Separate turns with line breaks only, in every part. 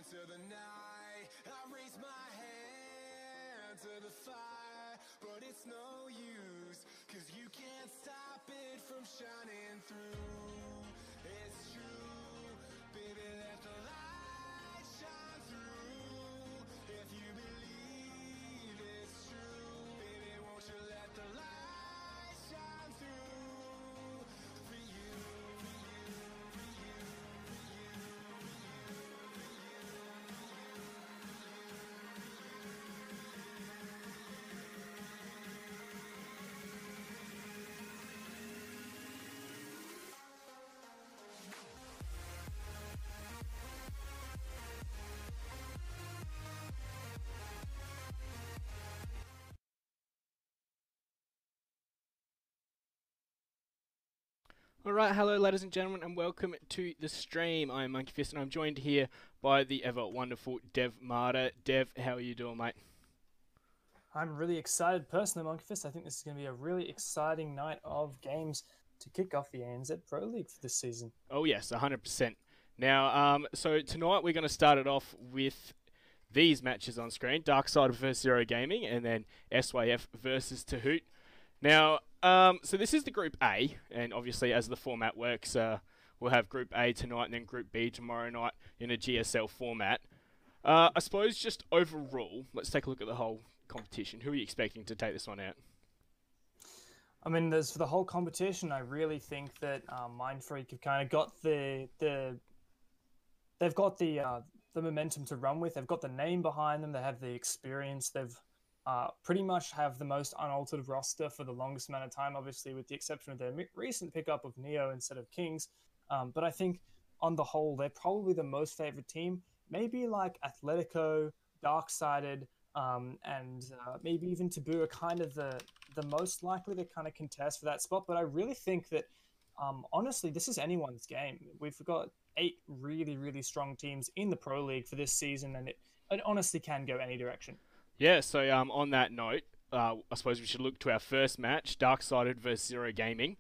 into the night. I raise my hand to the fire, but it's no use, 'cause you can't stop it from shining through. It's true, baby, let the light shine through. If you believe it's true, baby, won't you let the light shine through for you, for you, for you, for you, for you, for
Alright, hello ladies and gentlemen, and welcome to the stream. I am Monkey Fist, and I'm joined here by the ever wonderful Dev Marta. Dev, how are you doing, mate?
I'm really excited personally, Monkey Fist. I think this is going to be a really exciting night of games to kick off the ANZ Pro League for this season.
Oh yes, 100%. Now, so tonight we're going to start it off with these matches on screen. Darkside vs Zero Gaming, and then SYF versus Hoot. Now, so this is the Group A, and obviously as the format works, we'll have Group A tonight and then Group B tomorrow night in a GSL format. I suppose just overall, let's take a look at the whole competition. Who are you expecting to take this one out?
I mean, for the whole competition, I really think that Mindfreak have kind of got they've got the momentum to run with. They've got the name behind them. They have the experience. They've pretty much have the most unaltered roster for the longest amount of time, obviously with the exception of their recent pickup of Neo instead of Kings. But I think on the whole, they're probably the most favorite team. Maybe like Atletico, Darksided, and maybe even Taboo are kind of the most likely to kind of contest for that spot. But I really think that, honestly, this is anyone's game. We've got 8 really, really strong teams in the Pro League for this season, and it honestly can go any direction.
Yeah, so on that note, I suppose we should look to our first match, Darksided versus Zero Gaming.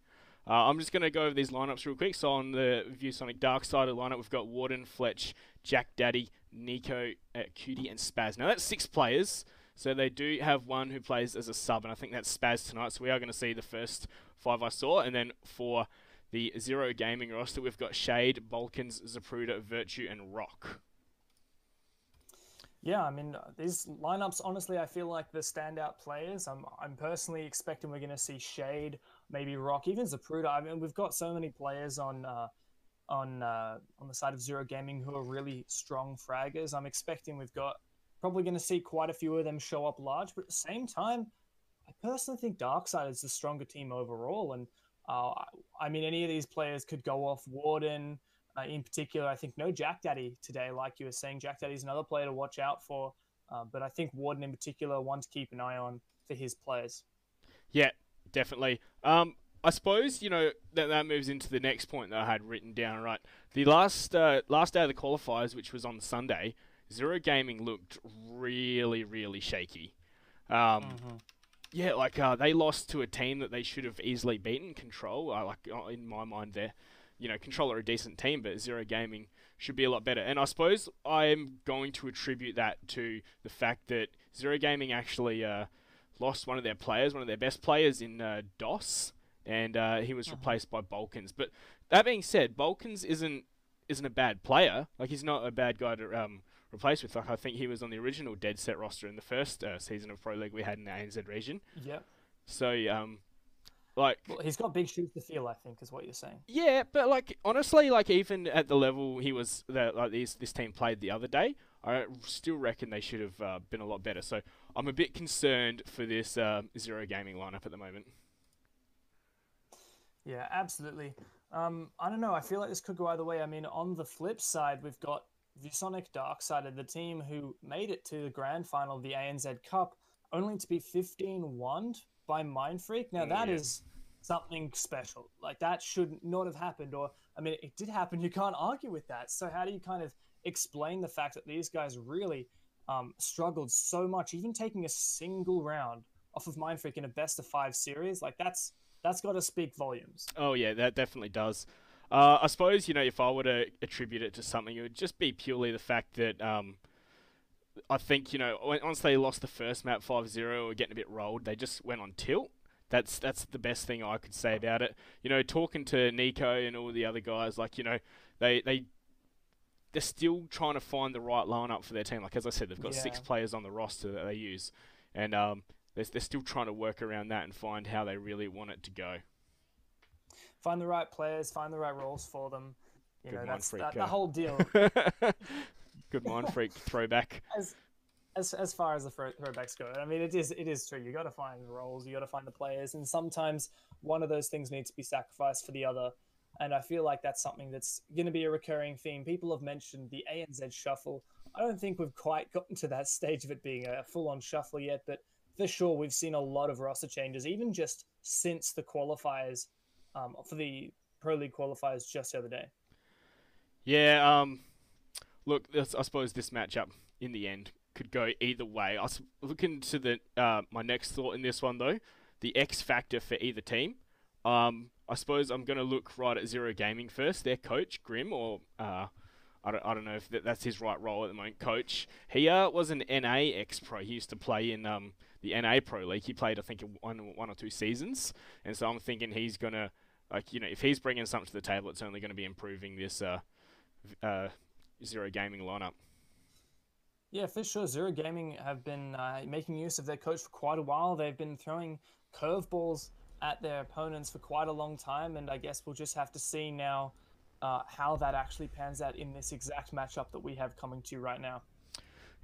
I'm just going to go over these lineups real quick. So on the ViewSonic Darksided lineup, we've got Warden, Fletch, Jack Daddy, Nico, Cutie, and Spaz. Now that's 6 players, so they do have one who plays as a sub, and I think that's Spaz tonight. So we are going to see the first 5 I saw, and then for the Zero Gaming roster, we've got Shade, Balkans, Zapruder, Virtue, and Rock.
Yeah, I mean, these lineups, honestly, I feel like the standout players. I'm personally expecting we're going to see Shade, maybe Rock, even Zapruder. I mean, we've got so many players on the side of Zero Gaming who are really strong fraggers. I'm expecting we've got probably going to see quite a few of them show up large. But at the same time, I personally think Darkside is the stronger team overall. And I mean, any of these players could go off. Warden, in particular, I think no Jack Daddy today, like you were saying. Jack Daddy's another player to watch out for, but I think Warden in particular, one to keep an eye on for his players.
Yeah, definitely. I suppose, you know, that moves into the next point that I had written down, right? The last day of the qualifiers, which was on Sunday, Zero Gaming looked really, really shaky. Yeah, like they lost to a team that they should have easily beaten, Control. In my mind there. You know, Control are a decent team, but Zero Gaming should be a lot better. And I suppose I'm going to attribute that to the fact that Zero Gaming actually lost one of their players, one of their best players in DOS, and he was replaced by Balkans. But that being said, Balkans isn't a bad player. Like, he's not a bad guy to replace with. Like, I think he was on the original Dead Set roster in the first season of Pro League we had in the ANZ region.
Yep.
So,
well, he's got big shoes to fill, I think, is what you're saying.
Yeah, but like honestly, like even at the level he was that like this team played the other day, I still reckon they should have been a lot better. So I'm a bit concerned for this Zero Gaming lineup at the moment.
Yeah, absolutely. I don't know. I feel like this could go either way. I mean, on the flip side, we've got ViewSonic Darksided, the team who made it to the grand final of the ANZ Cup, only to be 15-1 by Mindfreak. Now, that is something special. Like, that should not have happened. Or, I mean, it did happen. You can't argue with that. So how do you kind of explain the fact that these guys really struggled so much, even taking a single round off of Mindfreak in a best-of-5 series? Like, that's got to speak volumes.
Oh, yeah, that definitely does. I suppose, if I were to attribute it to something, it would just be purely the fact that I think, once they lost the first map 5-0 or getting a bit rolled, they just went on tilt. That's the best thing I could say about it. Talking to Nico and all the other guys, like, they're still trying to find the right lineup for their team. Like, as I said, they've got 6 players on the roster that they use. And they're still trying to work around that and find how they really want it to go.
Find the right players, find the right roles for them. That's
freak,
the whole deal.
Good mind freak throwback.
As far as the throwbacks go, I mean, it is true. You got to find the roles, you got to find the players, and sometimes one of those things needs to be sacrificed for the other. And I feel like that's something that's going to be a recurring theme. People have mentioned the ANZ shuffle. I don't think we've quite gotten to that stage of it being a full-on shuffle yet, but for sure we've seen a lot of roster changes, even just since the qualifiers, for the Pro League qualifiers just the other day.
Yeah, look, I suppose this matchup, in the end, could go either way. I was looking to the my next thought in this one, though, the X factor for either team. I suppose I'm going to look right at Zero Gaming first. Their coach, Grim, or I don't know if that's his right role at the moment, coach. He was an NA ex-pro. He used to play in the NA Pro League. He played, I think, one or 2 seasons. And so I'm thinking he's going to, if he's bringing something to the table, it's only going to be improving this Zero Gaming lineup.
Yeah, for sure. Zero Gaming have been making use of their coach for quite a while. They've been throwing curveballs at their opponents for quite a long time, and I guess we'll just have to see now how that actually pans out in this exact matchup that we have coming to right now.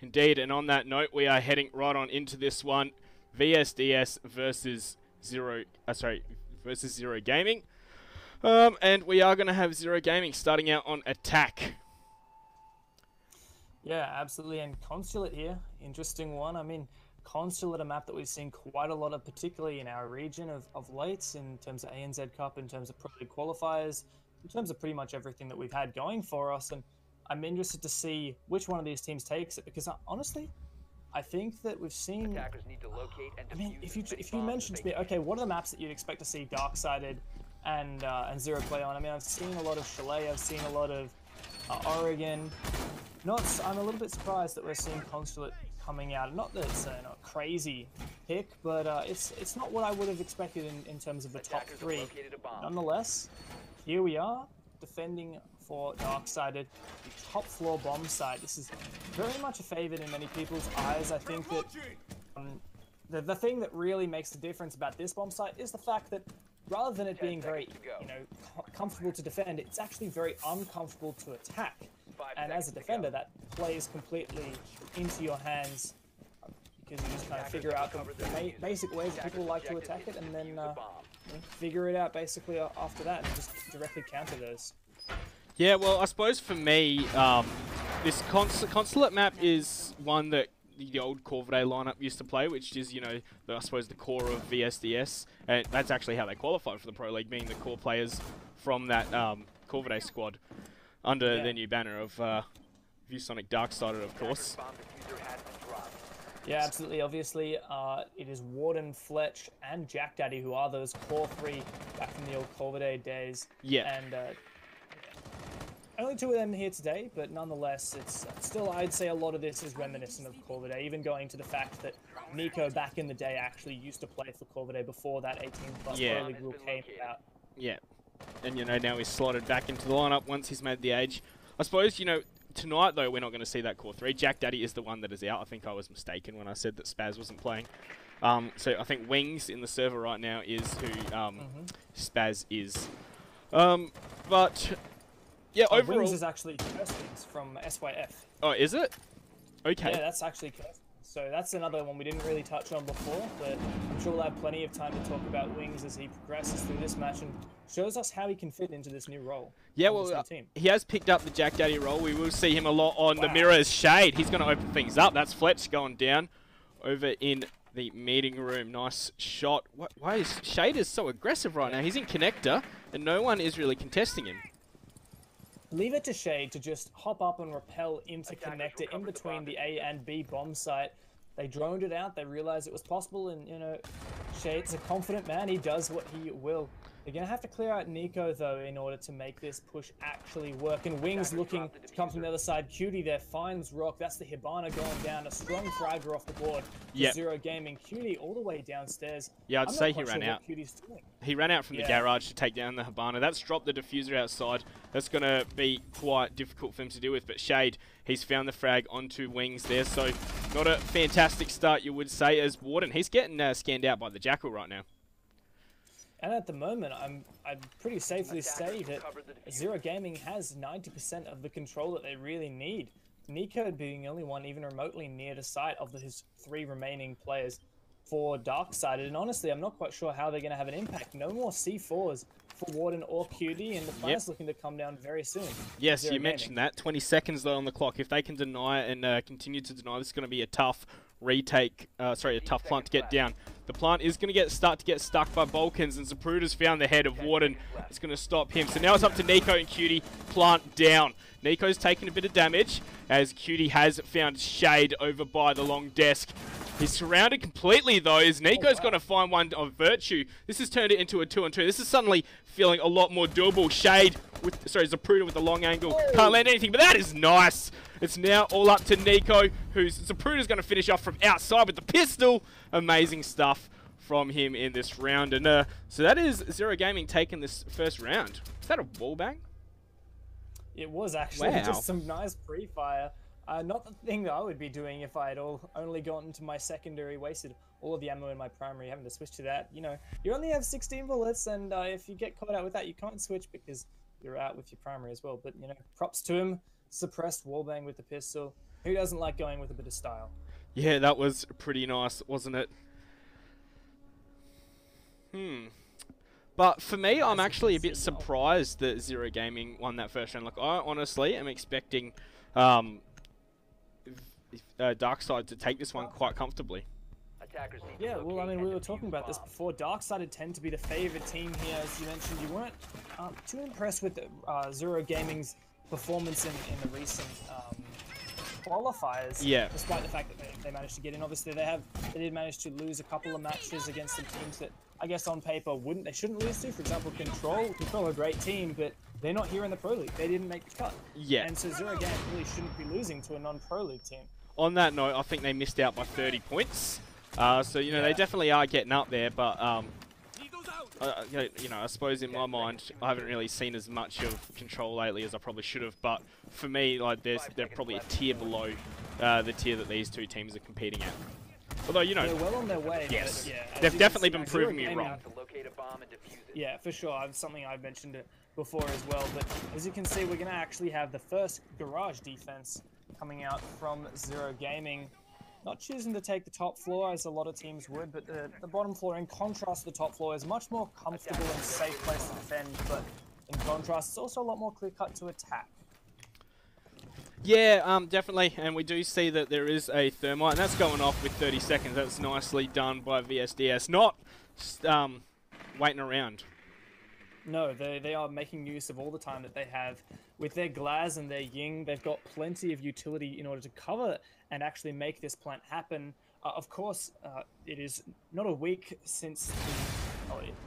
Indeed, and on that note, we are heading right on into this one. VSDS versus Zero Gaming. And we are going to have Zero Gaming starting out on attack.
Yeah, absolutely. And Consulate here, interesting one. I mean, Consulate, a map that we've seen quite a lot of, particularly in our region of late, in terms of ANZ Cup, in terms of Pro League qualifiers, in terms of pretty much everything that we've had going for us. And I'm interested to see which one of these teams takes it, because honestly, I think that we've seen...
Need to locate and
I mean, if you mentioned to me, okay, what are the maps that you'd expect to see Dark-Sided and Zero play on? I mean, I've seen a lot of Chalet, I've seen a lot of Oregon. I'm a little bit surprised that we're seeing Consulate coming out. Not that it's not a crazy pick, but it's not what I would have expected in terms of the top 3. Nonetheless, here we are, defending for Dark-Sided, the top floor bomb site. This is very much a favorite in many people's eyes. I think that the thing that really makes the difference about this bomb site is the fact that rather than it being very, comfortable to defend, it's actually very uncomfortable to attack. And as a defender, that plays completely into your hands, because you just kind of figure out the basic ways that people like to attack it, and then figure it out basically after that, and just directly counter those.
Yeah, well, I suppose for me, this Consulate map is one that the old Corvidae lineup used to play, which is, I suppose the core of VSDS. And that's actually how they qualified for the Pro League, being the core players from that Corvidae squad under their new banner of ViewSonic Dark-Sided, of course.
Yeah, absolutely. Obviously, it is Warden, Fletch, and Jack Daddy who are those core 3 back from the old Corvidae days.
Yeah.
And only 2 of them here today, but nonetheless, it's still, I'd say a lot of this is reminiscent of Corvidae, even going to the fact that Nico back in the day actually used to play for Corvidae before that 18+ Pro League rule came out.
Yeah. And, now he's slotted back into the lineup once he's made the age. I suppose, tonight, though, we're not going to see that core 3. Jack Daddy is the one that is out. I think I was mistaken when I said that Spaz wasn't playing. So I think Wings in the server right now is who Spaz is. But... yeah, overall...
Wings is actually Kirsten's from SYF.
Oh, is it? Okay.
Yeah, that's actually Kirsten. So that's another one we didn't really touch on before, but I'm sure we'll have plenty of time to talk about Wings as he progresses through this match and shows us how he can fit into this new role.
Yeah, well, he has picked up the Jack Daddy role. We will see him a lot on the Mirror's Shade. He's going to open things up. That's Fletch going down over in the meeting room. Nice shot. Why is Shade is so aggressive right now? He's in connector, and no one is really contesting him.
Leave it to Shade to just hop up and rappel into connector in between the A and B bomb site. They droned it out. They realized it was possible, and Shade's a confident man. He does what he will. They're going to have to clear out Nico, though, in order to make this push actually work. And Wings looking to come from the other side. Cutie there finds Rock. That's the Hibana going down. A strong fragger off the board. Zero Gaming. Cutie all the way downstairs.
Yeah, I'd say he ran out.
Doing.
He ran out from the garage to take down the Hibana. That's dropped the diffuser outside. That's going to be quite difficult for him to deal with. But Shade, he's found the frag onto Wings there. So not a fantastic start, you would say, as Warden. He's getting scanned out by the Jackal right now.
And at the moment, I'd pretty safely say that Zero Gaming has 90% of the control that they really need. Nico being the only one even remotely near the site of his 3 remaining players for Darksided. And honestly, I'm not quite sure how they're going to have an impact. No more C4s for Warden or QD, and the plan's looking to come down very soon.
Yes, you mentioned that. 20 seconds though on the clock. If they can deny it and continue to deny, this is going to be a tough retake. A tough plant to get down. The plant is going to start to get stuck by Balkans, and Zapruder's found the head of Warden. It's going to stop him. So now it's up to Nico and Cutie. Plant down. Nico's taking a bit of damage as Cutie has found Shade over by the long desk. He's surrounded completely though, as Nico's going to find one of Virtue. This has turned it into a 2-on-2. This is suddenly feeling a lot more doable. Shade with, Zapruder with the long angle. Can't land anything, but that is nice. It's now all up to Nico, who's Zapruder's going to finish off from outside with the pistol. Amazing stuff from him in this round. And so that is Zero Gaming taking this first round. Is that a wall bang?
It was actually just some nice pre-fire. Not the thing that I would be doing if I had only gotten to my secondary, wasted all of the ammo in my primary, having to switch to that. You know, you only have 16 bullets, and if you get caught out with that, you can't switch because you're out with your primary as well. But, you know, props to him. Suppressed wallbang with the pistol. Who doesn't like going with a bit of style? Yeah,
that was pretty nice, wasn't it? But for me, I'm actually a bit surprised that Zero Gaming won that first round. Like, I honestly am expecting Darkside to take this one quite comfortably.
Yeah, well, I mean, we were talking about this before. Darksided tend to be the favorite team here. As you mentioned, you weren't too impressed with Zero Gaming's performance in the recent qualifiers.
Yeah.
Despite the fact that they managed to get in. Obviously, they did manage to lose a couple of matches against some teams that I guess on paper they shouldn't lose to. For example, Control are a great team, but they're not here in the Pro League. They didn't make the cut.
Yeah.
And so Zero Gaming really shouldn't be losing to a non-Pro League team.
On that note, I think they missed out by 30 points. So, you know, they definitely are getting up there, but, you know, I suppose in my mind, I haven't really seen as much of Control lately as I probably should have, but for me, like, they're probably a tier below the tier that these two teams are competing at. Although, you know,
they're well on their way.
Yes,
yeah,
they've definitely been proving me wrong.
Yeah, for sure. It's something I've mentioned it before as well, but as you can see, we're going to actually have the first garage defense coming out from Zero Gaming. Not choosing to take the top floor as a lot of teams would, but the bottom floor, in contrast to the top floor, is much more comfortable and safe place to defend, but in contrast, it's also a lot more clear-cut to attack.
Yeah, definitely, and we do see that there is a thermite, and that's going off with 30 seconds. That's nicely done by VSDS, not waiting around.
No, they are making use of all the time that they have. With their Glaz and their Ying, they've got plenty of utility in order to cover and actually make this plant happen. Of course, it is not a week since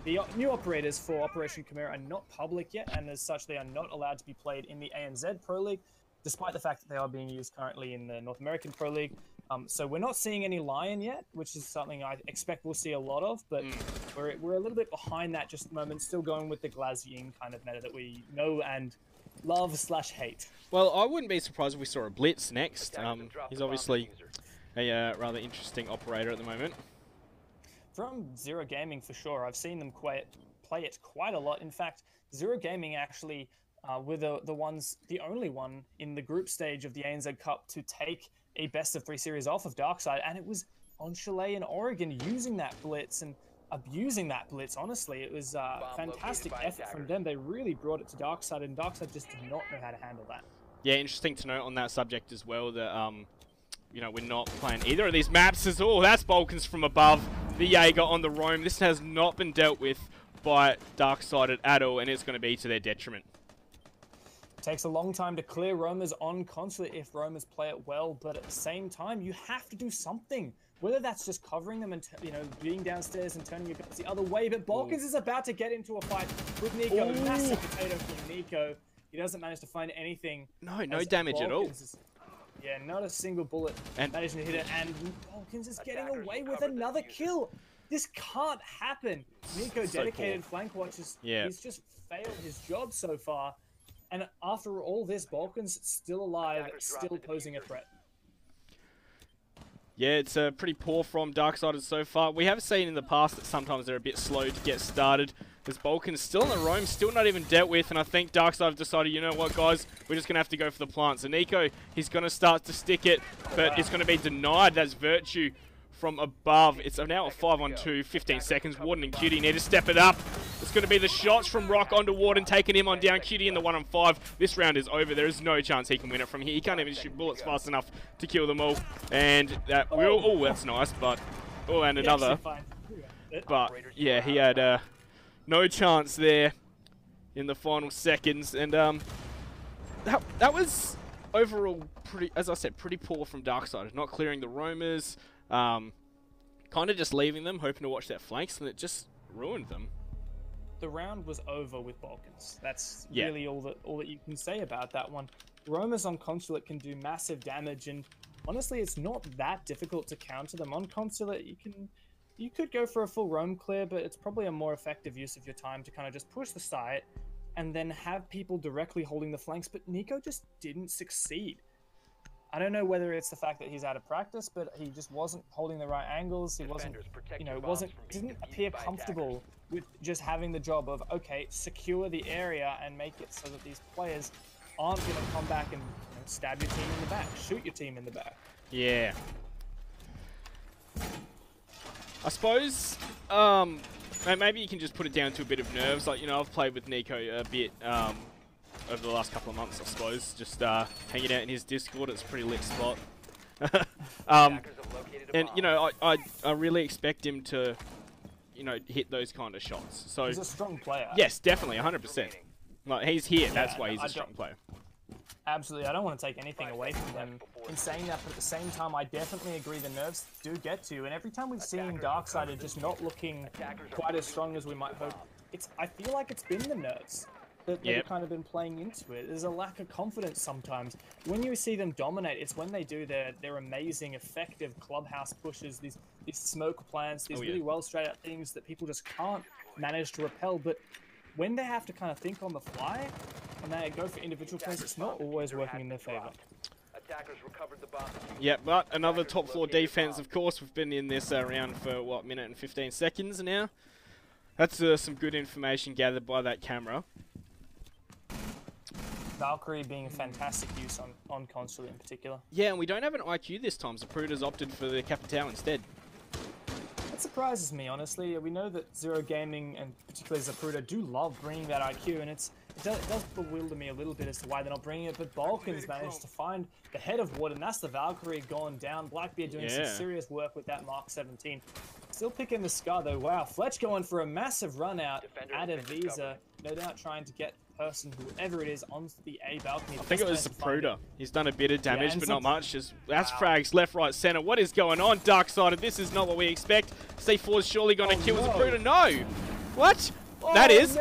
the new operators for Operation Chimera are not public yet, and as such, they are not allowed to be played in the ANZ Pro League, despite the fact that they are being used currently in the North American Pro League. So we're not seeing any Lion yet, which is something I expect we'll see a lot of, but we're a little bit behind that just at the moment, still going with the Glaz Ying kind of meta that we know and love/hate.
Well, I wouldn't be surprised if we saw a Blitz next. He's obviously a rather interesting operator at the moment.
From Zero Gaming, for sure. I've seen them play it quite a lot. In fact, Zero Gaming actually were the only one in the group stage of the ANZ Cup to take a best-of-3 series off of Darkside, and it was on Chalet in Oregon using that Blitz and abusing that Blitz. Honestly, it was fantastic effort from them. They really brought it to Darkside, and Darkside just did not know how to handle that.
Yeah, interesting to note on that subject as well that, you know, we're not playing either of these maps as all. That's Balkans from above. The Jaeger on the roam. This has not been dealt with by Darksided at all, and it's going to be to their detriment.
It takes a long time to clear roamers on Consulate if roamers play it well, but at the same time, you have to do something whether that's just covering them and being downstairs and turning your guns the other way. But Balkans is about to get into a fight with Nico. Massive potato from Nico. He doesn't manage to find anything.
No damage at all.
Yeah, not a single bullet
and
managing to hit it, and Balkans is getting away with another kill. This can't happen. Nico, dedicated flank watches. He's just failed his job so far. And after all this, Balkans still alive, still posing a threat.
Yeah, it's pretty poor from Darksiders so far. We have seen in the past that sometimes they're a bit slow to get started. There's Balkans still in the roam, still not even dealt with, and I think Darksiders decided, you know what, guys, we're just going to have to go for the plants. And Nico, he's going to start to stick it, but it's going to be denied. That's Virtue from above. It's now a 5-on-2, 15 seconds. Warden and Cutie need to step it up. It's going to be the shots from Rock onto Warden, taking him on down. Cutie in the 1-on-5. This round is over. There is no chance he can win it from here. He can't even shoot bullets fast enough to kill them all. And that will... Oh, that's nice, but... Oh, and another. But, yeah, he had no chance there in the final seconds. And that was overall pretty, as I said, pretty poor from Darksiders. Not clearing the roamers. Kind of just leaving them, hoping to watch their flanks, and it just ruined them.
The round was over with Balkans. That's really all that you can say about that one. Roamers on Consulate can do massive damage, and honestly, it's not that difficult to counter them. On Consulate, you could go for a full roam clear, but it's probably a more effective use of your time to kind of just push the site and then have people directly holding the flanks. But Nico just didn't succeed. I don't know whether it's the fact that he's out of practice, but he just wasn't holding the right angles. He wasn't, didn't appear comfortable with just having the job of, okay, secure the area and make it so that these players aren't going to come back and stab your team in the back, shoot your team in the back.
Yeah. I suppose, maybe you can just put it down to a bit of nerves. Like, I've played with Nico a bit, over the last couple of months, I suppose. Just hanging out in his Discord. It's a pretty lit spot. And, I really expect him to, hit those kind of shots. So
he's a strong player.
Yes, definitely, 100%. Like, he's here. That's why he's a strong player.
Absolutely. I don't want to take anything away from them in saying that, but at the same time, I definitely agree the nerves do get to you. And every time we've seen Darksider just not looking quite as strong as we might hope, I feel like it's been the nerves that they've kind of been playing into it. There's a lack of confidence sometimes. When you see them dominate, it's when they do their amazing, effective clubhouse pushes, these smoke plants, these really well straight out things that people just can't manage to repel. But when they have to kind of think on the fly and they go for individual plays, it's not always working in their favor.
Yeah, but another top floor defense, of course. We've been in this round for, what, minute and 15 seconds now? That's some good information gathered by that camera.
Valkyrie being a fantastic use on Consulate in particular.
Yeah, and we don't have an IQ this time. Zapruder's opted for the Capitao instead.
That surprises me, honestly. We know that Zero Gaming and particularly Zapruder do love bringing that IQ, and it does bewilder me a little bit as to why they're not bringing it, but Balkans managed to find the head of wood, and that's the Valkyrie gone down. Blackbeard doing some serious work with that Mark 17. Still picking the Scar though. Wow, Fletch going for a massive run out at a Visa. No doubt trying to get the person, whoever it is, on the A balcony.
I think it was Zapruder. He's done a bit of damage, but not much. That's frags left, right, center. What is going on, Darksiders? This is not what we expect. C4's surely going to kill Zapruder. No! What? That is.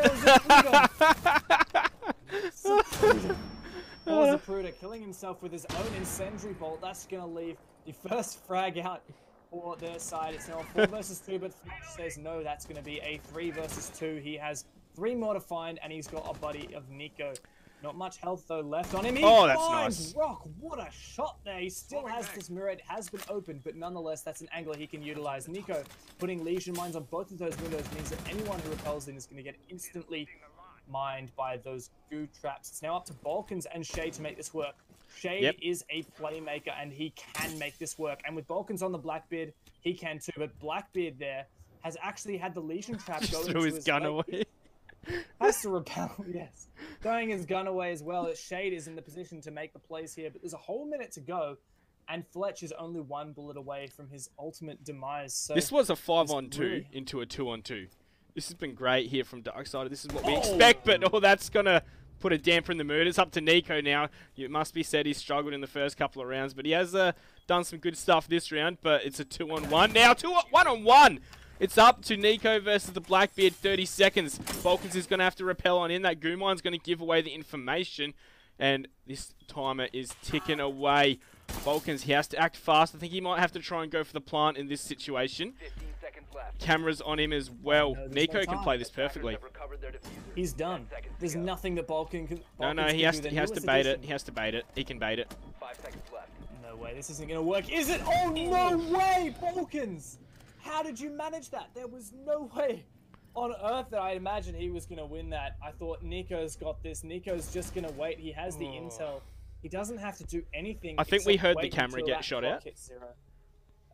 Zapruder killing himself with his own incendiary bolt. That's going to leave the first frag out for their side. It's now a 4 versus 2, but Fletch says no, that's going to be a 3 versus 2. He has 3 more to find, and he's got a buddy of Nico. Not much health, though, left on him. He
that's
finds
nice.
Rock. What a shot there. He still has this mirror. It has been opened, but nonetheless, that's an angle he can utilize. Nico putting Legion mines on both of those windows means that anyone who repels in is going to get instantly mined by those goo traps. It's now up to Balkans and Shade to make this work. Shade is a playmaker, and he can make this work. And with Balkans on the Blackbeard, he can too. But Blackbeard there has actually had the Legion trap go into his
gun away.
Has to repel, yes. Throwing his gun away as well. Shade is in the position to make the plays here, but there's a whole minute to go, and Fletch is only 1 bullet away from his ultimate demise. So
this was a 5-on-2 into a 2-on-2. This has been great here from Darksiders. This is what we expect, but that's going to put a damper in the mood. It's up to Nico now. It must be said he struggled in the first couple of rounds, but he has done some good stuff this round, but it's a 2-on-1. Now, 1-on-1! It's up to Nico versus the Blackbeard, 30 seconds. Balkans is going to have to repel on in. That Goomine's going to give away the information, and this timer is ticking away. Balkans, he has to act fast. I think he might have to try and go for the plant in this situation.
15 seconds left.
Cameras on him as well.
No,
Nico can play this perfectly.
He's done. There's nothing that Balkan can.
No, he has to bait it. He has to bait it. He can bait it.
5 seconds left.
No way, this isn't gonna work, is it? Oh, no way, Balkans! How did you manage that? There was no way on earth that I imagined he was gonna win that. I thought Nico's got this. Nico's just gonna wait. He has the intel. He doesn't have to do anything.
I think we heard the camera get shot out.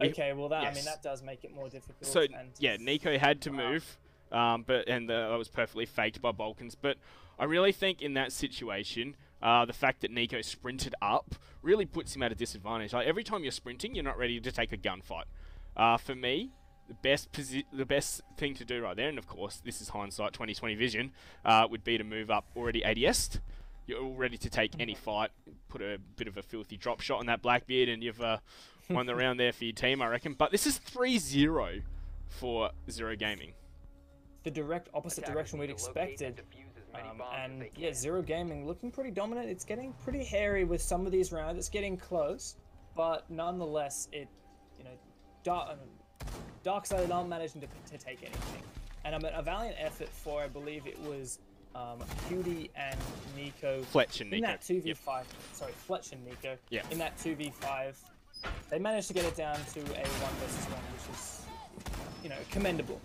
Okay, well that
Yes.
I mean that does make it more difficult.
So
and
yeah, Nico had to move, that was perfectly faked by Balkans. But I really think in that situation, the fact that Nico sprinted up really puts him at a disadvantage. Like every time you're sprinting, you're not ready to take a gunfight. For me, the best thing to do right there, and of course this is hindsight, 20/20 vision, would be to move up already ADS'd. You're all ready to take any fight, put a bit of a filthy drop shot on that Blackbeard, and you've won the round there for your team, I reckon. But this is 3-0 for Zero Gaming.
The direct opposite direction we'd expected. And yeah, Zero Gaming looking pretty dominant. It's getting pretty hairy with some of these rounds. It's getting close, but nonetheless, Darkside aren't managing to take anything. And a valiant effort for, I believe it was Cutie and Nico.
Fletch and Nico.
In that 2v5.
Yep.
Sorry, Fletch and Nico.
Yeah.
In that 2v5, they managed to get it down to a 1 versus 1, which is, commendable,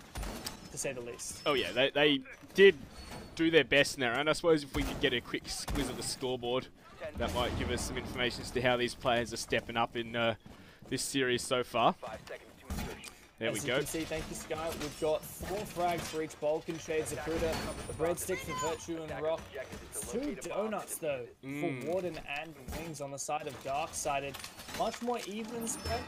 to say the least.
Oh yeah, they did do their best in there, and I suppose if we could get a quick squiz of the scoreboard, that might give us some information as to how these players are stepping up in this series so far.
5 seconds to insertion.
There we
As
go.
you can see, thank you, Sky. We've got 4 frags for each Balkan Shade, Zapruder, the Breadstick for Virtue and Rock. 2 donuts, though, for Warden and Wings on the side of Darksided. Much more even spread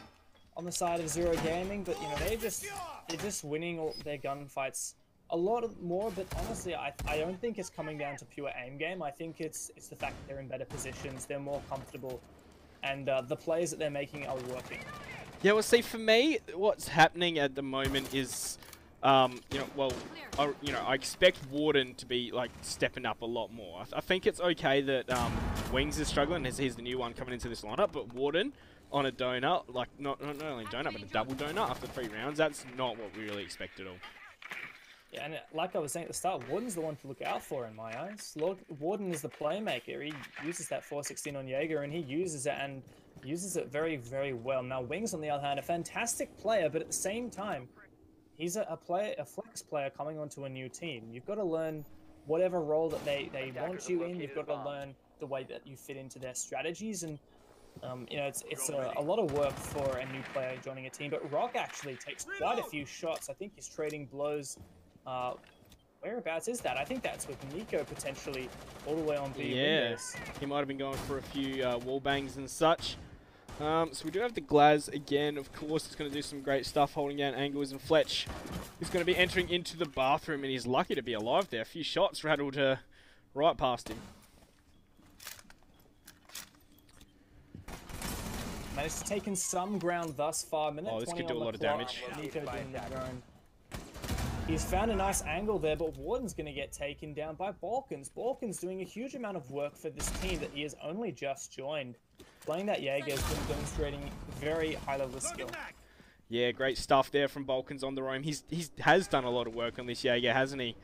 on the side of Zero Gaming, but, they're just winning all their gunfights a lot more, but honestly, I don't think it's coming down to pure aim game. I think it's the fact that they're in better positions, they're more comfortable, and the plays that they're making are working.
Yeah, well, see, for me, what's happening at the moment is, I expect Warden to be, stepping up a lot more. I think it's okay that Wings is struggling, as he's the new one coming into this lineup, but Warden on a donut, not only donut, but a double donut after 3 rounds, that's not what we really expect at all.
Yeah, and like I was saying at the start, Warden's the one to look out for in my eyes. Warden is the playmaker. He uses that 416 on Jaeger, and he uses it, and uses it very, very well. Now, Wings, on the other hand, a fantastic player, but at the same time, he's a flex player coming onto a new team. You've got to learn whatever role that they want you in. You've got to learn the way that you fit into their strategies, and it's a lot of work for a new player joining a team. But Rock actually takes quite a few shots. I think he's trading blows. Whereabouts is that? I think that's with Nico potentially all the way on B.
Yeah,
windows.
he might have been going for a few wall bangs and such. So we do have the Glaz again. Of course, it's going to do some great stuff, holding down angles, and Fletch is going to be entering into the bathroom, and he's lucky to be alive there. A few shots rattled right past him.
Managed to take in some ground thus far. Minute
Oh, this
20
could do
on
a
the
lot of
clock.
damage.
Nico doing the drone. He's found a nice angle there, but Warden's going to get taken down by Balkans. Balkans doing a huge amount of work for this team that he has only just joined. Playing that Jaeger has been demonstrating very high level of skill.
Yeah, great stuff there from Balkans on the roam. He has done a lot of work on this Jaeger, hasn't he?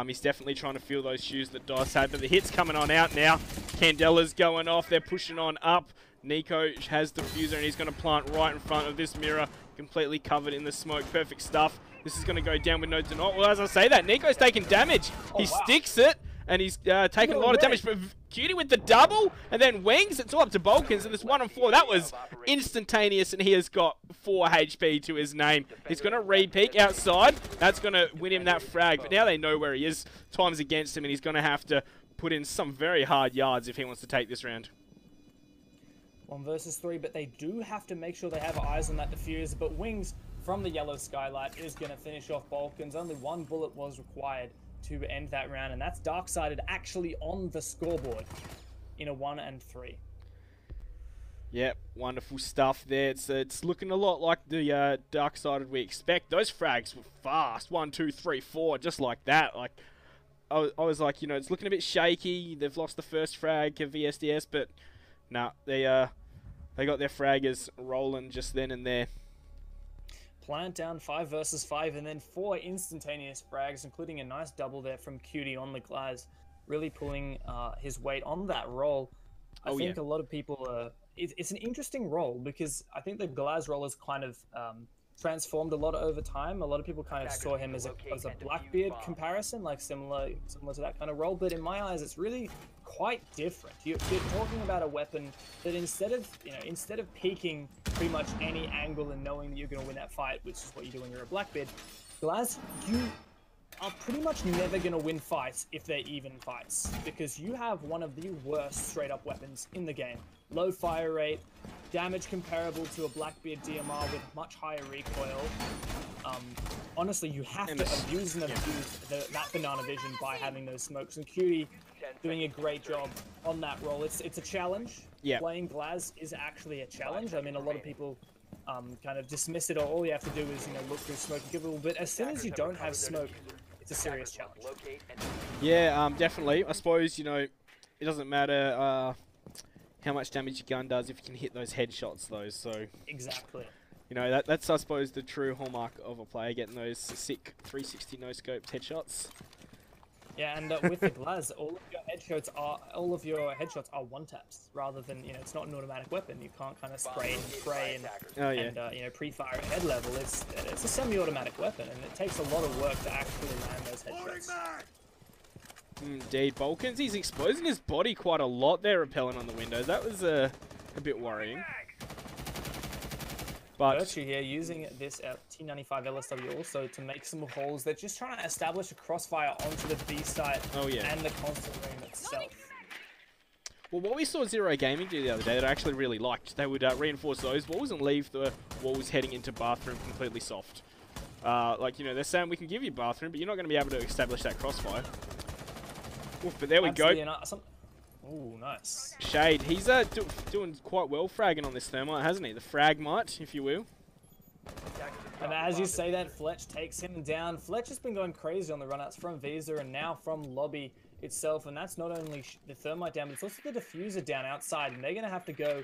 He's definitely trying to fill those shoes that Dice had, but the hit's coming on out now. Candela's going off. They're pushing on up. Nico has the fuser, and he's going to plant right in front of this mirror, completely covered in the smoke. Perfect stuff. This is going to go down with no denial. Well, as I say that, Nico's taking damage. He sticks it, and he's taking a lot of damage. But Cutie with the double, and then Wings. It's all up to Balkans, and this 1-on-4. That was instantaneous, and he has got 4 HP to his name. He's going to re-peek outside. That's going to win him that frag. But now they know where he is. Time's against him, and he's going to have to put in some very hard yards if he wants to take this round.
1 versus 3, but they do have to make sure they have eyes on that diffuser. But Wings from the yellow skylight is going to finish off Balkans. Only 1 bullet was required to end that round, and that's Darksided actually on the scoreboard in a 1 and 3.
Yep, wonderful stuff there. It's looking a lot like the dark sided we expect. Those frags were fast. 1, 2, 3, 4, just like that. Like I was like, you know, it's looking a bit shaky. They've lost the first frag of VSDS, but nah, they got their fraggers rolling just then and there.
Plant down 5 versus 5, and then 4 instantaneous frags, including a nice double there from Cutie on the glass, really pulling his weight on that roll. I think a lot of people it's an interesting role because I think the Glaz role has kind of transformed a lot over time. A lot of people kind of saw him as a Blackbeard comparison, like similar to that kind of role. But in my eyes, it's really quite different. You're talking about a weapon that instead of peeking pretty much any angle and knowing that you're going to win that fight, which is what you do when you're a Blackbeard, Glaz, you are pretty much never going to win fights if they're even fights, because you have one of the worst straight up weapons in the game. Low fire rate, damage comparable to a Blackbeard DMR with much higher recoil. Honestly, you have to abuse that banana vision by having those smokes, and Cutie doing a great job on that role. It's a challenge.
Yeah.
Playing Glaz is actually a challenge. I mean, a lot of people kind of dismiss it, or all you have to do is, look through smoke and give a little bit. As soon as you don't have smoke, it's a serious challenge.
Yeah, definitely. I suppose, it doesn't matter how much damage your gun does if you can hit those headshots, though. So
exactly.
That's, I suppose, the true hallmark of a player, getting those sick 360 no-scoped headshots.
Yeah, and with the Glaz, all of your headshots are one-taps, rather than, it's not an automatic weapon. You can't kind of spray and pray and pre-fire at head level. It's a semi-automatic weapon, and it takes a lot of work to actually land those headshots.
Indeed, Balkans, he's exposing his body quite a lot there, repelling on the windows. That was a bit worrying. But
Virtue here using this T95 LSW also to make some holes. They're just trying to establish a crossfire onto the B site and the constant room itself.
Well, what we saw Zero Gaming do the other day that I actually really liked, they would reinforce those walls and leave the walls heading into bathroom completely soft. They're saying we can give you bathroom, but you're not going to be able to establish that crossfire. Oof, but there we go.
Ooh, nice.
Shade, he's doing quite well fragging on this thermite, hasn't he? The fragmite, if you will.
And as you say that, Fletch takes him down. Fletch has been going crazy on the runouts from Visa and now from Lobby itself. And that's not only the thermite down, but it's also the diffuser down outside. And they're going to have to go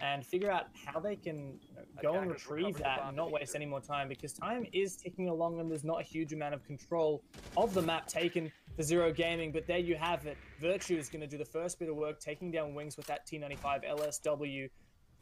and figure out how they can go and retrieve that and not waste any more time, because time is ticking along and there's not a huge amount of control of the map taken for Zero Gaming. But there you have it. Virtue is going to do the first bit of work, taking down Wings with that T95 LSW.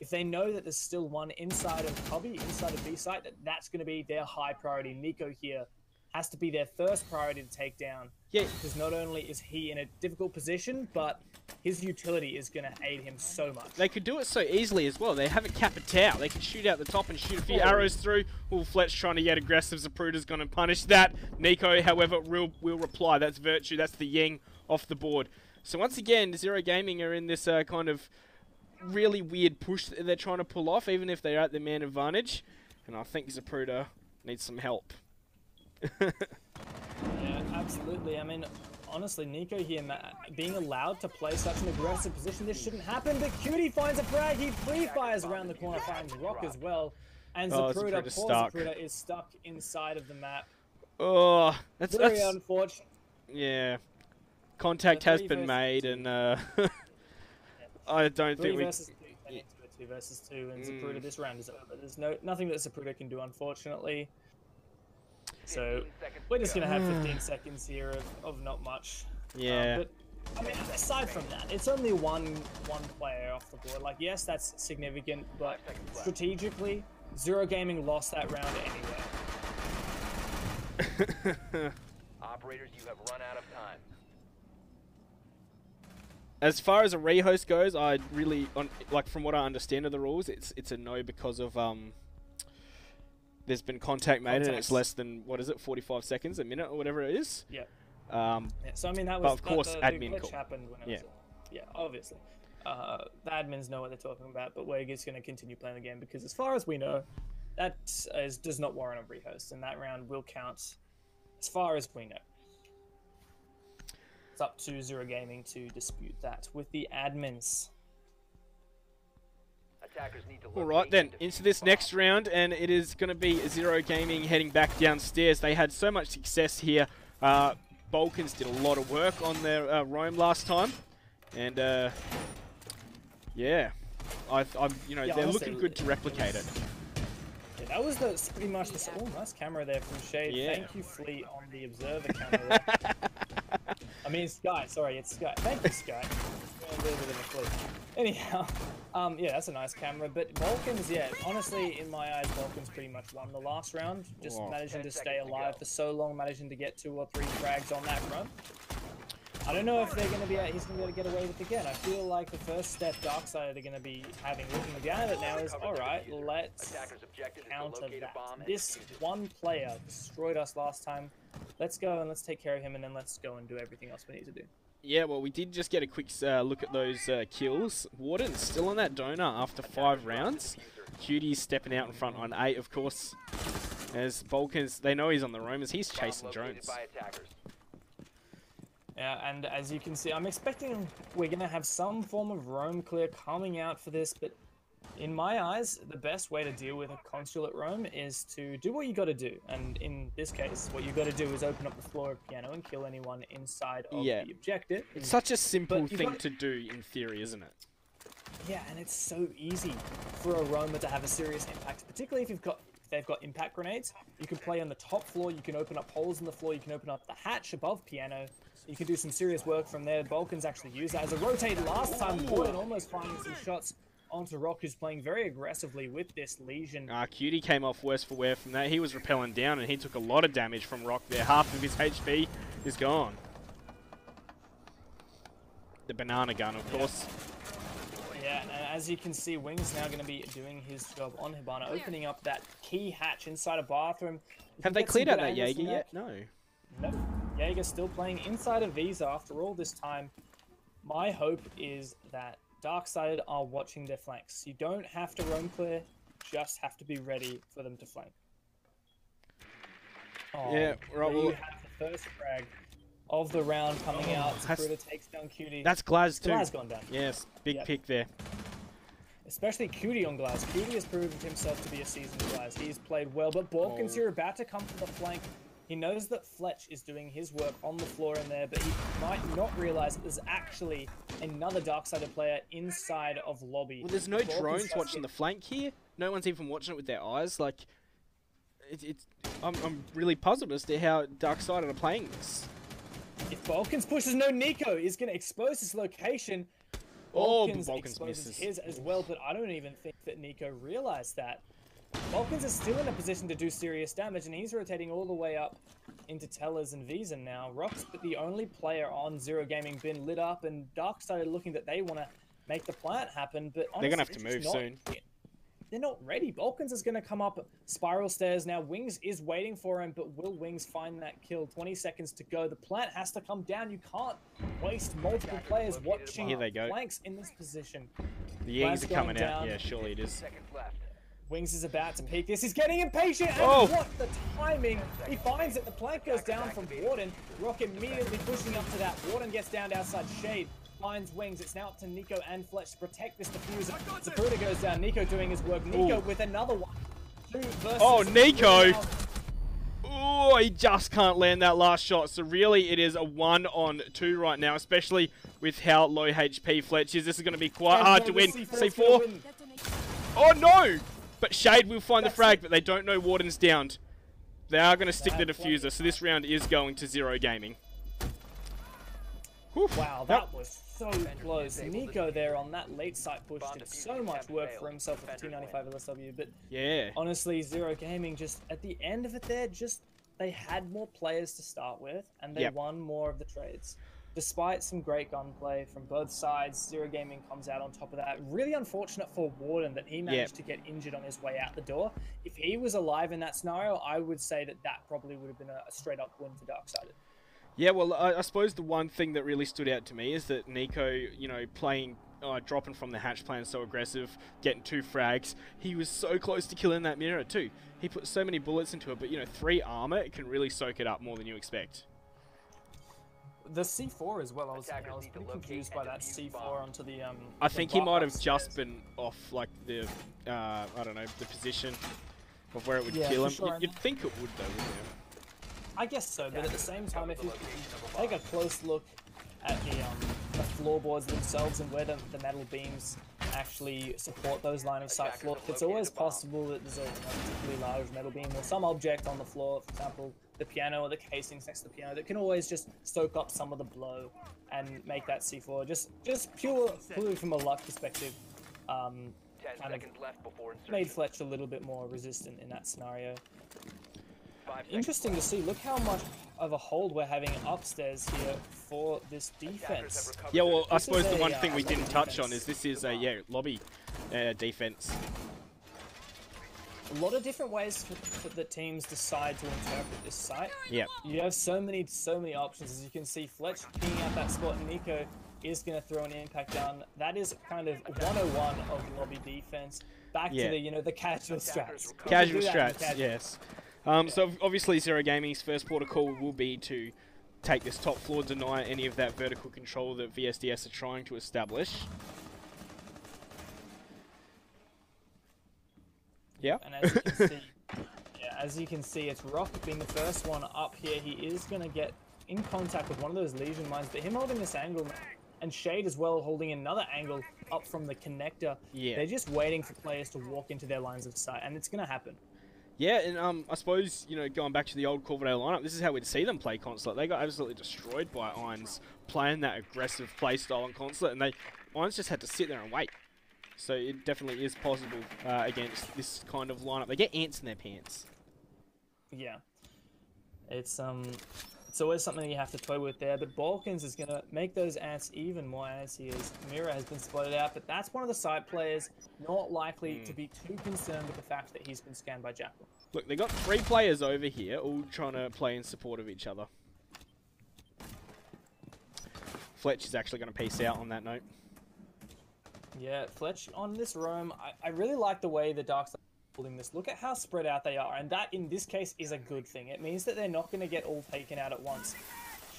If they know that there's still one inside of Cubby, inside of B site, that's going to be their high priority. Nico here has to be their first priority to take down.
Yeah.
Because not only is he in a difficult position, but his utility is going to aid him so much.
They could do it so easily as well. They have a Capitao. They can shoot out the top and shoot a few arrows through. Fletch trying to get aggressive. Zapruder's going to punish that. Nico, however, will reply. That's Virtue. That's the Ying off the board. So once again, Zero Gaming are in this kind of really weird push that they're trying to pull off, even if they're at the man advantage. And I think Zapruder needs some help.
Yeah, absolutely. I mean, honestly, Nico here being allowed to play such an aggressive position, this shouldn't happen. But Cutie finds a frag. He free fires around the corner, finds Rock as well. And Zapruder, poor Zapruder, is stuck inside of the map.
Oh, that's
very unfortunate.
Yeah, contact has been made, and I don't think we.
2 versus 2, and Zapruder, this round is over. There's nothing that Zapruder can do, unfortunately. So we're just going to have 15 seconds here of not much.
Yeah.
But I mean, aside from that, it's only one player off the board. Like, yes, that's significant, but strategically, Zero Gaming lost that round anyway.
Operators, you have run out of time.
As far as a rehost goes, I really, from what I understand of the rules, it's a no because of there's been contact made and it's less than, 45 seconds, a minute or whatever it is.
Yeah. So I mean, that was,
but of course, admin
glitch
call.
happened when it was, obviously. The admins know what they're talking about, but we're just going to continue playing the game because, as far as we know, that does not warrant a rehost, and that round will count as far as we know. It's up to Zero Gaming to dispute that with the admins.
Attackers need to
All right, then, into this next round, and it is going to be Zero Gaming heading back downstairs. They had so much success here. Balkans did a lot of work on their roam last time, and yeah, they're looking good to replicate it.
Yeah, that was pretty much the... Oh, nice camera there from Shade.
Yeah.
Thank you, Fleet, on the observer camera. I mean, Sky. Sorry, it's Sky. Thank you, Sky. A little bit of a Fleet. Anyhow, yeah, that's a nice camera. But Balkans, yeah, honestly, in my eyes, Balkans pretty much won the last round. Just managing to stay alive for so long, managing to get 2 or 3 frags on that run. I don't know if they're going to be. He's going to be able to get away with it again. I feel like the first step Darkside are going to be looking down at it now is, all right, let's counter that. This one player destroyed us last time. Let's go and let's take care of him, and then let's go and do everything else we need to do.
Yeah, well, we did just get a quick look at those kills. Warden's still on that donor after 5 rounds. Cutie's stepping out in front on 8, of course. As Balkans, they know he's on the roam as he's chasing drones.
Yeah, and as you can see, I'm expecting we're going to have some form of roam clear coming out for this, but in my eyes, the best way to deal with a Consulate roam is to do what you got to do. And in this case, what you got to do is open up the floor of piano and kill anyone inside of the objective.
It's such a simple thing to do in theory, isn't it?
Yeah, and it's so easy for a roamer to have a serious impact, particularly if they've got impact grenades. You can play on the top floor, you can open up holes in the floor, you can open up the hatch above piano. You can do some serious work from there. Balkans actually used that as a rotate last time. Warden almost finding some shots onto Rock, who's playing very aggressively with this Legion.
Cutie came off worse for wear from that. He was repelling down, and he took a lot of damage from Rock there. Half of his HP is gone. The banana gun, of course.
Yeah, and as you can see, Wing's now going to be doing his job on Hibana, opening up that key hatch inside a bathroom.
Have they cleared out that Jaeger yet? No.
No. Jaeger's still playing inside of Visa after all this time. My hope is that Darksided are watching their flanks. You don't have to roam clear, just have to be ready for them to flank. Oh,
yeah, right.
You have the first frag of the round coming out. Zapruder takes down Cutie.
That's Glaz too.
Glaz gone down.
Yes, big pick there.
Especially Cutie on Glaz. Cutie has proven himself to be a seasoned Glaz. He's played well, but Balkans here about to come for the flank. He knows that Fletch is doing his work on the floor in there, but he might not realize there's actually another Darksided player inside of lobby.
Well, there's no drones watching the flank here. No one's even watching it with their eyes. Like, I'm really puzzled as to how Darksided are playing this.
If Balkans pushes, no, Nico is going to expose his location.
Balkans
exposes
misses
his as well, but I don't even think that Nico realized that. Balkans is still in a position to do serious damage, and he's rotating all the way up into Tellers and Visa now. Rock's the only player on Zero Gaming been lit up, and Darksided looking that they want to make the plant happen, but honestly,
they're going to have to move soon.
They're not ready. Balkans is going to come up spiral stairs now. Wings is waiting for him, but will Wings find that kill? 20 seconds to go. The plant has to come down. You can't waste multiple players watching flanks in this position.
The Yings are coming out. Yeah, surely it is.
Wings is about to peek this. He's getting impatient, and what the timing. He finds it. The plank goes down from Warden. Rock immediately pushing up to that. Warden gets down to outside Shade. Finds Wings. It's now up to Nico and Fletch to protect this diffuser. Zapruder goes down. Nico doing his work. Nico with another one. 2 versus
Nico! Oh, he just can't land that last shot. So really, it is a 1-on-2 right now, especially with how low HP Fletch is. This is going to be quite hard to win. C4. Oh, no! But Shade will find the frag, but they don't know Warden's downed. They are going to stick the diffuser, so this round is going to Zero Gaming. Whew.
Wow, that was so close. Nico there on that late site push did so much work for himself with the 295 LSW, but
yeah,
honestly, Zero Gaming just, at the end of it there, they had more players to start with, and they won more of the trades. Despite some great gunplay from both sides, Zero Gaming comes out on top of that. Really unfortunate for Warden that he managed to get injured on his way out the door. If he was alive in that scenario, I would say that probably would have been a straight-up win for Darksided.
Yeah, well, I suppose the one thing that really stood out to me is that Nico, playing, dropping from the hatch plan so aggressive, getting 2 frags. He was so close to killing that mirror too. He put so many bullets into it, but 3 armor, it can really soak it up more than you expect.
The C4 as well. I was pretty confused by that C4 onto the.
I think he might have just been off like the, I don't know, the position of where it would kill him.
Sure.
You'd think it would though, wouldn't you?
I guess so, but at the same time, if you take a close look at the floorboards themselves and where the metal beams actually support those line of sight floors, it's always possible that there's a particularly large metal beam or some object on the floor, for example, the piano or the casings next to the piano, that can always just soak up some of the blow and make that C4 just purely from a luck perspective. Kind of made Fletch a little bit more resistant in that scenario. Interesting to see. Look how much of a hold we're having upstairs here for this defense.
Yeah, well, I suppose the one thing we didn't touch on is this is a lobby defense.
A lot of different ways that teams decide to interpret this site.
Yeah.
You have so many options. As you can see, Fletch being at that spot, Nico is going to throw an impact down. That is kind of 101 of lobby defense. Back to the the casual strats.
Casual strats, yes. So obviously Zero Gaming's first protocol will be to take this top floor, deny any of that vertical control that VSDS are trying to establish. Yeah.
And as you can see, as you can see, it's Rock being the first one up here. He is going to get in contact with one of those Legion mines, but him holding this angle, and Shade as well holding another angle up from the connector.
Yeah.
They're just waiting for players to walk into their lines of sight, and it's going to happen.
Yeah, and I suppose, going back to the old Corvadale lineup, this is how we'd see them play Consulate. They got absolutely destroyed by Irons playing that aggressive play style on Consulate, and Irons just had to sit there and wait. So it definitely is possible against this kind of lineup. They get ants in their pants.
Yeah. It's always something you have to toy with there, but Balkans is going to make those ants even more antsy as Mira has been spotted out, but that's one of the side players not likely to be too concerned with the fact that he's been scanned by Jackal.
Look, they got 3 players over here, all trying to play in support of each other. Fletch is actually going to peace out on that note.
Yeah, Fletch on this roam, I really like the way the Darkside holding this. Look at how spread out they are, and that in this case is a good thing. It means that they're not going to get all taken out at once.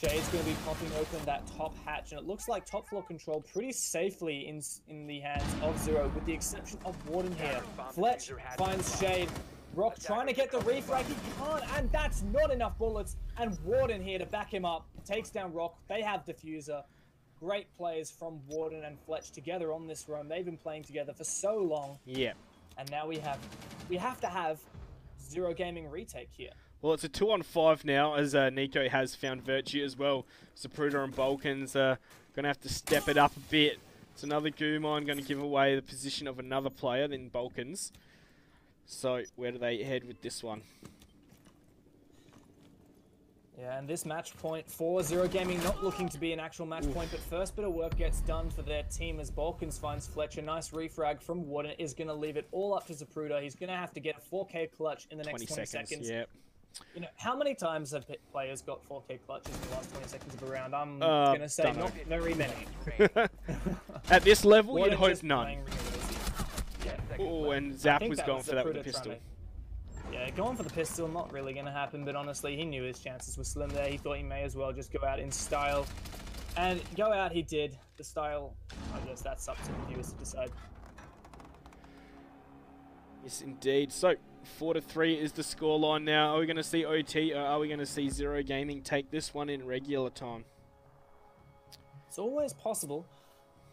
Shade's going to be popping open that top hatch, and it looks like top floor control pretty safely in the hands of Zero, with the exception of Warden here. Fletch finds Shade. Rock trying to get the refrag, he can't, and that's not enough bullets. And Warden here to back him up, takes down Rock. They have Diffuser. Great players from Warden and Fletch together on this roam. They've been playing together for so long.
Yeah.
And now we have to have Zero Gaming retake here.
Well, it's a 2-on-5 now, as Nico has found Virtue as well. Zapruder and Balkans are going to have to step it up a bit. It's another goo mine going to give away the position of another player than Balkans. So, where do they head with this one?
Yeah, and this match point for Zero Gaming not looking to be an actual match point, but first bit of work gets done for their team as Balkans finds Fletcher. Nice refrag from Warden is going to leave it all up to Zapruder. He's going to have to get a 4K clutch in the next 20 seconds.
Yep.
How many times have players got 4K clutches in the last 20 seconds of a round? I'm going to say not very many.
At this level,
Warden
you'd hope
just
none.
playing really easy.
Oh, and Zap was going for that with the pistol.
Yeah, going for the pistol, not really going to happen, but honestly, he knew his chances were slim there. He thought he may as well just go out in style. And go out he did. The style, I guess that's up to the viewers to decide.
Yes, indeed. So, 4-3 is the scoreline now. Are we going to see OT, or are we going to see Zero Gaming take this one in regular time?
It's always possible.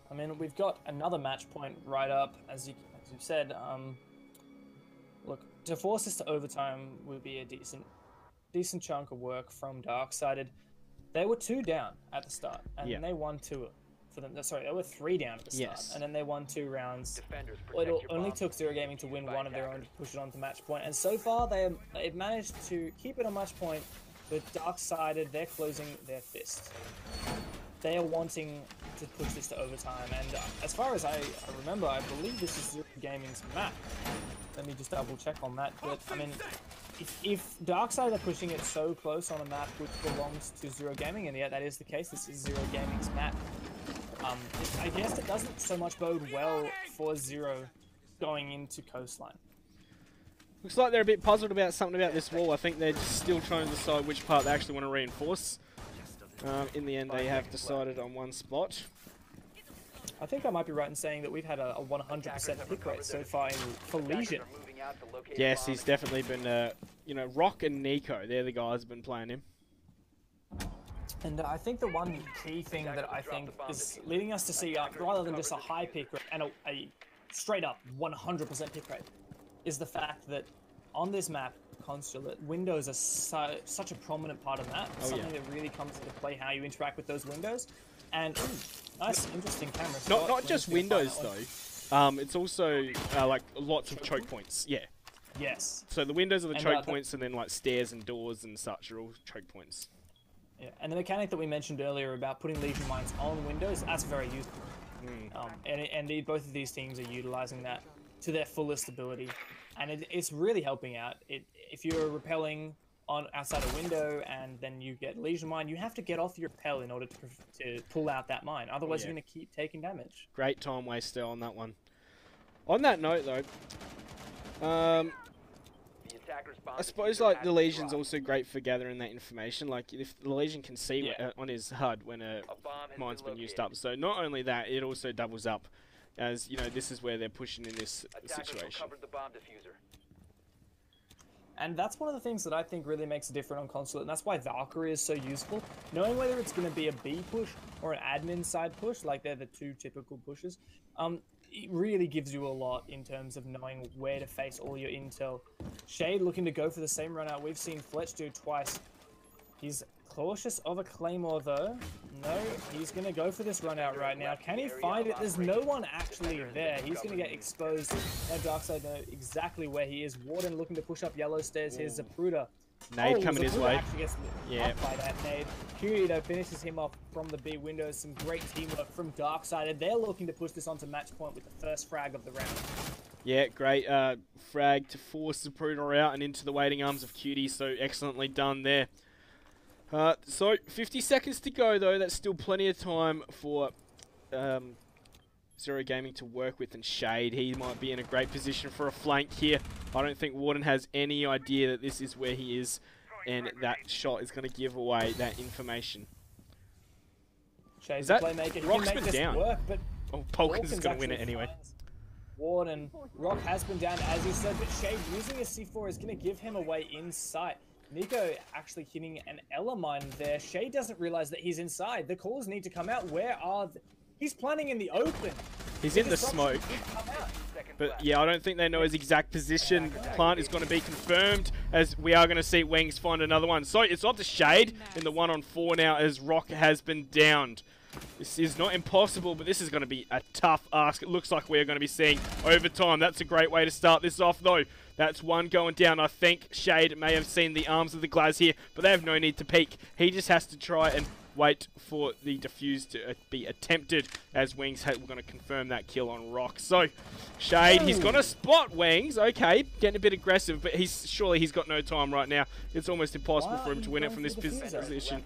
I mean, we've got another match point right up, as you've said. Look, to force this to overtime would be a decent chunk of work from Darksided. They were 2 down at the start, and then they won 2 for them. Sorry, they were 3 down at the start, and then they won 2 rounds. Well, it only took Zero Gaming to win one of their own to push it on to match point, and so far they've managed to keep it on match point. With Darksided, they're closing their fist. They are wanting to push this to overtime, and as far as I remember, I believe this is Zero Gaming's map. Let me just double check on that. But I mean, if Darkside are pushing it so close on a map which belongs to Zero Gaming, and yet that is the case, this is Zero Gaming's map. I guess it doesn't so much bode well for Zero going into Coastline.
Looks like they're a bit puzzled about something about this wall. I think they're just still trying to decide which part they actually want to reinforce. In the end, they have decided on one spot.
I think I might be right in saying that we've had a 100% pick rate so far for Legion.
Yes, he's definitely been, you know, Rock and Nico, they're the guys who've been playing him.
And I think the one key thing that I think is leading us to see, rather than just a high pick rate and a straight up 100% pick rate, is the fact that on this map, Consulate, windows are such a prominent part of that. Something that really comes into play how you interact with those windows. And nice, interesting camera.
Not just windows though. It's also like lots of choke points. Yeah.
Yes.
So the windows are the choke points, and then like stairs and doors and such are all choke points.
Yeah, and the mechanic that we mentioned earlier about putting Legion mines on windows, that's very useful. And both of these teams are utilizing that to their fullest ability, and it's really helping out. If you're rappelling on outside a window and then you get Legion mine, you have to get off your rappel in order to pull out that mine. Otherwise, you're going to keep taking damage.
Great time waster on that one. On that note, though, I suppose like the Legion's also great for gathering that information. Like if the Legion can see on his HUD when a mine's been used up, so not only that, it also doubles up as, you know, this is where they're pushing in this situation.
And that's one of the things that I think really makes a difference on Consulate, and that's why Valkyrie is so useful. Knowing whether it's going to be a B push or an admin side push, like they're the two typical pushes, it really gives you a lot in terms of knowing where to face all your intel. Shade looking to go for the same run out we've seen Fletch do twice. He's cautious of a Claymore though. No, he's going to go for this run out right now. Can he find it? There's no one actually there. He's going to get exposed. Now Darkseid know exactly where he is. Warden looking to push up yellow stairs. Here's Zapruder.
Nade coming his way.
Yeah. By that nade. Kirito finishes him off from the B windows. Some great teamwork from Darkseid, and they're looking to push this onto match point with the first frag of the round.
Yeah, great frag to force Zapruder out and into the waiting arms of Cutie. So excellently done there. So 50 seconds to go though. That's still plenty of time for Zero Gaming to work with, and Shade, he might be in a great position for a flank here. I don't think Warden has any idea that this is where he is, and that shot is going to give away that information.
Shade's a playmaker. He
Rock's
can make
been
this
down.
work, but
Polkins is going to win it anyway.
Warden, Rock has been down as you said, but Shade using a C4 is going to give him away in sight. Nico actually hitting an Ella mine there. Shade doesn't realize that he's inside. The calls need to come out. Where are he's planning in the open.
He's in the smoke. But yeah, I don't think they know his exact position. Plant is going to be confirmed, as we are going to see Wings find another one. So it's off to Shade in the 1-on-4 now, as Rock has been downed. This is not impossible, but this is going to be a tough ask. It looks like we're going to be seeing overtime. That's a great way to start this off, though. That's one going down. I think Shade may have seen the arms of the Glaz here, but they have no need to peek. He just has to try and wait for the defuse to be attempted, as Wings are going to confirm that kill on Rock. So, Shade, he's going to spot Wings. Okay, getting a bit aggressive, but surely he's got no time right now. It's almost impossible for him to win it from this position.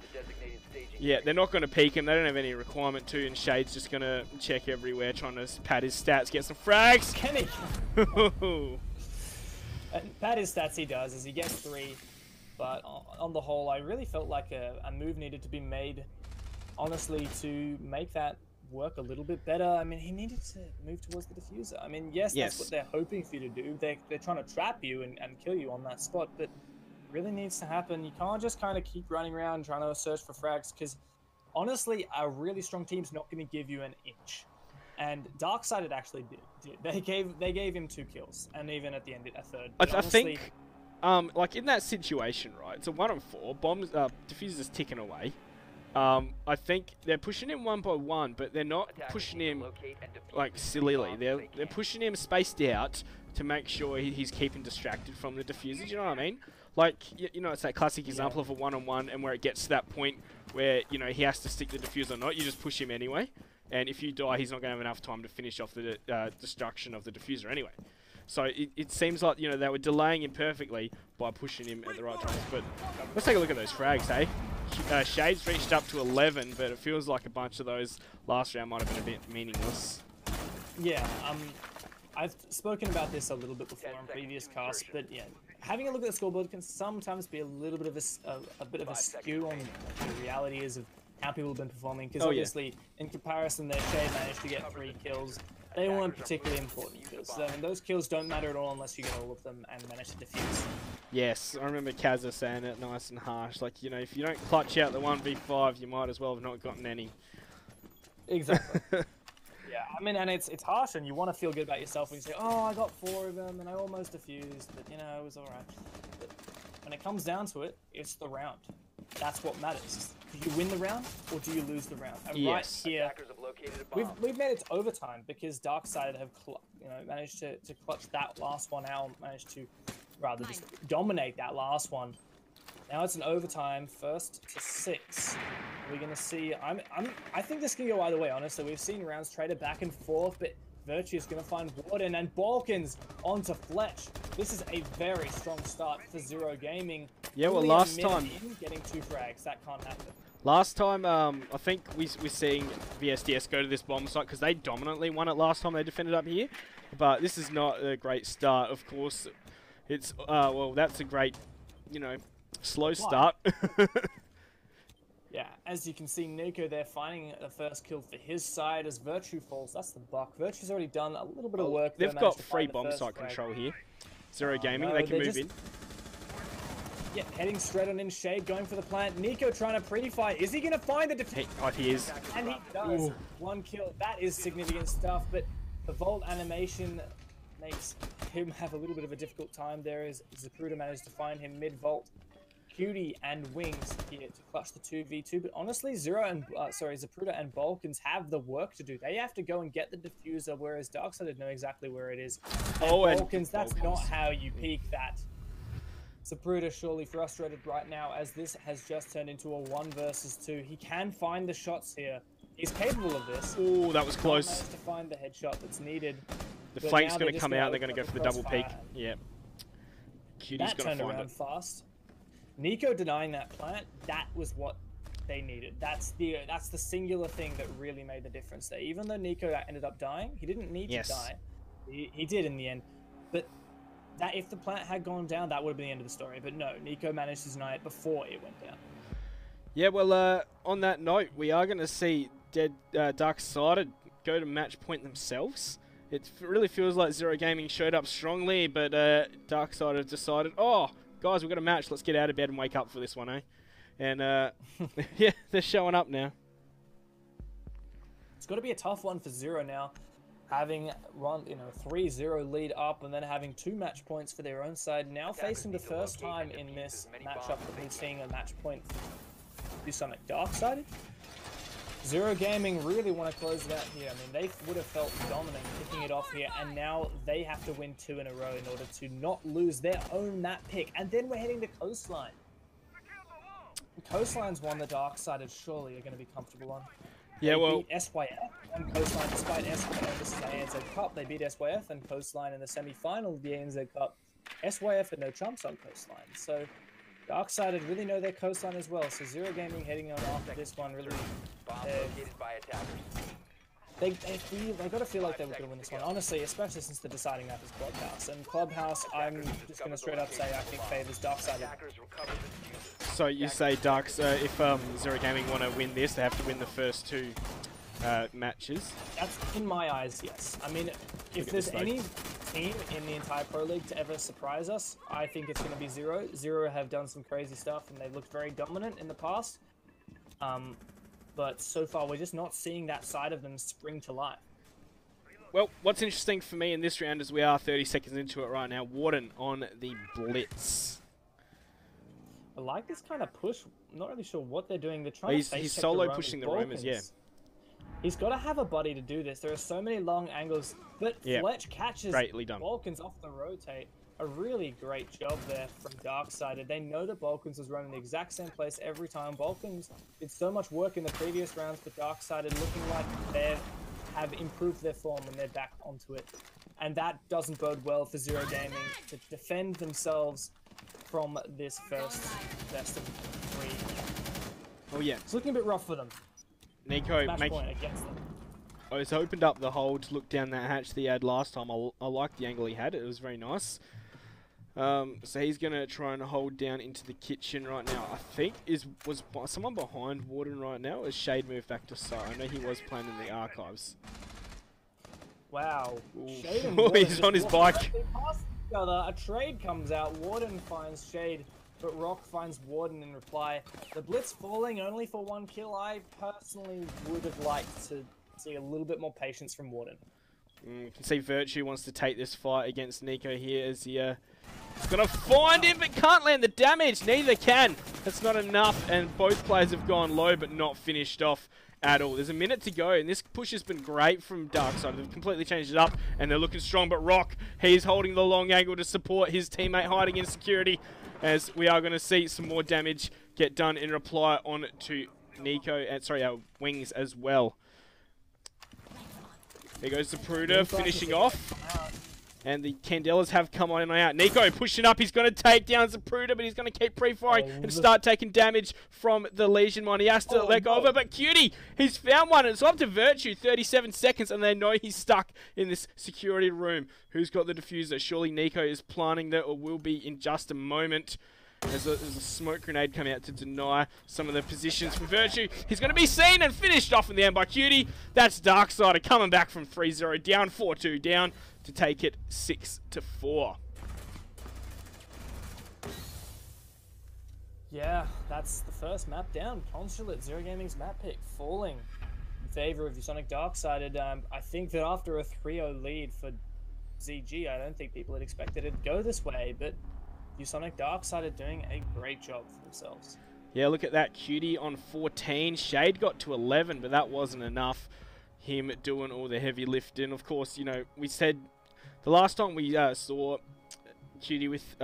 Yeah, they're not going to peek him. They don't have any requirement to, and Shade's just going to check everywhere, trying to pad his stats, get some frags.
Can he? Pad his stats he does, as he gets 3. But on the whole, I really felt like a move needed to be made, honestly, to make that work a little bit better. I mean, he needed to move towards the diffuser. I mean, yes, that's what they're hoping for you to do. They're trying to trap you and kill you on that spot, but really needs to happen. You can't just kind of keep running around trying to search for frags, because honestly, a really strong team's not going to give you an inch. And Darkseid it actually did. They gave him 2 kills, and even at the end a third.
I think, like in that situation, right? It's a 1-on-4. Bombs, diffuser's ticking away. I think they're pushing him 1 by 1, but they're not pushing him like sillily. They're pushing him spaced out to make sure he's keeping distracted from the diffuser. Do you know what I mean? Like, you know, it's that classic example of a 1-on-1, and where it gets to that point where, you know, he has to stick the diffuser or not, you just push him anyway. And if you die, he's not going to have enough time to finish off the destruction of the diffuser anyway. So it seems like, you know, they were delaying him perfectly by pushing him at the right time. But let's take a look at those frags, hey? Shade's reached up to 11, but it feels like a bunch of those last round might have been a bit meaningless.
Yeah, I've spoken about this a little bit before on previous casts, but yeah, having a look at the scoreboard can sometimes be a little bit of a bit of a skew on what the reality is of how people have been performing. Because obviously, in comparison, their Shade managed to get 3 kills. They weren't particularly important kills. So, those kills don't matter at all unless you get all of them and manage to defuse.
Yes, I remember Kazza saying it nice and harsh. Like, you know, if you don't clutch out the 1v5, you might as well have not gotten any.
Exactly. Yeah, I mean, and it's harsh, and you want to feel good about yourself when you say, oh, I got 4 of them, and I almost defused, but, you know, it was alright. But when it comes down to it, it's the round. That's what matters. Do you win the round, or do you lose the round? And right here, we've made it to overtime, because Darksided have managed to clutch that last one out, managed to rather just dominate that last one. Now it's an overtime, 1st to 6. We're gonna see. I think this can go either way. Honestly, we've seen rounds traded back and forth, but Virtue is gonna find Warden and Balkans onto Fletch. This is a very strong start for Zero Gaming.
Yeah, well, last time
getting 2 frags, that can't happen.
Last time, I think we're seeing VSDS go to this bomb site because they dominantly won it last time they defended up here. But this is not a great start. Of course, it's well, that's a great, you know, slow start.
Yeah, as you can see, Nico there finding the first kill for his side as Virtue falls. That's the buck. Virtue's already done a little bit of work.
They've got free bomb site control here. Zero Gaming, they can move in.
Yeah, heading straight on in Shade, going for the plant. Nico trying to pretty fight. Is he going to find the defense?
Oh, he is.
And he does. 1 kill. That is significant stuff, but the Vault animation makes him have a little bit of a difficult time there as Zapruder managed to find him mid-Vault. Cutie and Wings here to clutch the 2v2, but honestly, Zapruder and Balkans have the work to do. They have to go and get the diffuser, whereas Darksided know exactly where it is. And Balkans, that's not how you peek that. Zapruder surely frustrated right now as this has just turned into a 1 versus 2. He can find the shots here. He's capable of this.
Oh, that was close.
He managed to find the headshot that's needed.
The flank's going to come out. They're going to go for the double peek. Yeah. Cutie's going to find it
fast. Nico denying that plant, that was what they needed. That's the singular thing that really made the difference there. Even though Nico ended up dying, he didn't need to die. He did in the end. But that if the plant had gone down, that would have been the end of the story. But no, Nico managed to deny it before it went down. Yeah,
well, on that note, we are going to see Darksided go to match point themselves. It really feels like Zero Gaming showed up strongly, but Darksided decided, oh, guys, we've got a match. Let's get out of bed and wake up for this one, eh? And, yeah, they're showing up now.
It's got to be a tough one for Zero now. Having run, 3-0 lead up and then having 2 match points for their own side. Now facing the first time in this matchup that we're seeing a match point do something Darksided. Zero Gaming really want to close it out here. I mean, they would have felt dominant kicking it off here, and now they have to win 2 in a row in order to not lose their own map pick. And then we're heading to Coastline. Coastline's one the Darksided surely are going to be comfortable on.
Yeah,
they beat SYF and Coastline despite SYF. This is the ANZ Cup. They beat SYF and Coastline in the semi-final of the ANZ Cup. SYF had no chumps on Coastline, so Darksided really know their Coastline as well. So Zero Gaming heading on after this one really. They got to feel like they were going to win this one, honestly, especially since the deciding map is Clubhouse. And Clubhouse, I'm just going to straight up say I think favors Darksided.
So you say if Zero Gaming want to win this, they have to win the first 2 matches?
That's in my eyes, yes. I mean, if there's any team in the entire Pro League to ever surprise us, I think it's going to be Zero. Zero have done some crazy stuff and they've looked very dominant in the past. But so far, we're just not seeing that side of them spring to life.
Well, what's interesting for me in this round is we are 30 seconds into it right now. Warden on the Blitz.
I like this kind of push. I'm not really sure what they're doing. They're trying to
he's solo pushing the roamers, yeah.
He's got to have a buddy to do this. There are so many long angles, but Fletch catches Balkans off the rotate. A really great job there from Darksided. They know that Balkans was running the exact same place every time. Balkans did so much work in the previous rounds, but Darksided looking like they have improved their form and they're back onto it. And that doesn't bode well for Zero Gaming to defend themselves from this first best of 3.
Oh yeah.
It's looking a bit rough for them.
Nico
point against them.
Oh, he's opened up the hole to look down that hatch that he had last time. I like the angle he had. It was very nice. So he's going to try and hold down into the kitchen right now. I think was someone behind Warden right now? As Shade moved back to side. I know he was playing in the archives.
Wow.
Ooh.
Shade and Warden
He's on his bike.
directly past each other. A trade comes out. Warden finds Shade, but Rock finds Warden in reply. The Blitz falling only for 1 kill. I personally would have liked to see a little bit more patience from Warden.
You can see Virtue wants to take this fight against Nico here as he he's going to find him but can't land the damage. Neither can. That's not enough, and both players have gone low but not finished off at all. There's a minute to go, and this push has been great from Darkside. They've completely changed it up, and they're looking strong, but Rock, he's holding the long angle to support his teammate hiding in security, as we are going to see some more damage get done in reply on to Nico, and Wings as well. There goes Zapruder finishing off. And the Candelas have come on and out. Nico pushing up. He's going to take down Zapruder, but he's going to keep pre-firing and start taking damage from the Legion mine. He has to let go of it, but Cutie, he's found one. It's up to Virtue, 37 seconds, and they know he's stuck in this security room. Who's got the diffuser? Surely Nico is planting that, or will be in just a moment. There's a smoke grenade coming out to deny some of the positions from Virtue. He's going to be seen and finished off in the end by Cutie. That's Darksider coming back from 3-0, down 4-2, down to take it 6-4.
Yeah, that's the first map down. Consulate, Zero Gaming's map pick, falling in favor of Sonic Darksided. I think that after a 3-0 lead for ZG, I don't think people had expected it to go this way, but Sonic Darksided doing a great job for themselves.
Yeah, look at that. Cutie on 14. Shade got to 11, but that wasn't enough. Him doing all the heavy lifting. Of course, you know, we said the last time we saw Cutie with,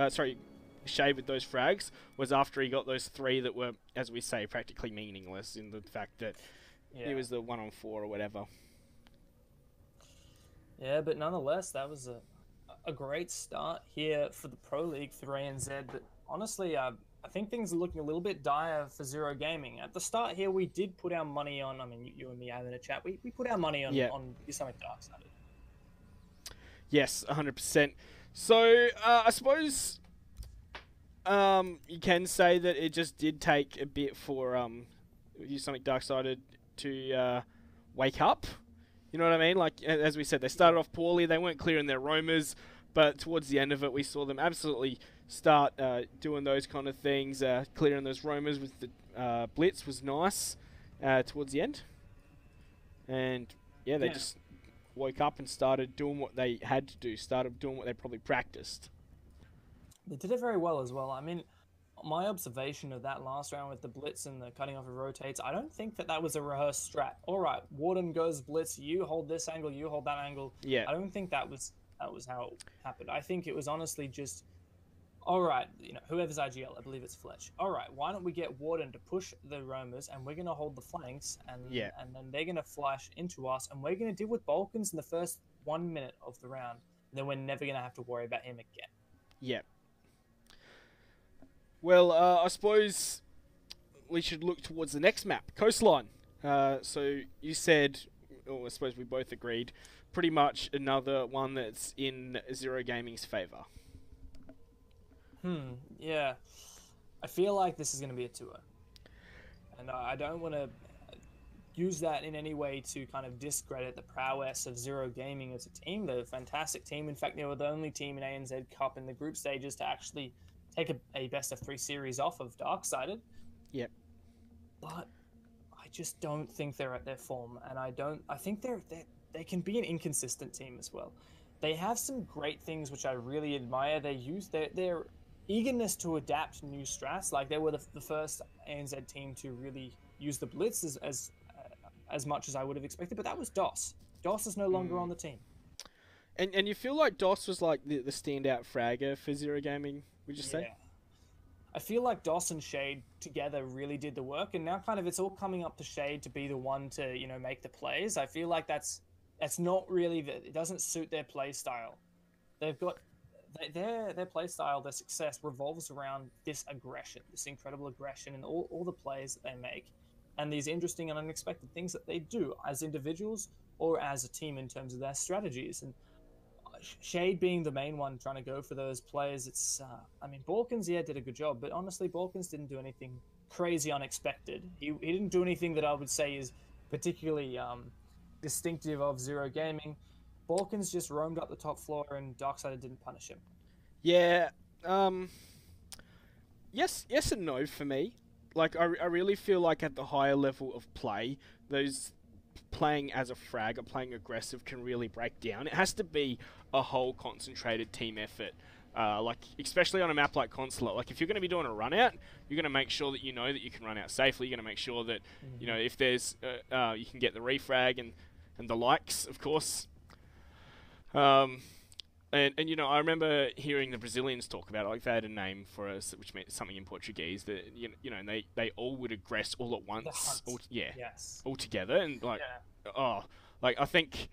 Shade with those frags was after he got those 3 that were, as we say, practically meaningless in the fact that he was the 1-on-4 or whatever.
Yeah, but nonetheless, that was a great start here for the Pro League through ANZ, but honestly, I think things are looking a little bit dire for Zero Gaming. At the start here, we did put our money on, I mean, you and me having a chat, we put our money on Sonic Darksided.
Yes, 100%. So, I suppose you can say that it just did take a bit for Sonic Darksided to wake up. You know what I mean? Like, as we said, they started off poorly, they weren't clearing their roamers, but towards the end of it, we saw them absolutely start doing those kind of things. Clearing those roamers with the blitz was nice towards the end. And, yeah, they just woke up and started doing what they had to do, started doing what they probably practiced.
They did it very well as well. I mean, my observation of that last round with the blitz and the cutting off of rotates, I don't think that was a rehearsed strat. All right, Warden goes blitz, you hold this angle, you hold that angle.
Yeah.
I don't think that was how it happened. I think it was honestly just, all right, you know, whoever's IGL, I believe it's Fletch. All right, why don't we get Warden to push the roamers, and we're going to hold the flanks, and then they're going to flash into us, and we're going to deal with Balkans in the first 1 minute of the round. And then we're never going to have to worry about him again.
Yeah. Well, I suppose we should look towards the next map, Coastline. So you said, or I suppose we both agreed, pretty much another one that's in Zero Gaming's favour.
Yeah. I feel like this is going to be a tour. And I don't want to use that in any way to kind of discredit the prowess of Zero Gaming as a team. They're a fantastic team. In fact, they were the only team in ANZ Cup in the group stages to actually take a best-of-3 series off of Darksided.
Yep.
But I just don't think they're at their form, and I think they can be an inconsistent team as well. They have some great things which I really admire. They use their eagerness to adapt new strats. Like, they were the first ANZ team to really use the blitz as much as I would have expected, but that was DOS. DOS is no longer on the team.
And you feel like DOS was like the standout fragger for Zero Gaming, would you say?
I feel like DOS and Shade together really did the work, and now kind of it's all coming up to Shade to be the one to, you know, make the plays. I feel like that's not really it doesn't suit their play style. They've got their play style, their success revolves around this aggression, this incredible aggression, and all the plays that they make, and these interesting and unexpected things that they do as individuals or as a team in terms of their strategies. And Shade being the main one trying to go for those players, it's I mean Balkans did a good job, but honestly Balkans didn't do anything crazy unexpected. He didn't do anything that I would say is particularly distinctive of Zero Gaming. Balkans just roamed up the top floor and Darksider didn't punish him.
Yeah, yes and no for me. Like, I really feel like at the higher level of play, those playing as a frag or playing aggressive can really break down. It has to be a whole concentrated team effort. Like, especially on a map like Consulate. Like, if you're going to be doing a run out, you're going to make sure that you know that you can run out safely. You're going to make sure that, you know, if there's, you can get the refrag and the likes, of course. And you know, I remember hearing the Brazilians talk about it, like they had a name for us, which meant something in Portuguese, that, you know, and they all would aggress all at once, all together, and like, like I think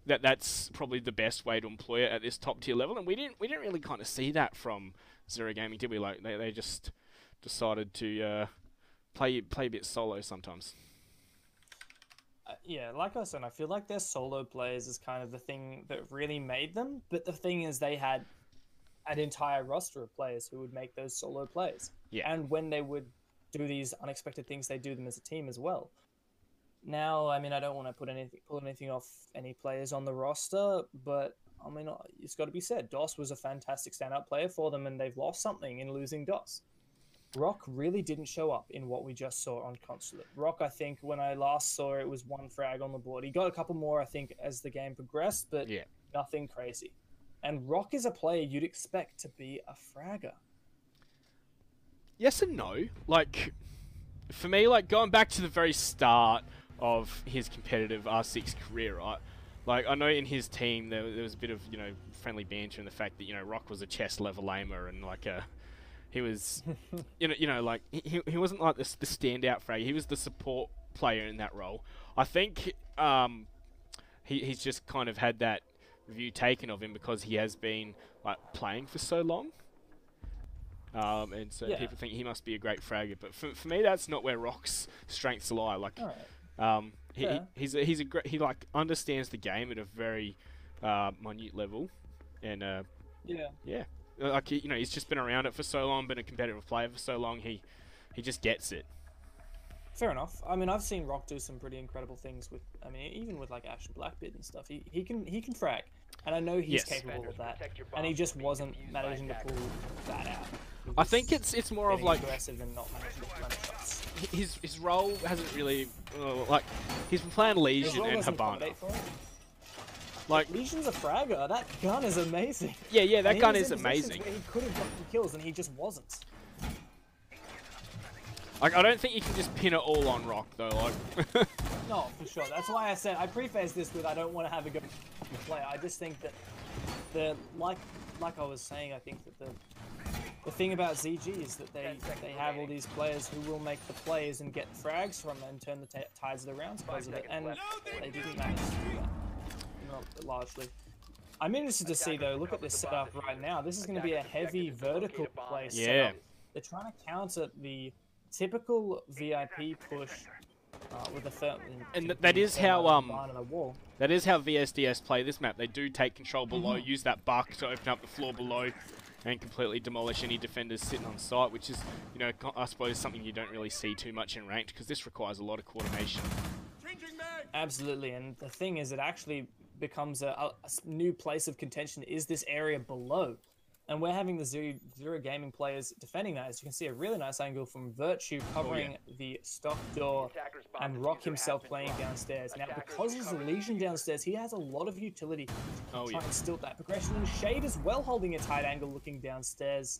that's probably the best way to employ it at this top tier level, and we didn't really kind of see that from Zero Gaming, did we? Like they just decided to play a bit solo sometimes.
Yeah, like I said, I feel like their solo plays is kind of the thing that really made them. But the thing is, they had an entire roster of players who would make those solo plays.
Yeah.
And when they would do these unexpected things, they do them as a team as well. Now, I mean, I don't want to pull anything off any players on the roster, but I mean, it's got to be said, DOS was a fantastic standout player for them, and they've lost something in losing DOS. Rock really didn't show up in what we just saw on Consulate. Rock, I think, when I last saw it was one frag on the board. He got a couple more, I think, as the game progressed, but nothing crazy. And Rock is a player you'd expect to be a fragger.
Yes and no. Like, for me, like, going back to the very start of his competitive R6 career, right? Like, I know in his team there was a bit of, you know, friendly banter in the fact that, you know, Rock was a chess level aimer and, like, he was, you know, like, he wasn't like the standout frag. He was the support player in that role. I think he's just kind of had that view taken of him because he has been, like, playing for so long. And so people think he must be a great fragger. But for me, that's not where Rock's strengths lie. Like, he like understands the game at a very minute level, and like, you know, he's just been around it for so long, been a competitive player for so long, he just gets it.
Fair enough. I mean, I've seen Rock do some pretty incredible things with, I mean, even with like Ash and Blackbeard and stuff. He can frag, and I know he's capable of that, and he just wasn't managing to pull that out.
I think it's more of like
aggressive and not managing to plan shots.
His role hasn't really like, he's been playing Legion and Habana.
Like, Legion's a fragger. That gun is amazing.
Yeah, that gun is amazing.
He could have gotten kills and he just wasn't.
Like, I don't think you can just pin it all on Rock though. Like,
no, for sure. That's why I said I preface this with I don't want to have a go play. I just think that like I was saying, I think that the thing about ZG is that they have all these players who will make the plays and get frags from it and turn the tides of the rounds because of it, and they didn't manage to do that. Not largely. I'm interested to see though. Look at this setup right now. This is going to be a heavy vertical play setup. They're trying to counter the typical VIP push with a third.
And that is how VSDS play this map. They do take control below, use that buck to open up the floor below, and completely demolish any defenders sitting on site, which is, you know, I suppose something you don't really see too much in ranked because this requires a lot of coordination.
Absolutely, and the thing is, it actually becomes a new place of contention is this area below, and we're having the zero gaming players defending that. As you can see, a really nice angle from Virtue covering the stock door, and Rock himself playing downstairs. Now, because there's a Legion downstairs, he has a lot of utility to try and stilt that progression, and Shade as well holding a tight angle looking downstairs.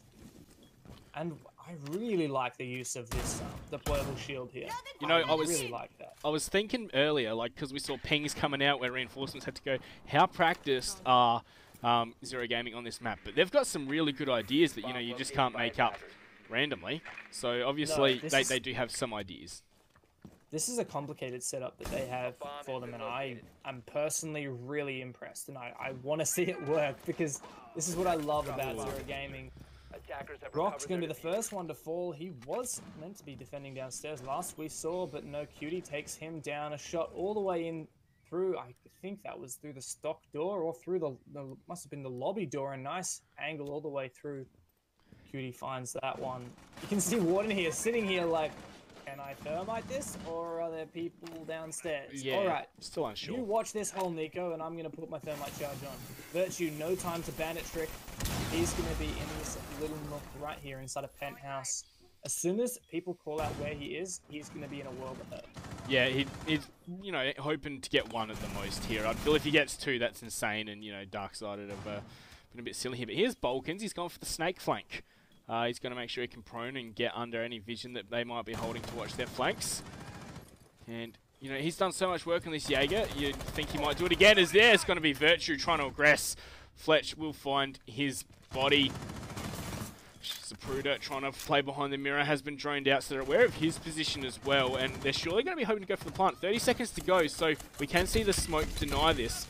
And I really like the use of this deployable shield here.
You know, I
really like that.
I was thinking earlier, like, because we saw pings coming out where reinforcements had to go, how practiced are Zero Gaming on this map? But they've got some really good ideas that, you know, you just can't make up randomly. So obviously they do have some ideas.
This is a complicated setup that they have for them, and I am personally really impressed, and I want to see it work because this is what I love about Zero Gaming. Rock's going to be the first one to fall. He was meant to be defending downstairs last we saw, but no, Cutie takes him down. A shot all the way in through, I think that was through the stock door or through the must have been the lobby door. A nice angle all the way through. Cutie finds that one. You can see Warden here, sitting here like, can I thermite this, or are there people downstairs?
Yeah,
all right,
still unsure.
You watch this hole, Nico, and I'm going to put my thermite charge on. Virtue, no time to bandit trick. He's going to be in this little nook right here inside a penthouse. As soon as people call out where he is, he's going to be in a world of hurt.
Yeah, he's, you know, hoping to get one at the most here. I feel if he gets two, that's insane, and, you know, Darksided have been a bit silly here. But here's Balkans. He's gone for the snake flank. He's going to make sure he can prone and get under any vision that they might be holding to watch their flanks. And, you know, he's done so much work on this Jaeger, you'd think he might do it again, as there's going to be Virtue trying to aggress. Fletch will find his body. Zapruder trying to play behind the mirror, has been droned out, so they're aware of his position as well, and they're surely going to be hoping to go for the plant. 30 seconds to go, so we can see the smoke deny this.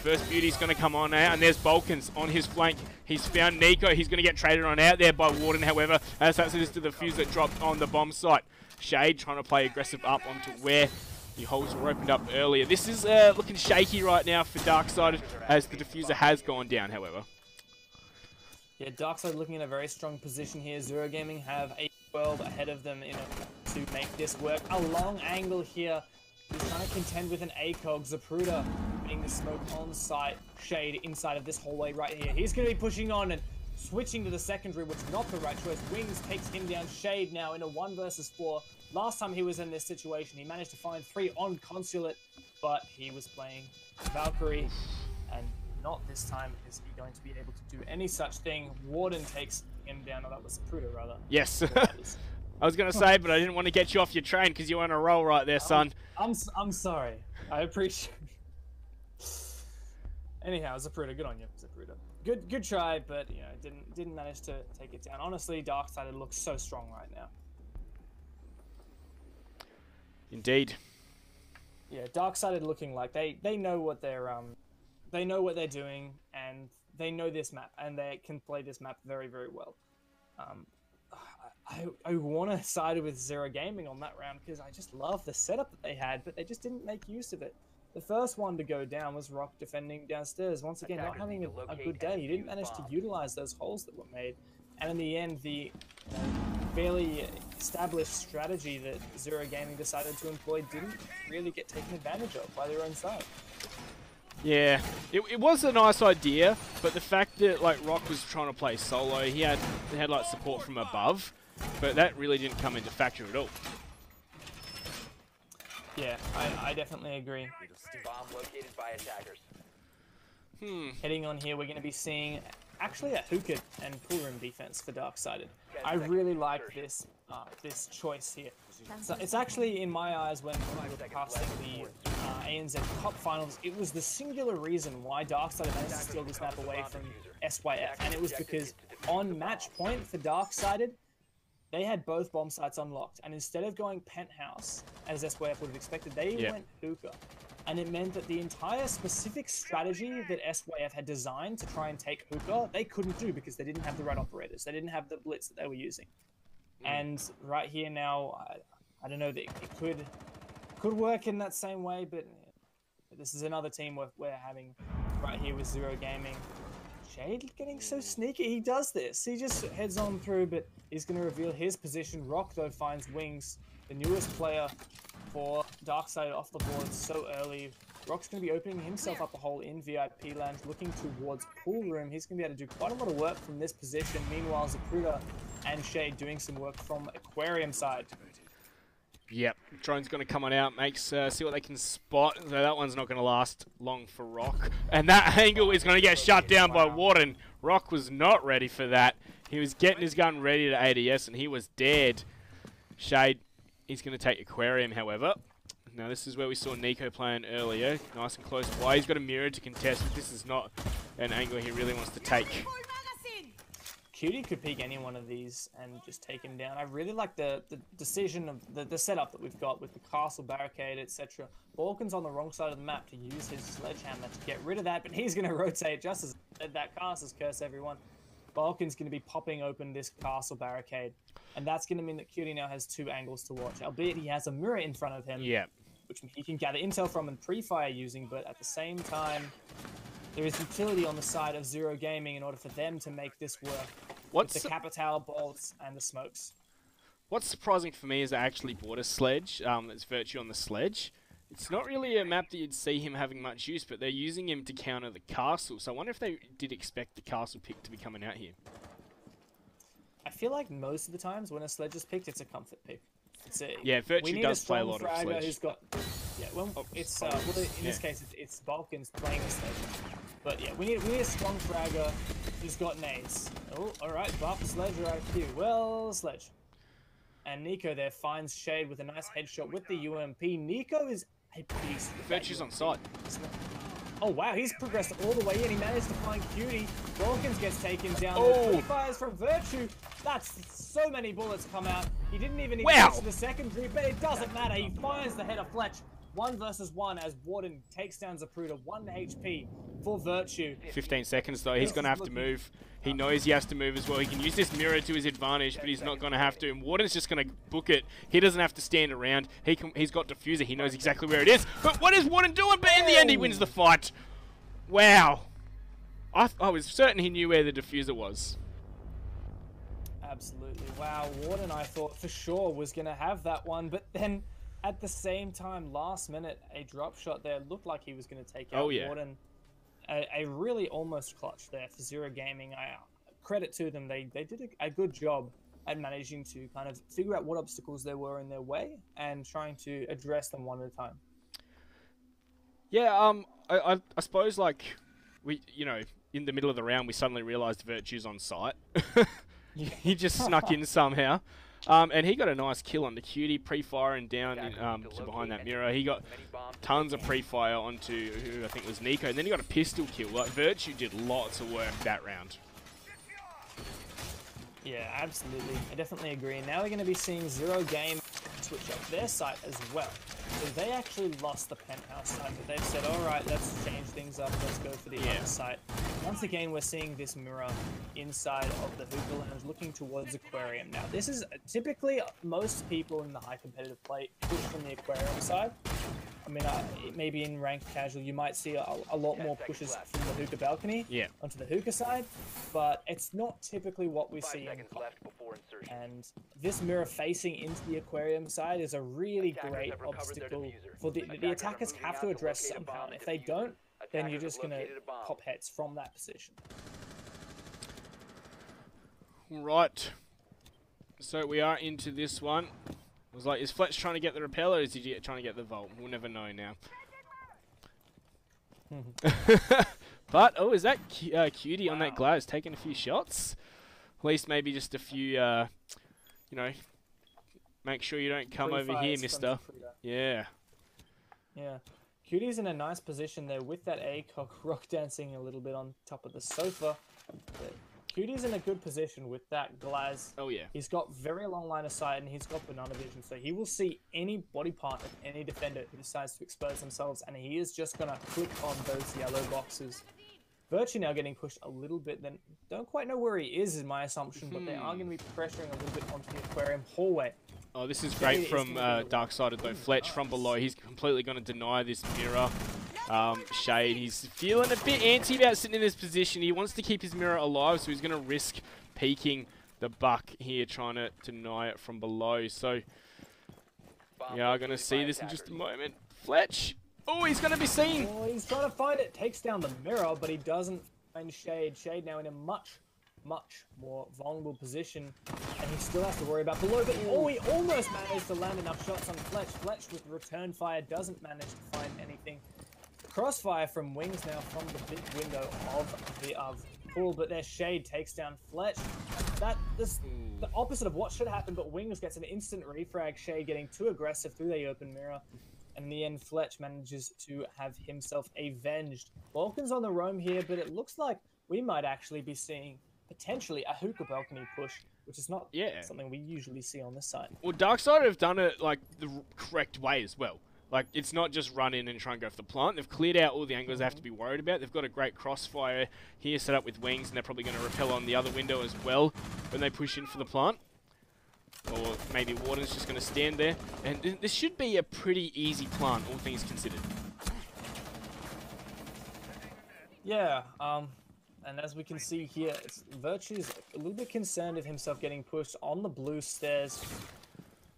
First Beauty's going to come on out, and there's Balkans on his flank. He's found Nico. He's going to get traded on out there by Warden, however, as that's just the fuse that dropped on the bomb site. Shade trying to play aggressive up onto where the holes were opened up earlier. This is looking shaky right now for Darksided, as the diffuser has gone down, however.
Yeah, Darkseid looking in a very strong position here. Zero Gaming have a world ahead of them in order to make this work. A long angle here. He's trying to contend with an ACOG. Zapruder putting the smoke on site. Shade inside of this hallway right here. He's going to be pushing on and switching to the secondary, which is not the right choice. Wings takes him down. Shade now in a 1 versus 4. Last time he was in this situation, he managed to find 3 on Consulate, but he was playing Valkyrie, and not this time is he going to be able to do any such thing. Warden takes him down. Oh, that was Zapruder, rather.
Yes. I was going to say, but I didn't want to get you off your train because you were on a roll right there, son.
I'm sorry. I appreciate it. Anyhow, Zapruder, good on you, Zapruder. Good try, but you know, didn't manage to take it down. Honestly, Darksided looks so strong right now.
Indeed.
Yeah, Darksided looking like they know what they're doing, and they know this map, and they can play this map very, very well. I want to side with Zero Gaming on that round because I just love the setup that they had, but they just didn't make use of it. The first one to go down was Rock defending downstairs. Once again, not having a good day. He didn't manage to utilize those holes that were made. And in the end, the fairly established strategy that Zero Gaming decided to employ didn't really get taken advantage of by their own side.
Yeah, it was a nice idea, but the fact that like Rock was trying to play solo, he had like support from above, but that really didn't come into factor at all.
Yeah, I definitely agree.
Bomb located by attackers.
Heading on here, we're going to be seeing actually a hookah and pool room defense for Darksided. I really like this choice here. So it's actually, in my eyes, when we were casting the ANZ Cup Finals, it was the singular reason why Darksided managed to steal this map away from SYF, and it was because on match point for Darksided, they had both bomb sites unlocked, and instead of going penthouse, as SYF would have expected, they went hookah. And it meant that the entire specific strategy that SYF had designed to try and take hookah, they couldn't do because they didn't have the right operators. They didn't have the blitz that they were using. And right here now, I don't know, that it could work in that same way, but this is another team we're having right here with Zero Gaming. Shade getting so sneaky. He does this. He just heads on through, but he's going to reveal his position. Rock, though, finds Wings, the newest player for Darkseid, off the board so early. Rock's going to be opening himself up a hole in VIP land, looking towards pool room. He's going to be able to do quite a lot of work from this position. Meanwhile, Zapruder and Shade doing some work from aquarium side.
Yep, drone's going to come on out, see what they can spot. So that one's not going to last long for Rock. And that angle is going to get shut down by Warden. Rock was not ready for that. He was getting his gun ready to ADS, and he was dead. Shade, he's going to take aquarium, however. Now this is where we saw Nico playing earlier. Nice and close by. He's got a mirror to contest, but this is not an angle he really wants to take.
Cutie could peek any one of these and just take him down. I really like the decision of the setup that we've got with the castle barricade, etc. Balkan's on the wrong side of the map to use his sledgehammer to get rid of that, but he's going to rotate just as that castle's curse everyone. Balkan's going to be popping open this castle barricade, and that's going to mean that Cutie now has 2 angles to watch, albeit he has a mirror in front of him.
Yeah.
which he can gather intel from and pre-fire using, but at the same time, there is utility on the side of Zero Gaming in order for them to make this work. With the Capital bolts and the smokes.
What's surprising for me is they actually bought a sledge. That's Virtue on the sledge. It's not really a map that you'd see him having much use, but they're using him to counter the castle. So I wonder if they did expect the castle pick to be coming out here.
I feel like most of the times when a sledge is picked, it's a comfort pick.
Yeah, Virtue does play a lot of sledge.
Who's got, yeah, well, it's well, in this case, it's Balkans playing the sledge. But yeah, we need a strong fragger who's got nades. Oh, all right, buff sledge or IQ. Well, sledge. And Nico there finds Shade with a nice headshot with the UMP. Nico is a beast.
Virtue's on side.
Oh wow, he's progressed all the way in. He managed to find Cutie. Balkans gets taken down.
Oh.
3 fires from Virtue. That's so many bullets come out. He didn't even need
Wow.
to the secondary, but it doesn't matter. He finds the head of Fletch. 1 versus 1 as Warden takes down Zapruder. 1 HP for Virtue.
15 seconds though. He's going to have to move. He knows he has to move as well. He can use this mirror to his advantage, but he's not going to have to. And Warden's just going to book it. He doesn't have to stand around. He's got Diffuser. He knows exactly where it is. But what is Warden doing? But in the end, he wins the fight. Wow. I was certain he knew where the Diffuser was.
Absolutely. Wow, Warden, I thought for sure was going to have that one. But then at the same time, last minute, a drop shot there looked like he was going to take out Warden. A really almost clutch there for Zero Gaming. Credit to them. They did a good job at managing to kind of figure out what obstacles there were in their way and trying to address them one at a time.
Yeah, I suppose, like, we, you know, in the middle of the round, we suddenly realised Virtue's on site. He just snuck in somehow. And he got a nice kill on the Cutie, pre-firing down to behind that mirror. He got tons of pre-fire onto who I think was Nico, and then he got a pistol kill. Like, Virtue did lots of work that round.
Yeah, absolutely. I definitely agree. Now we're going to be seeing Zero Game switch up their site as well. So they actually lost the penthouse site, but they've said, all right, let's change things up. Let's go for the other site. Once again, we're seeing this mirror inside of the hookah lounge looking towards Aquarium. Now, this is typically most people in the high competitive play push from the Aquarium side. I mean, maybe in ranked casual, you might see a lot more pushes from the hookah balcony onto the hookah side, but it's not typically what we see in COD. And this mirror facing into the Aquarium side is a really great obstacle for the attackers have to address somehow. And if they don't, then you're just going to pop heads from that position.
Right. So we are into this one. I was like, is Fletch trying to get the repel or is he trying to get the vault? We'll never know now. But, oh, is that Cutie on that glass taking a few shots? At least maybe just a few, you know, make sure you don't come over here, mister. Yeah.
Yeah. Cutie's in a nice position there with that ACOG rock dancing a little bit on top of the sofa. But Cutie's in a good position with that glass.
Oh, yeah.
He's got very long line of sight and he's got banana vision, so he will see any body part of any defender who decides to expose themselves, and he is just going to click on those yellow boxes. Virtue now getting pushed a little bit, then don't quite know where he is my assumption, but they are going to be pressuring a little bit onto the Aquarium hallway.
Oh, this is great from Dark-Sided though. Fletch from below, he's completely going to deny this mirror. Shade, he's feeling a bit antsy about sitting in this position. He wants to keep his mirror alive, so he's going to risk peeking the buck here, trying to deny it from below. So, yeah, I'm going to see this in just a moment. Fletch! Oh, he's going to be seen!
Oh, he's trying to find it. Takes down the mirror, but he doesn't find Shade. Shade now in a much more vulnerable position, and he still has to worry about below, but oh, he almost managed to land enough shots on Fletch. Fletch with return fire doesn't manage to find anything. Crossfire from Wings now from the big window of the pool, but their Shade takes down Fletch. This the opposite of what should happen, but Wings gets an instant refrag. Shade getting too aggressive through the open mirror. And in the end, Fletch manages to have himself avenged. Balkan's on the roam here, but it looks like we might actually be seeing potentially a hookah balcony push, which is not something we usually see on this side.
Well, Darkside have done it like the correct way as well. Like, it's not just run in and try and go for the plant. They've cleared out all the angles they have to be worried about. They've got a great crossfire here set up with Wings, and they're probably going to repel on the other window as well when they push in for the plant. Or maybe Warden's just going to stand there. And this should be a pretty easy plant, all things considered.
Yeah, and as we can see here, Virtue's a little bit concerned of himself getting pushed on the blue stairs.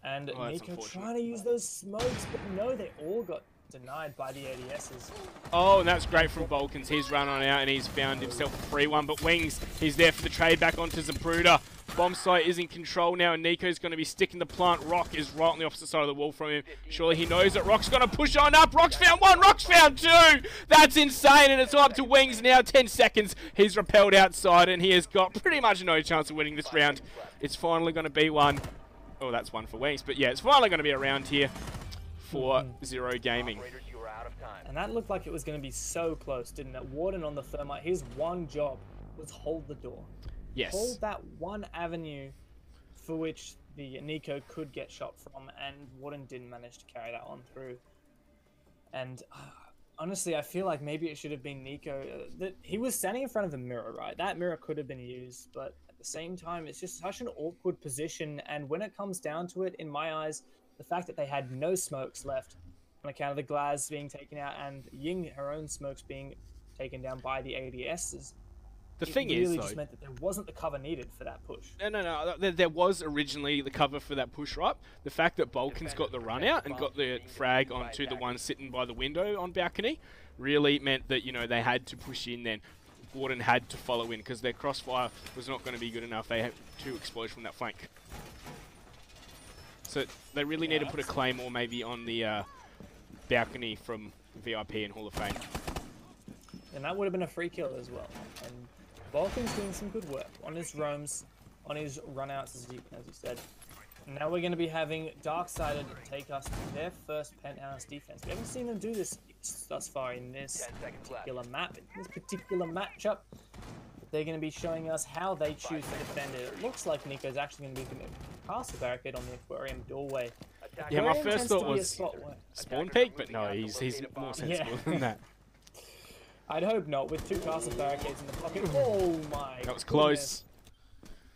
And Nico trying to use those smokes, but no, they all got denied by the ADSs.
Oh, and that's great from Balkans. He's run on out and he's found himself a free one. But Wings, he's there for the trade back onto Zapruder. Bomb site is in control now, and Nico's going to be sticking the plant. Rock is right on the opposite side of the wall from him. Surely he knows that Rock's going to push on up. Rock's found one. Rock's found two. That's insane, and it's up to Wings now. 10 seconds. He's repelled outside, and he has got pretty much no chance of winning this round. It's finally going to be one. Oh, that's one for Wings. But yeah, it's finally going to be a round here for Zero Gaming.
And that looked like it was going to be so close, didn't it? Warden on the thermite, his one job was hold the door.
Yes.
Hold that one avenue for which the Nico could get shot from, and Warden didn't manage to carry that one through. And honestly, I feel like maybe it should have been Nico. That he was standing in front of a mirror, right? That mirror could have been used, but at the same time, it's just such an awkward position. And when it comes down to it, in my eyes, the fact that they had no smokes left on account of the glass being taken out and Ying, her own smokes being taken down by the ADSs.
The thing is, though,
just meant that there wasn't the cover needed for that push.
No. There was originally the cover for that push right. The fact that Balkans got the run out and got the frag onto the one sitting by the window on balcony really meant that, you know, they had to push in then. Warden had to follow in because their crossfire was not going to be good enough. They had two explosions from that flank. So they really need to put a claymore maybe on the balcony from VIP and Hall of Fame.
And that would have been a free kill as well. And Balkan's doing some good work on his roams, on his runouts, as you said. And now we're going to be having Darksided take us to their first penthouse defense. We haven't seen them do this thus far in this particular map, in this particular matchup. They're going to be showing us how they choose to defend it. It looks like Nico's actually going to be committing a castle barricade on the aquarium doorway.
Yeah, my first thought was spawn peak, but no, he's more sensible than that.
I'd hope not, with two castle barricades in the pocket. Oh my!
That was close.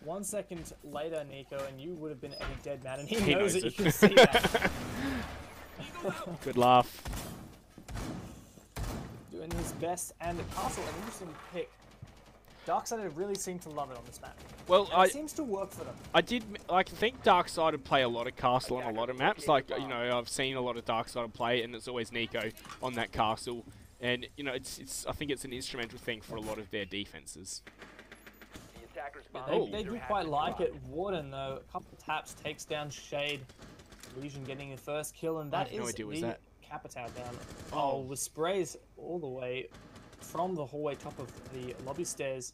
1 second later, Nico, and you would have been a dead man, and he knows it. You can see that.
Good laugh.
Doing his best, and the castle, an interesting pick. Darksided really seem to love it on this map.
Well,
it seems to work for them.
I think Darksided play a lot of castle on a lot of maps. Like, you know, I've seen a lot of Darksided play, and it's always Nico on that castle. And, you know, I think it's an instrumental thing for a lot of their defenses.
They do quite like it. Warden, though, a couple of taps, takes down Shade. Legion getting the first kill, and that is the Capitao down. Oh, with sprays all the way from the hallway top of the lobby stairs,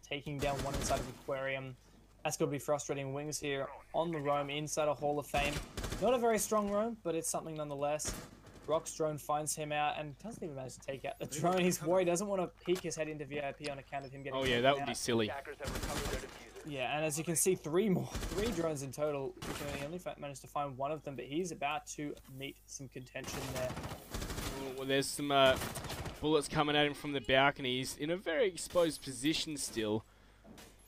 taking down one inside of the aquarium. That's going to be frustrating. Wings here on the roam inside a Hall of Fame. Not a very strong roam, but it's something nonetheless. Rock's drone finds him out and doesn't even manage to take out the drone. He's worried, doesn't want to peek his head into VIP on account of him getting.
Oh yeah, that would be silly.
Yeah, and as you can see, three drones in total. He only managed to find one of them, but he's about to meet some contention there.
Oh, well, there's some bullets coming at him from the balcony. He's in a very exposed position still,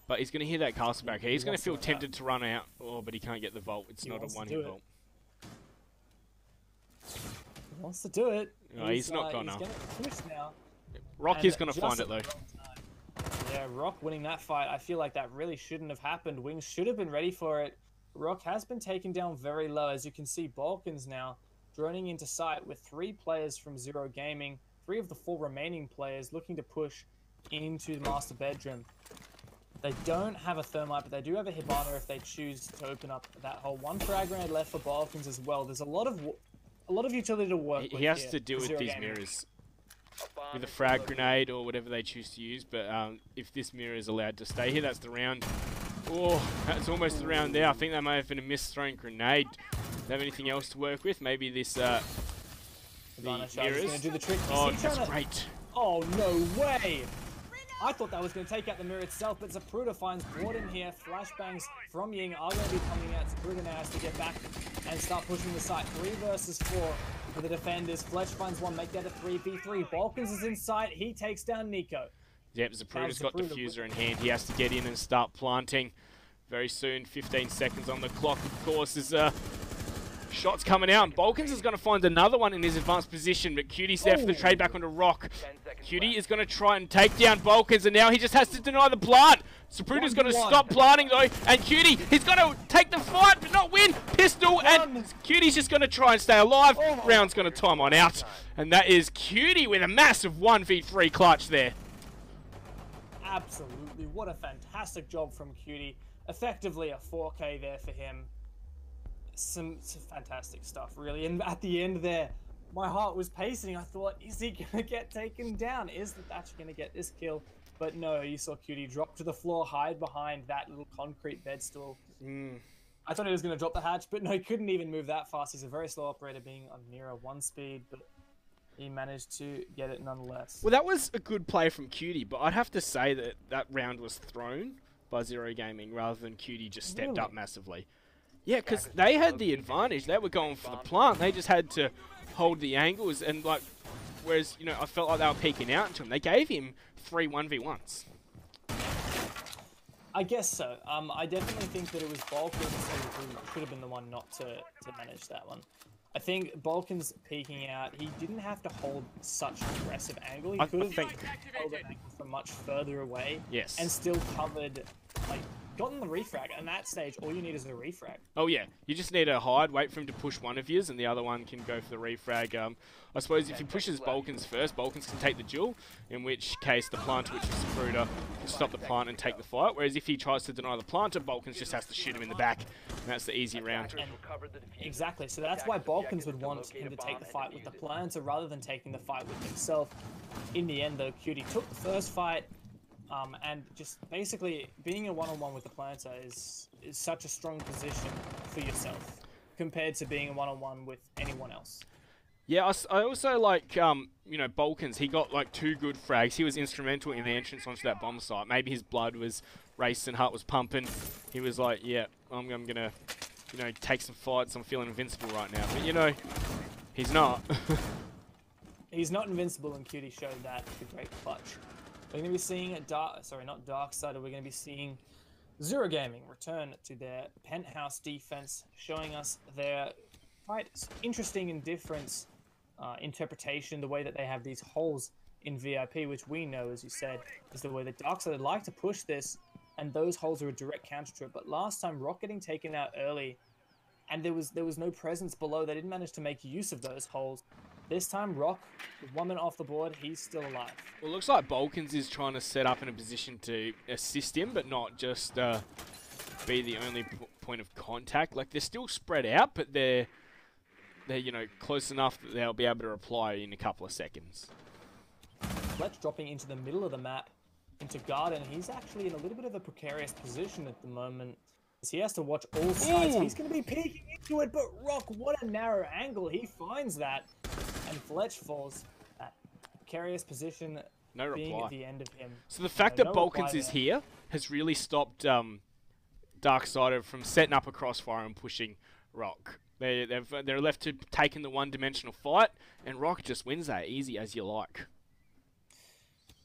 but he's going to hear that castle back here. He's going to feel tempted to run out. Oh, but he can't get the vault. It's not a one-hit vault.
He wants to do it.
No, he's not gonna.
He's going to push now.
Rock is going to find it though.
Yeah, Rock winning that fight. I feel like that really shouldn't have happened. Wings should have been ready for it. Rock has been taken down very low. As you can see, Balkans now droning into sight with 3 players from Zero Gaming. 3 of the 4 remaining players looking to push into the master bedroom. They don't have a thermite, but they do have a Hibana if they choose to open up that hole. 1 frag grenade left for Balkans as well. There's a lot of utility to work with.
He has to deal with these mirrors with a frag grenade or whatever they choose to use. But if this mirror is allowed to stay here, that's the round. Oh, that's almost the round there. I think that may have been a misthrown grenade. They have anything else to work with? Maybe this the mirrors.
Do the trick.
Oh, that's great.
Oh no way! I thought that was going to take out the mirror itself, but Zapruder finds Warden here. Flashbangs from Ying are going to be coming out. Zapruder now has to get back and start pushing the site. 3 versus 4 for the defenders. Fletch finds one, make that a 3v3. Balkans is in sight. He takes down Nico.
Yep, Zapruder's got diffuser in hand. He has to get in and start planting. very soon. 15 seconds on the clock, of course, as shots coming out. And Balkans is going to find another one in his advanced position, but Cutie's there for the trade back onto Rock. Cutie is going to try and take down Balkans, and now he just has to deny the plant. Sapruta's going to stop planting though, and Cutie, he's going to take the fight but not win. Pistol, and Cutie's just going to try and stay alive. Round's going to time on out, and that is Cutie with a massive 1v3 clutch there.
Absolutely, what a fantastic job from Cutie. Effectively a 4K there for him. Some fantastic stuff, really. And at the end there, my heart was pacing. I thought, is he going to get taken down? Is the Thatcher going to get this kill? But no, you saw Cutie drop to the floor, hide behind that little concrete bedstool. I thought he was going to drop the hatch, but no, he couldn't even move that fast. He's a very slow operator, being on near a 1 speed, but he managed to get it nonetheless.
Well, that was a good play from Cutie, but I'd have to say that that round was thrown by Zero Gaming rather than Cutie just stepped up massively. Yeah, because they had the advantage. They were going for the plant. They just had to hold the angles, and like, whereas, you know, I felt like they were peeking out into him. They gave him 3 1v1s.
I guess so. I definitely think that it was Balkans who should have been the one not to manage that one. I think Balkans peeking out, he didn't have to hold such an aggressive angle. He could have held an angle from much further away,
yes, and
still covered, like, gotten the refrag. At that stage, all you need is a refrag.
Oh yeah, you just need to hide, wait for him to push one of yours, and the other one can go for the refrag. I suppose if he pushes Balkans first, Balkans can take the duel, in which case the planter, which is Zapruder, can stop the plant and take the fight, whereas if he tries to deny the planter, Balkans just has to shoot him in the back, and that's the easy round.
Exactly, so that's why Balkans would want him to take the fight with the planter rather than taking the fight with himself. In the end, though, Cutie took the first fight, and just basically being a one-on-one with the planter is such a strong position for yourself compared to being a one-on-one with anyone else.
Yeah, I also like, you know, Balkans. He got like 2 good frags. He was instrumental in the entrance onto that bomb site. Maybe his blood was racing, heart was pumping. He was like, yeah, I'm gonna, you know, take some fights. I'm feeling invincible right now. But you know, he's not.
He's not invincible, and Cutie showed that with a great clutch. We're going to be seeing not Darksider. We're going to be seeing Zero Gaming return to their penthouse defense, showing us their quite interesting and different interpretation, the way that they have these holes in VIP, which we know, as you said, is the way that Darksider like to push this, and those holes are a direct counter to it. But last time, Rock getting taken out early, and there was no presence below. They didn't manage to make use of those holes. This time, Rock, with 1 minute off the board, he's still alive.
Well, it looks like Balkans is trying to set up in a position to assist him, but not just be the only point of contact. Like, they're still spread out, but they're you know, close enough that they'll be able to reply in a couple of seconds.
Fletch dropping into the middle of the map, into Garden. He's actually in a little bit of a precarious position at the moment, as he has to watch all sides. He's going to be peeking into it, but Rock, what a narrow angle. He finds that, and Fletch falls. That precarious position being at the end of him.
So the fact that Balkans is here has really stopped Darksider from setting up a crossfire and pushing Rock. They're left to taking the one-dimensional fight, and Rock just wins that easy as you like.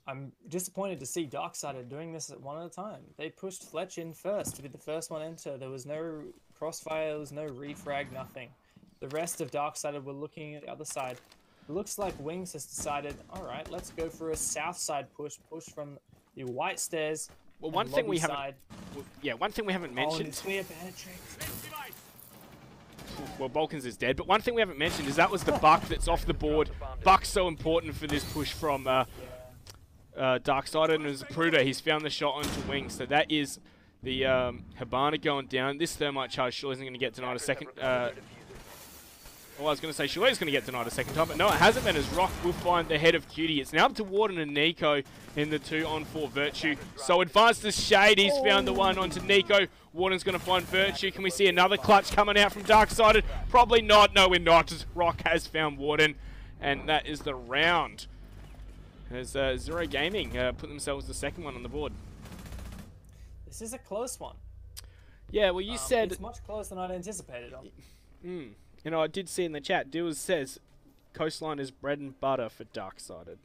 I'm disappointed to see Darksider doing this at 1 at a time. They pushed Fletch in first to be the first one enter. There was no crossfire, there was no refrag, nothing. The rest of Darksider were looking at the other side. It looks like Wings has decided, all right, let's go for a south side push from the white stairs.
Well, one thing we haven't mentioned. Well, Balkans is dead, but one thing we haven't mentioned is that was the buck that's off the board. Buck's so important for this push from Darksider, and Zapruder, he's found the shot onto Wings, so that is the Hibana going down. This thermite charge surely isn't going to get denied a second. Well, I was going to say surely it's going to get denied a second time, but no, it hasn't been, as Rock will find the head of Cutie. It's now up to Warden and Nico in the 2-on-4 Virtue. So advanced to Shade, he's found the one onto Nico. Warden's going to find Virtue. Can we see another clutch coming out from Darksider? Probably not. No, we're not. Rock has found Warden, and that is the round. As Zero Gaming put themselves the second one on the board.
This is a close one.
Yeah, well, you said...
It's much closer than I'd anticipated.
You know, I did see in the chat, Dills says Coastline is bread and butter for Darksider.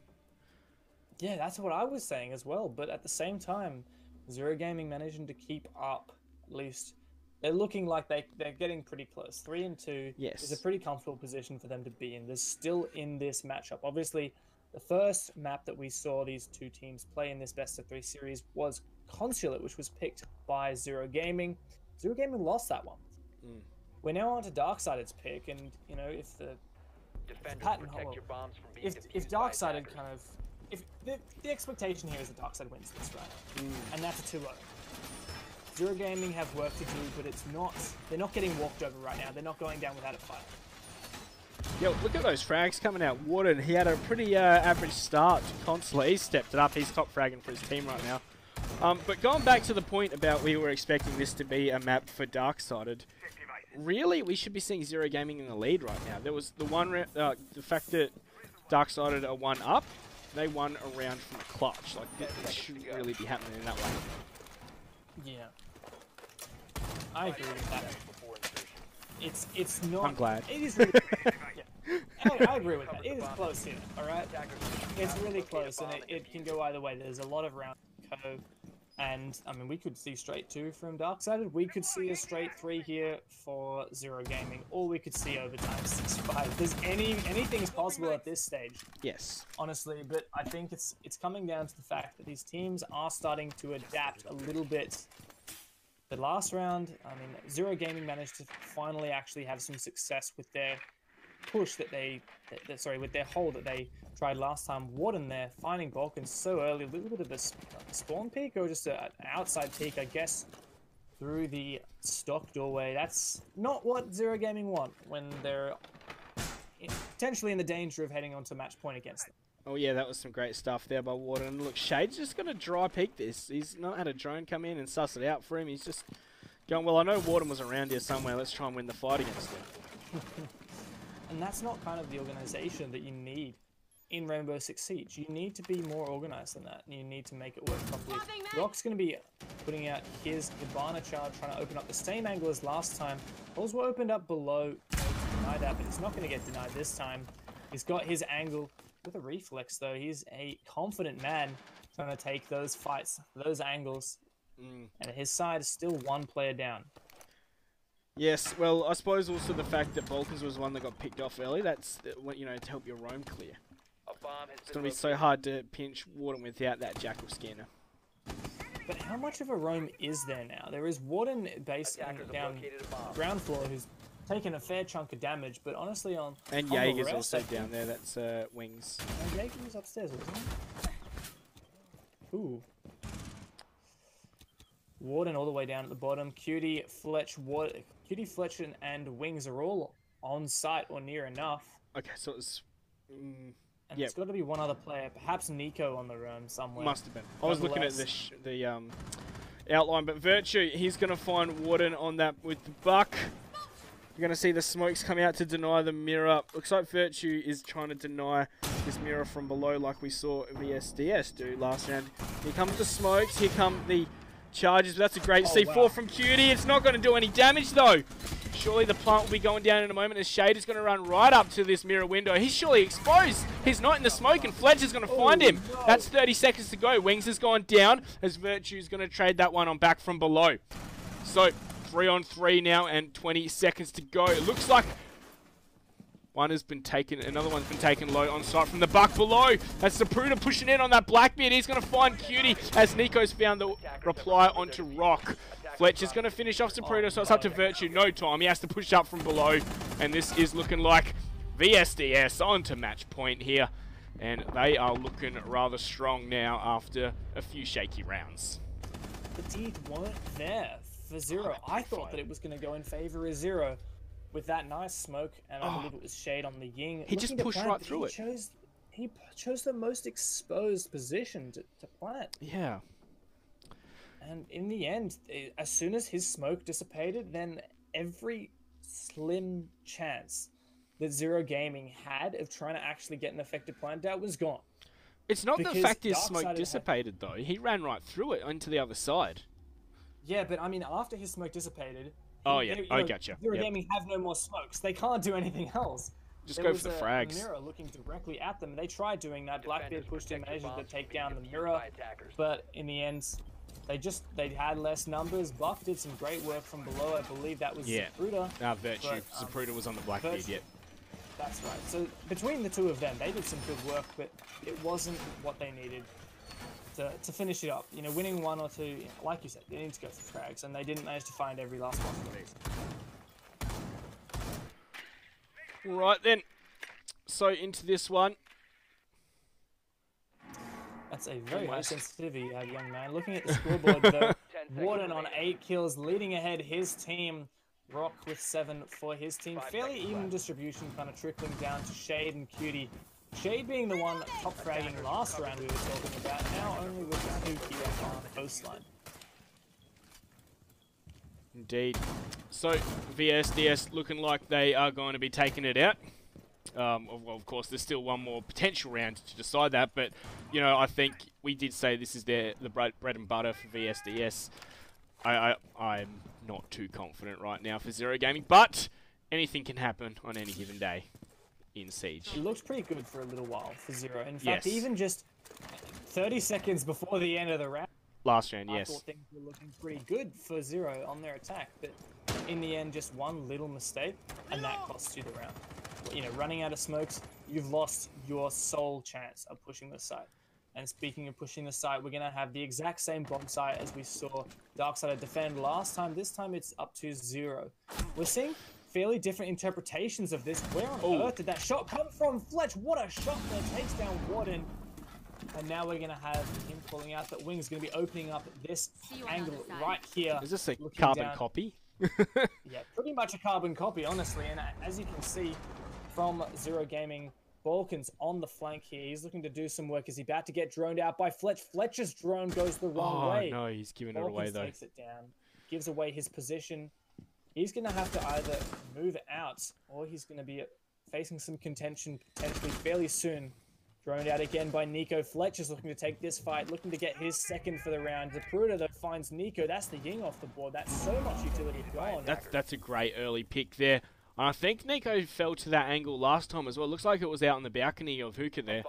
Yeah, that's what I was saying as well. But at the same time, Zero Gaming managing to keep up at least they're looking like they're getting pretty close. 3 and 2
Yes.
is a pretty comfortable position for them to be in. They're still in this matchup. Obviously, the first map that we saw these two teams play in this best of 3 series was Consulate, which was picked by Zero Gaming. Zero Gaming lost that one. We're now on to Darksided's pick, and you know, if the
Defenders,
pattern
protect
hold,
your bombs from being
if
defused by
Darksided
attackers.
kind of, if the expectation here is that Darksided wins this, right? And that's a 2-0. Zero Gaming have work to do, but it's not. They're not getting walked over right now. They're not going down without a fight.
Yo, look at those frags coming out. Warden, he had a pretty average start to Consulate. He stepped it up. He's top fragging for his team right now. But going back to the point about we were expecting this to be a map for Darksided, really, we should be seeing Zero Gaming in the lead right now. There was the the fact that Darksided are 1 up, they won a round from a clutch. Like, this should really be happening in that way.
Yeah, I agree with that.
Before insertion.
It's not.
I'm glad.
It is really. Yeah. I agree with that. It is close here. All right. It's really close, and it can go either way. There's a lot of round code, and I mean, we could see straight 2 from Darksided. We could see a straight 3 here for Zero Gaming, or we could see overtime 6-5. There's anything is possible at this stage,
Yes.
honestly. But I think it's coming down to the fact that these teams are starting to adapt a little bit. The last round, I mean, Zero Gaming managed to finally actually have some success with their push with their hold that they tried last time. Warden there, finding Balkans so early, a little bit of a spawn peek or just an outside peek, I guess, through the stock doorway. That's not what Zero Gaming want when they're potentially in the danger of heading onto match point against them.
Oh yeah, that was some great stuff there by Warden. Look, Shade's just going to dry peek this. He's not had a drone come in and suss it out for him. He's just going, well, I know Warden was around here somewhere. Let's try and win the fight against him.
And that's not kind of the organization that you need in Rainbow Six Siege. You need to be more organized than that, and you need to make it work properly. Rock's going to be putting out his Hibana charge, trying to open up the same angle as last time. Holes were opened up below. Deny that, but he's not going to get denied this time. He's got his angle with a reflex, though. He's a confident man trying to take those fights, those angles. And his side is still 1 player down.
Yes, well, I suppose also the fact that Balkans was one that got picked off early, that's, you know, to help your roam clear.
A bomb has
It's
been
going to be so hard to pinch Warden without that Jackal scanner.
But how much of a roam is there now? There is Warden base
Attackers have
down
located a bomb.
ground floor who's taken a fair chunk of damage, but honestly on
And
on the
Jaeger's
rest,
also
I think-
down there, that's Wings.
And Jaeger was upstairs, wasn't he? Ooh. Warden all the way down at the bottom. Cutie, Fletch, and Wings are all on site or near enough.
Okay, so it was...
And
Yep.
it's got to be one other player, perhaps Nico on the room somewhere.
Must have been. I was looking at
Nonetheless.
the outline, but Virtue, he's going to find Warden on that with the buck. You're going to see the smokes come out to deny the mirror. Looks like Virtue is trying to deny this mirror from below like we saw VSDS do last round. Here comes the smokes, here come the charges. That's a great C4
wow.
from Cutie. It's not going to do any damage though. Surely the plant will be going down in a moment as Shade is going to run right up to this mirror window. He's surely exposed. He's not in the smoke and Fletcher's going to find him.
No.
That's 30 seconds to go. Wings has gone down as Virtue's going to trade that one on back from below. So 3-on-3 now and 20 seconds to go. It looks like one has been taken, another one's been taken low on site from the buck below. That's Zapruder pushing in on that Blackbeard. He's going to find Cutie as Nico's found the reply onto Rock. Fletcher's going to finish off Zapruder, so it's up to Virtue. No time. He has to push up from below. And this is looking like VSDS onto match point here. And they are looking rather strong now after a few shaky rounds.
The deed weren't there for Zero. I thought that it was going to go in favor of Zero with that nice smoke, and I believe it was Shade on the Ying.
He just
Looking to
pushed
plant,
right
but
through it.
He chose the most exposed position to plant.
Yeah.
And in the end, as soon as his smoke dissipated, then every slim chance that Zero Gaming had of trying to actually get an effective plant out was gone.
It's not the
Because
fact his
Darksided
smoke
had-
dissipated, though. He ran right through it onto the other side.
Yeah, but I mean, after his smoke dissipated...
Oh, yeah. I gotcha.
Zero
Yep.
Gaming have no more smokes. They can't do anything else.
Just
There
go
was
for the
a
frags.
mirror looking directly at them. They tried doing that. Blackbeard
Defenders,
pushed in,
protect your
managed to
bombs from
take
being
down the
defused
mirror,
by attackers.
but in the end, They had less numbers. Buff did some great work from below. I believe that was Zapruder.
Virtue.
But,
Zapruder was on the Blackbeard,
Virtue-
yet.
That's right. So between the two of them, they did some good work, but it wasn't what they needed to finish it up. You know, winning one or two, like you said, they need to go for frags, and they didn't manage to find every last one of these.
Right then. So into this one.
That's a very high sensitivity, young man. Looking at the scoreboard, though, Warden on 8 kills, leading ahead his team. Rock with 7 for his team. Fairly even distribution, kind of trickling down to Shade and Cutie. Shade being the one top fragging last round we were talking about, now only with Hoot here on Coastline.
Indeed. So VSDS looking like they are going to be taking it out. Well, of course, there's still one more potential round to decide that, but you know, I think we did say this is the bread and butter for VSDS. I'm not too confident right now for Zero Gaming, but anything can happen on any given day in Siege.
It looked pretty good for a little while for Zero. In fact, even just 30 seconds before the end of the round,
last round,
I
yes.
thought things were looking pretty good for Zero on their attack, but in the end, just one little mistake, and that costs you the round. You know, running out of smokes, you've lost your sole chance of pushing the site. And speaking of pushing the site, we're going to have the exact same bomb site as we saw Darksider defend last time. This time it's up to 0. We're seeing fairly different interpretations of this. Where on earth did that shot come from? Fletch, what a shot there. Takes down Warden. And now we're going to have him pulling out that Wing's going to be opening up this angle right here.
Is this a carbon copy?
Yeah, pretty much a carbon copy, honestly. And as you can see from Zero Gaming, Balkans on the flank here. He's looking to do some work. Is he about to get droned out by Fletch? Fletcher's drone goes the wrong way.
Oh, no, he's giving
Balkans
it away, though.
Takes it down, gives away his position. He's going to have to either move out or he's going to be facing some contention potentially fairly soon. Droned out again by Nico. Fletcher's looking to take this fight, looking to get his second for the round. Zapruder, though, finds Nico. That's the Ying off the board. That's so much utility gone.
That's a great early pick there. I think Nico fell to that angle last time as well. Looks like it was out on the balcony of Hookah there.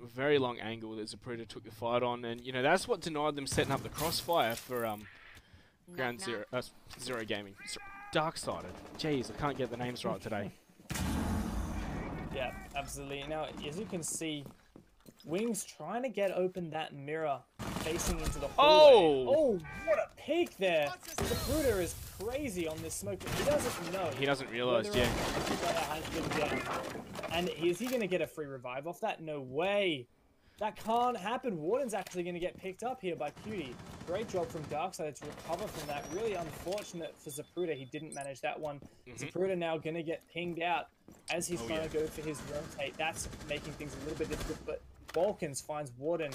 Very long angle that Zapruder took the fight on, and you know that's what denied them setting up the crossfire for Ground Zero, Zero Gaming, Darksided. Jeez, I can't get the names right today.
Yeah, absolutely. Now, as you can see, Wings trying to get open that mirror facing into the hallway. Oh, what a peek there! Zapruder is crazy on this smoke, but he doesn't know.
He doesn't realize, yeah.
And is he going to get a free revive off that? No way. That can't happen. Warden's actually going to get picked up here by Cutie. Great job from Darksider to recover from that. Really unfortunate for Zapruder. He didn't manage that one. Zapruder now going to get pinged out as he's trying to go for his rotate. That's making things a little bit difficult, but Balkans finds Warden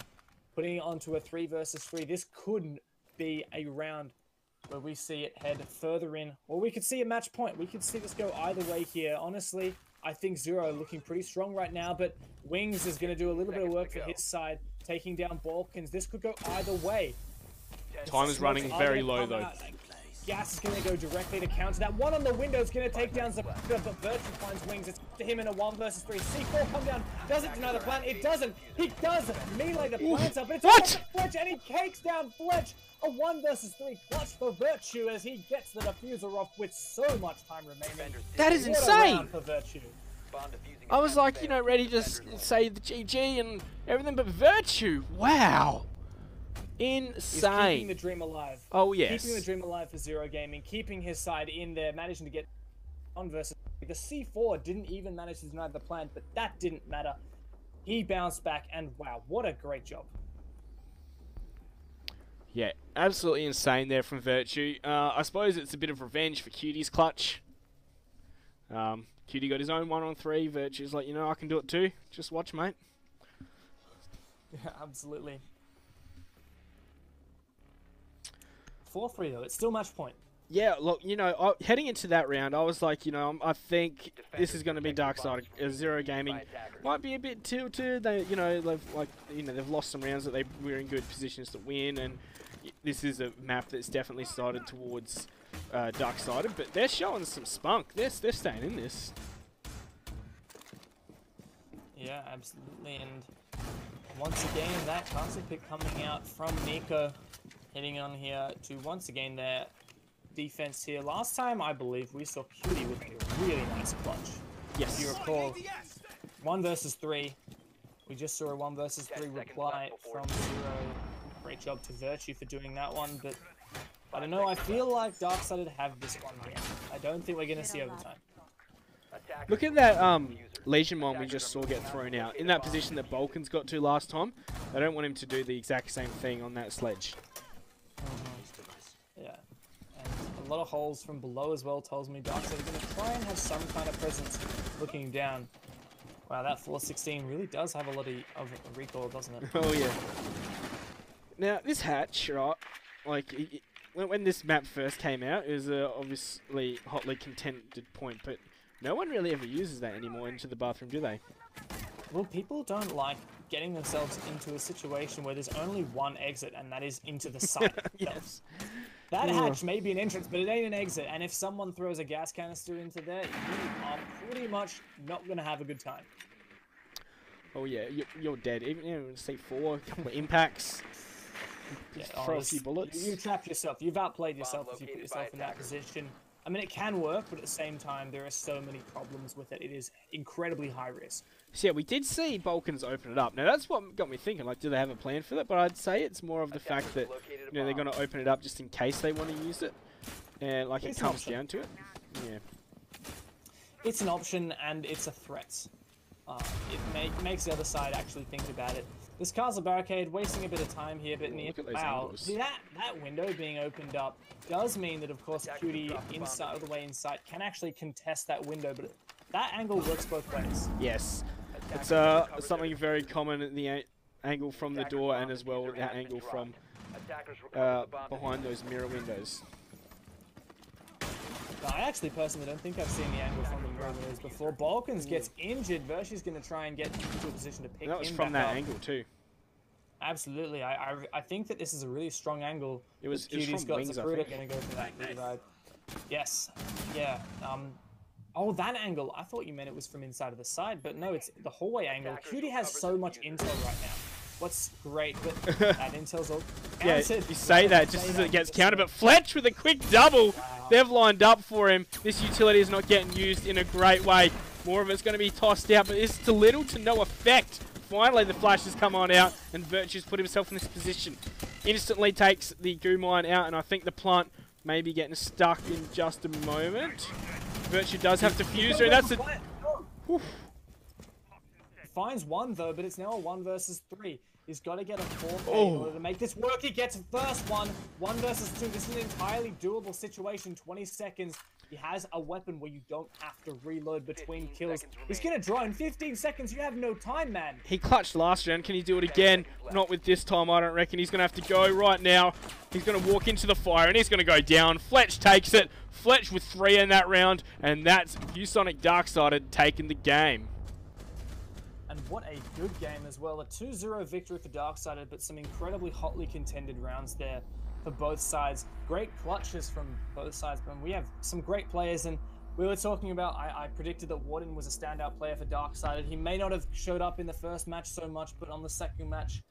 putting it onto a 3 versus 3. This couldn't be a round where we see it head further in, or we could see a match point. We could see this go either way here. Honestly, I think Zero looking pretty strong right now, but Wings is going to do a little bit of work for his side, taking down Balkans. This could go either way.
Time is running very low, though.
Gas is going to go directly to counter that. One on the window is going to take down Zapruder, but Virtue finds Wings. It's to him in a 1 versus 3. C4 come down. Does it deny the plant? It doesn't. He does melee the plants up. It's what? Fletch, and he cakes down Fletch. A 1 versus 3 clutch for Virtue as he gets the diffuser off with so much time remaining.
That is insane.
For Virtue.
I was like, you know, ready to say the GG and everything, but Virtue, wow. Insane.
He's keeping the dream alive.
Oh, yes.
Keeping the dream alive for Zero Gaming, keeping his side in there, managing to get 1 versus 3. The C4 didn't even manage to deny the plant, but that didn't matter. He bounced back, and wow, what a great job.
Yeah, absolutely insane there from Virtue. I suppose it's a bit of revenge for Cutie's clutch. Cutie got his own 1-on-3. Virtue's like, you know, I can do it too. Just watch, mate.
Yeah, absolutely. 4-3 though, it's still match point.
Yeah, look, you know, heading into that round, I was like, you know, I think this is going to be Darksider. Zero Gaming might be a bit tilted. They, you know, they've lost some rounds that they were in good positions to win, and this is a map that's definitely sided towards Darksider. But they're showing some spunk. They're staying in this.
Yeah, absolutely. And once again, that castle pick coming out from Nico, heading on here to once again their defense here. Last time, I believe, we saw Cutie with a really nice clutch.
Yes.
If you recall, 1 versus 3. We just saw a 1 versus 3 reply from Zero. Great job to Virtue for doing that one, but I don't know. I feel like Darksided have this one here. I don't think we're going to see overtime.
Look at that Legion one we just saw get thrown out. In that position that Balkan's got to last time, they don't want him to do the exact same thing on that sledge.
Yeah. And a lot of holes from below as well tells me Darksided are going to try and have some kind of presence looking down. Wow, that 416 really does have a lot of recoil, doesn't it?
Oh, yeah. Now, this hatch, right, like, when this map first came out, it was obviously hotly contended point, but no one really ever uses that anymore into the bathroom, do they?
Well, people don't like getting themselves into a situation where there's only one exit, and that is into the site.
Yes.
That hatch may be an entrance, but it ain't an exit, and if someone throws a gas canister into there, you are pretty much not going to have a good time.
Oh, yeah, you're dead. Even C4, a couple of impacts.
Yeah,
throw a few bullets.
You trapped yourself. You've outplayed yourself if you put yourself in that position. I mean, it can work, but at the same time, there are so many problems with it. It is incredibly high risk.
So yeah, we did see Balkans open it up. Now that's what got me thinking. Like, do they have a plan for that? But I'd say it's more of the fact that they're going to open it up just in case they want to use it, and like it comes down to it. Yeah.
It's an option and it's a threat. It makes the other side actually think about it. This castle barricade wasting a bit of time here, but wow, that window being opened up does mean that of course Cutie inside, all the way inside, can actually contest that window, but that angle works both ways.
Yes, it's something very common at the angle from the door and as well that angle from behind those mirror windows.
I actually personally don't think I've seen the angle from the mirror windows before. Balkans gets injured. Virtue's going to try and get into a position to pick him back up.
That was from that angle too.
Absolutely. I think that this is a really strong angle.
It was from
Cutie's got
wings,
Zapruder going to go for that ride. Yes. Yeah. Oh, that angle. I thought you meant it was from inside of the side, but no, it's the hallway angle. Cutie has so much intel right now. What's great, but that intel's all counted.
Yeah, you say that just as it gets counted, but Fletch with a quick double. Wow. They've lined up for him. This utility is not getting used in a great way. More of it's going to be tossed out, but it's to little to no effect. Finally, the flash has come on out, and Virtue's put himself in this position. Instantly takes the goo mine out, and I think the plant may be getting stuck in just a moment. Virtue does have to fuse her, and that's a...
Finds one, though, but it's now a 1 versus 3. He's got to get a 4K in order to make this work. He gets first one. 1 versus 2. This is an entirely doable situation. 20 seconds. He has a weapon where you don't have to reload between kills. He's going to draw in 15 seconds. You have no time, man.
He clutched last round. Can he do it again? Not with this time, I don't reckon. He's going to have to go right now. He's going to walk into the fire, and he's going to go down. Fletch takes it. Fletch with 3 in that round, and that's ViewSonic Darksided taking the game.
And what a good game as well. A 2-0 victory for Darksided, but some incredibly hotly contended rounds there for both sides. Great clutches from both sides, but we have some great players, and we were talking about, I predicted that Warden was a standout player for Darksided. He may not have showed up in the first match so much, but on the second match,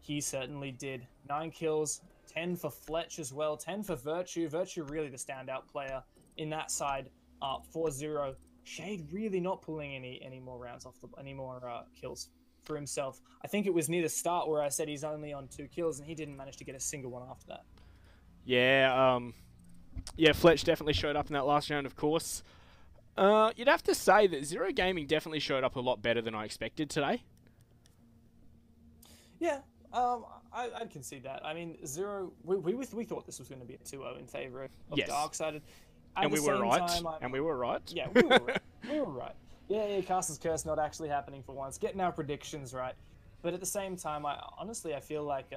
he certainly did. 9 kills, 10 for Fletch as well, 10 for Virtue. Virtue really the standout player in that side, 4-0. Shade really not pulling any more rounds off any more kills for himself. I think it was near the start where I said he's only on 2 kills, and he didn't manage to get a single one after that.
Yeah, yeah, Fletch definitely showed up in that last round, of course. You'd have to say that Zero Gaming definitely showed up a lot better than I expected today.
Yeah, I'd concede that. I mean, Zero, we thought this was going to be a 2-0 in favor of Darksided.
And we were right. And we were right.
Yeah, we were right. We were right. Yeah, Castle's Curse not actually happening for once. Getting our predictions right. But at the same time, I feel like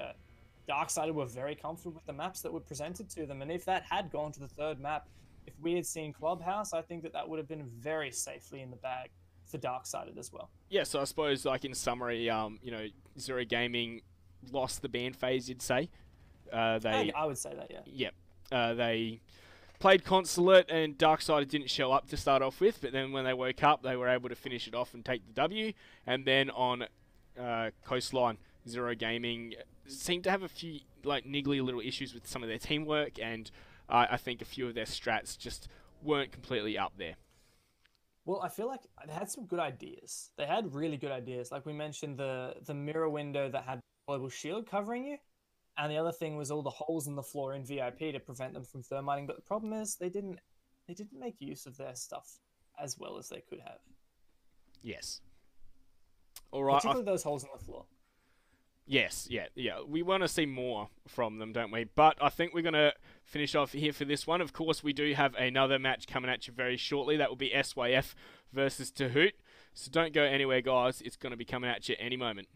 Darksided were very comfortable with the maps that were presented to them. And if that had gone to the third map, if we had seen Clubhouse, I think that would have been very safely in the bag for Darksided as well.
Yeah, so I suppose, like in summary, you know, Zero Gaming lost the ban phase, you'd say. I would say that, yeah. Yep. They played Consulate, and Darksider didn't show up to start off with, but then when they woke up, they were able to finish it off and take the W. And then on Coastline, Zero Gaming seemed to have a few like niggly little issues with some of their teamwork, and I think a few of their strats just weren't completely up there.
Well, I feel like they had some good ideas. They had really good ideas. Like we mentioned, the mirror window that had global shield covering you, and the other thing was all the holes in the floor in VIP to prevent them from thermiting. But the problem is they didn't make use of their stuff as well as they could have.
Yes. All right.
Particularly those holes in the floor.
Yes, yeah. We want to see more from them, don't we? But I think we're going to finish off here for this one. Of course, we do have another match coming at you very shortly. That will be SYF versus Hoot. So don't go anywhere, guys. It's going to be coming at you any moment.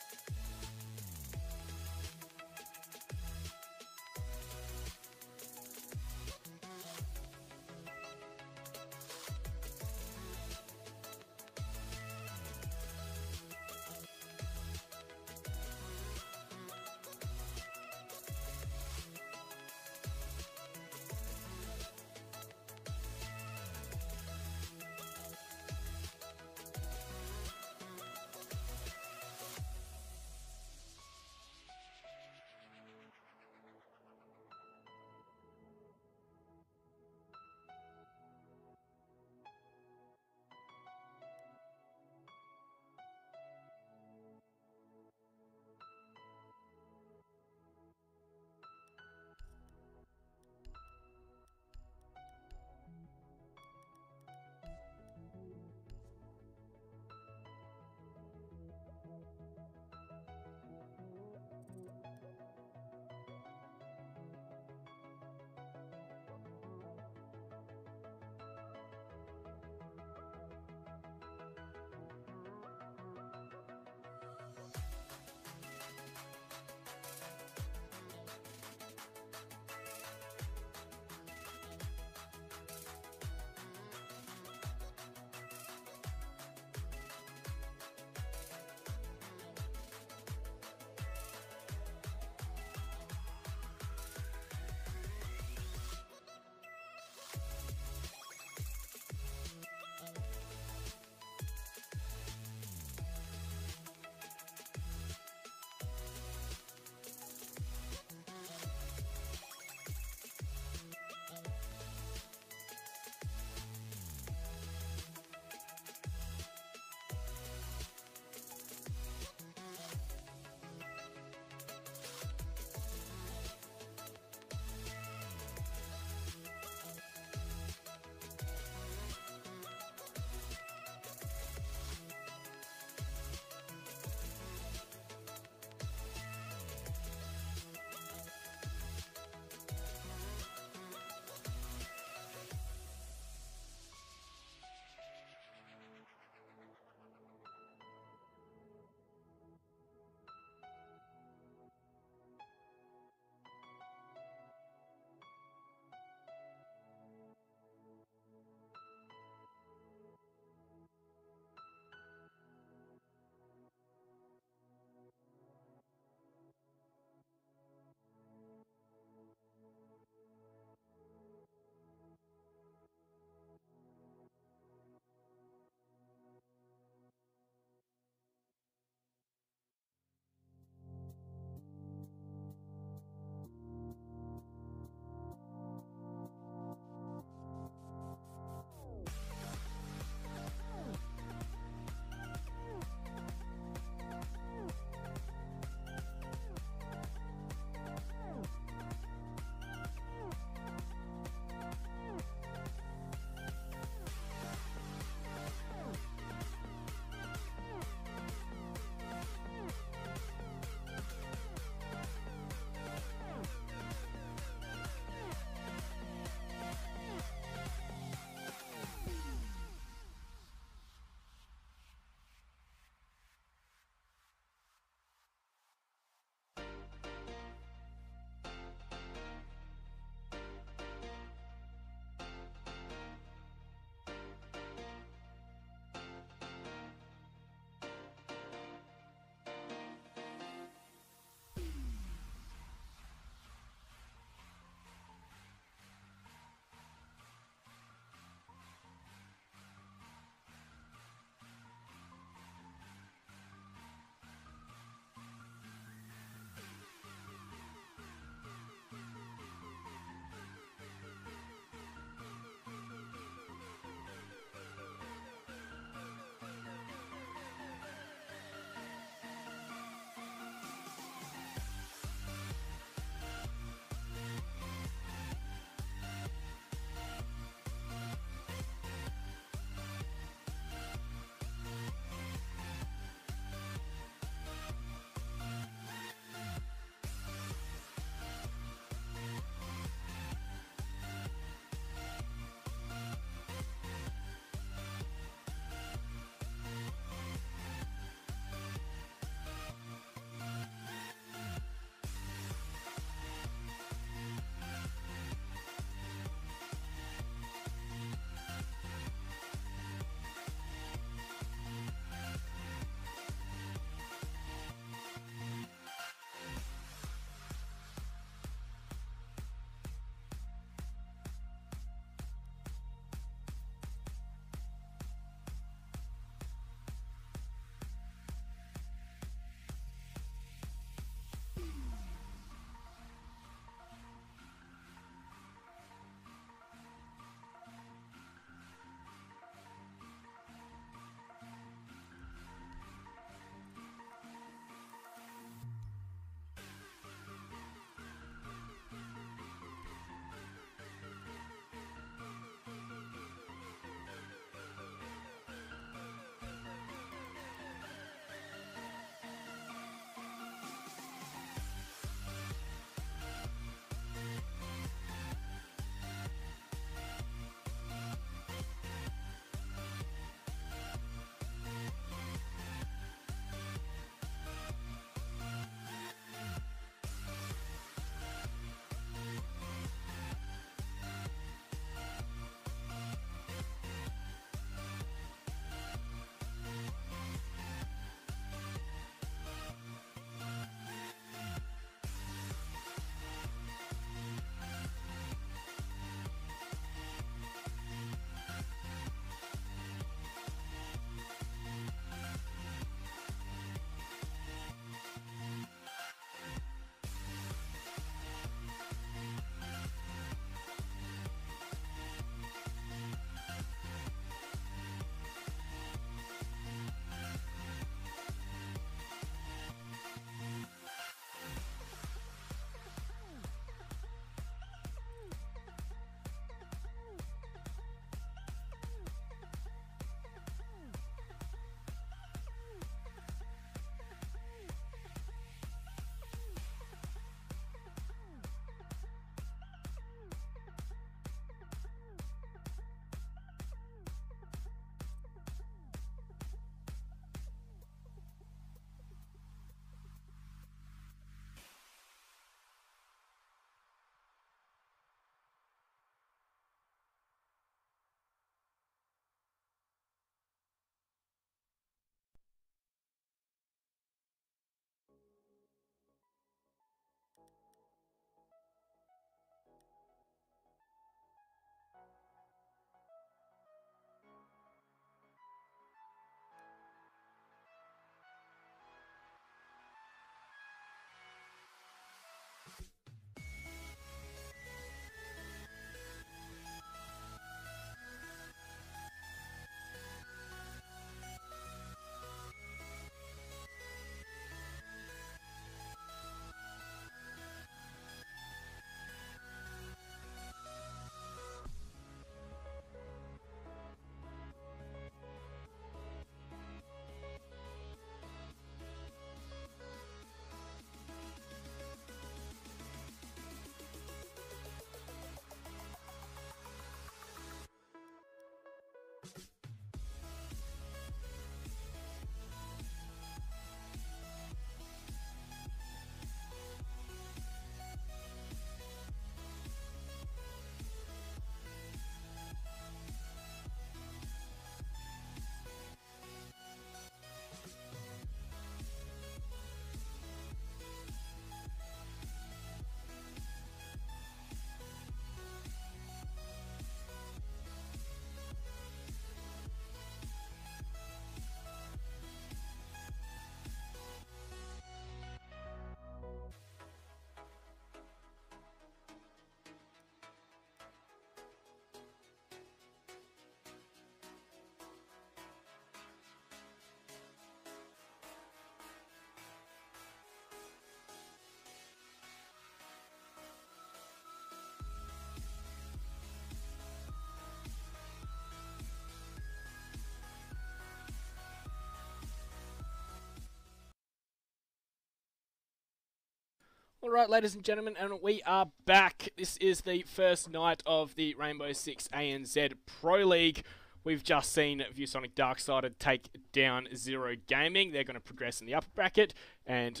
All right, ladies and gentlemen, and we are back. This is the first night of the Rainbow Six ANZ Pro League. We've just seen ViewSonic Darksided take down Zero Gaming. They're going to progress in the upper bracket, and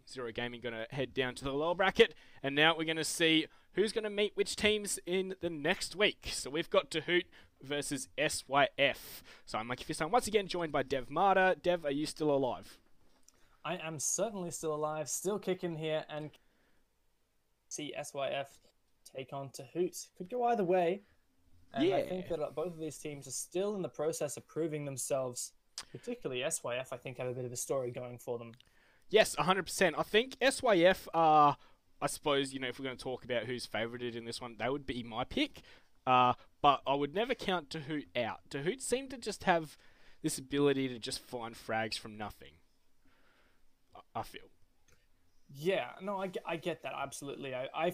Zero Gaming going to head down to the lower bracket. And now we're going to see who's going to meet which teams in the next week. So we've got Hoot versus SYF. So I'm Mikey Fiston, once again joined by Dev Marta. Dev, are you still alive?
I am certainly still alive, still kicking here, and see SYF take on Hoot. Could go either way. And I think that both of these teams are still in the process of proving themselves. Particularly SYF, I think, have a bit of a story going for them.
Yes, 100%. I think SYF are, I suppose, you know, if we're going to talk about who's favoured in this one, they would be my pick. But I would never count Hoot out. Hoot seem to just have this ability to just find frags from nothing. I feel. Yeah,
no, I get that absolutely. I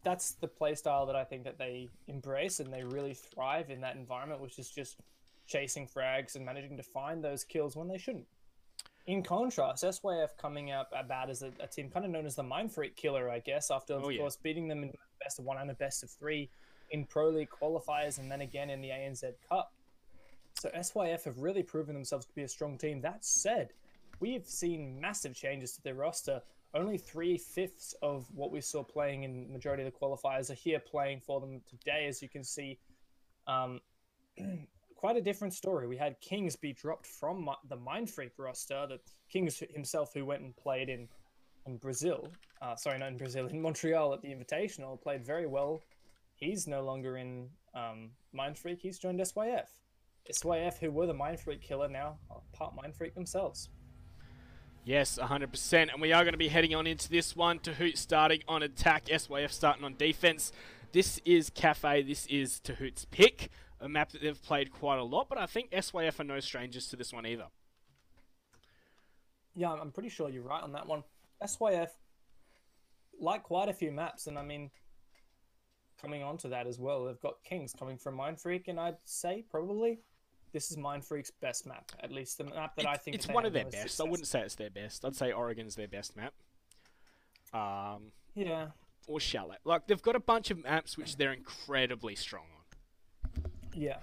that's the play style that I think that they embrace, and they really thrive in that environment, which is just chasing frags and managing to find those kills when they shouldn't. In contrast, SYF coming out about as a team kind of known as the Mind Freak Killer, I guess, after of course beating them in the best of 1 and a best of 3 in Pro League qualifiers, and then again in the ANZ Cup. So SYF have really proven themselves to be a strong team. That said, we've seen massive changes to their roster. Only 3/5 of what we saw playing in the majority of the qualifiers are here playing for them today, as you can see. Quite a different story. We had Kings be dropped from the Mind Freak roster. The Kings himself, who went and played in Brazil. Sorry, not in Brazil, in Montreal at the Invitational, played very well. He's no longer in Mind Freak. He's joined SYF. SYF, who were the Mind Freak Killer, now are part Mind Freak themselves.
Yes, 100%. And we are going to be heading on into this one. Hoot starting on attack, SYF starting on defense. This is Cafe. This is Hoot's pick. A map that they've played quite a lot, but I think SYF are no strangers to this one either.
Yeah, I'm pretty sure you're right on that one. SYF like quite a few maps, and I mean, coming on to that as well, they've got Kings coming from Mind Freak, and I'd say probably this is Mind Freak's best map, at least the map that I think
it's one of their best. I wouldn't say it's their best. I'd say Oregon's their best map.
Yeah.
Or Chalet. Like, they've got a bunch of maps which they're incredibly strong on.
Yeah.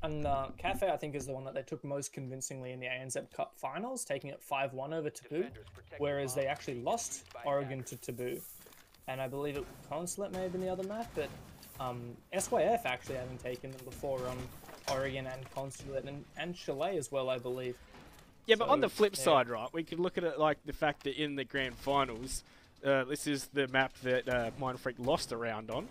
And Cafe, I think, is the one that they took most convincingly in the ANZ Cup finals, taking it 5-1 over Taboo, whereas they actually lost Oregon to Taboo. And I believe Consulate may have been the other map, but SYF actually haven't taken them before on Oregon and Consulate and Chalet as well, I believe.
Yeah, but on the flip side, right, we could look at it like the fact that in the grand finals, this is the map that Mind Freak lost a round on.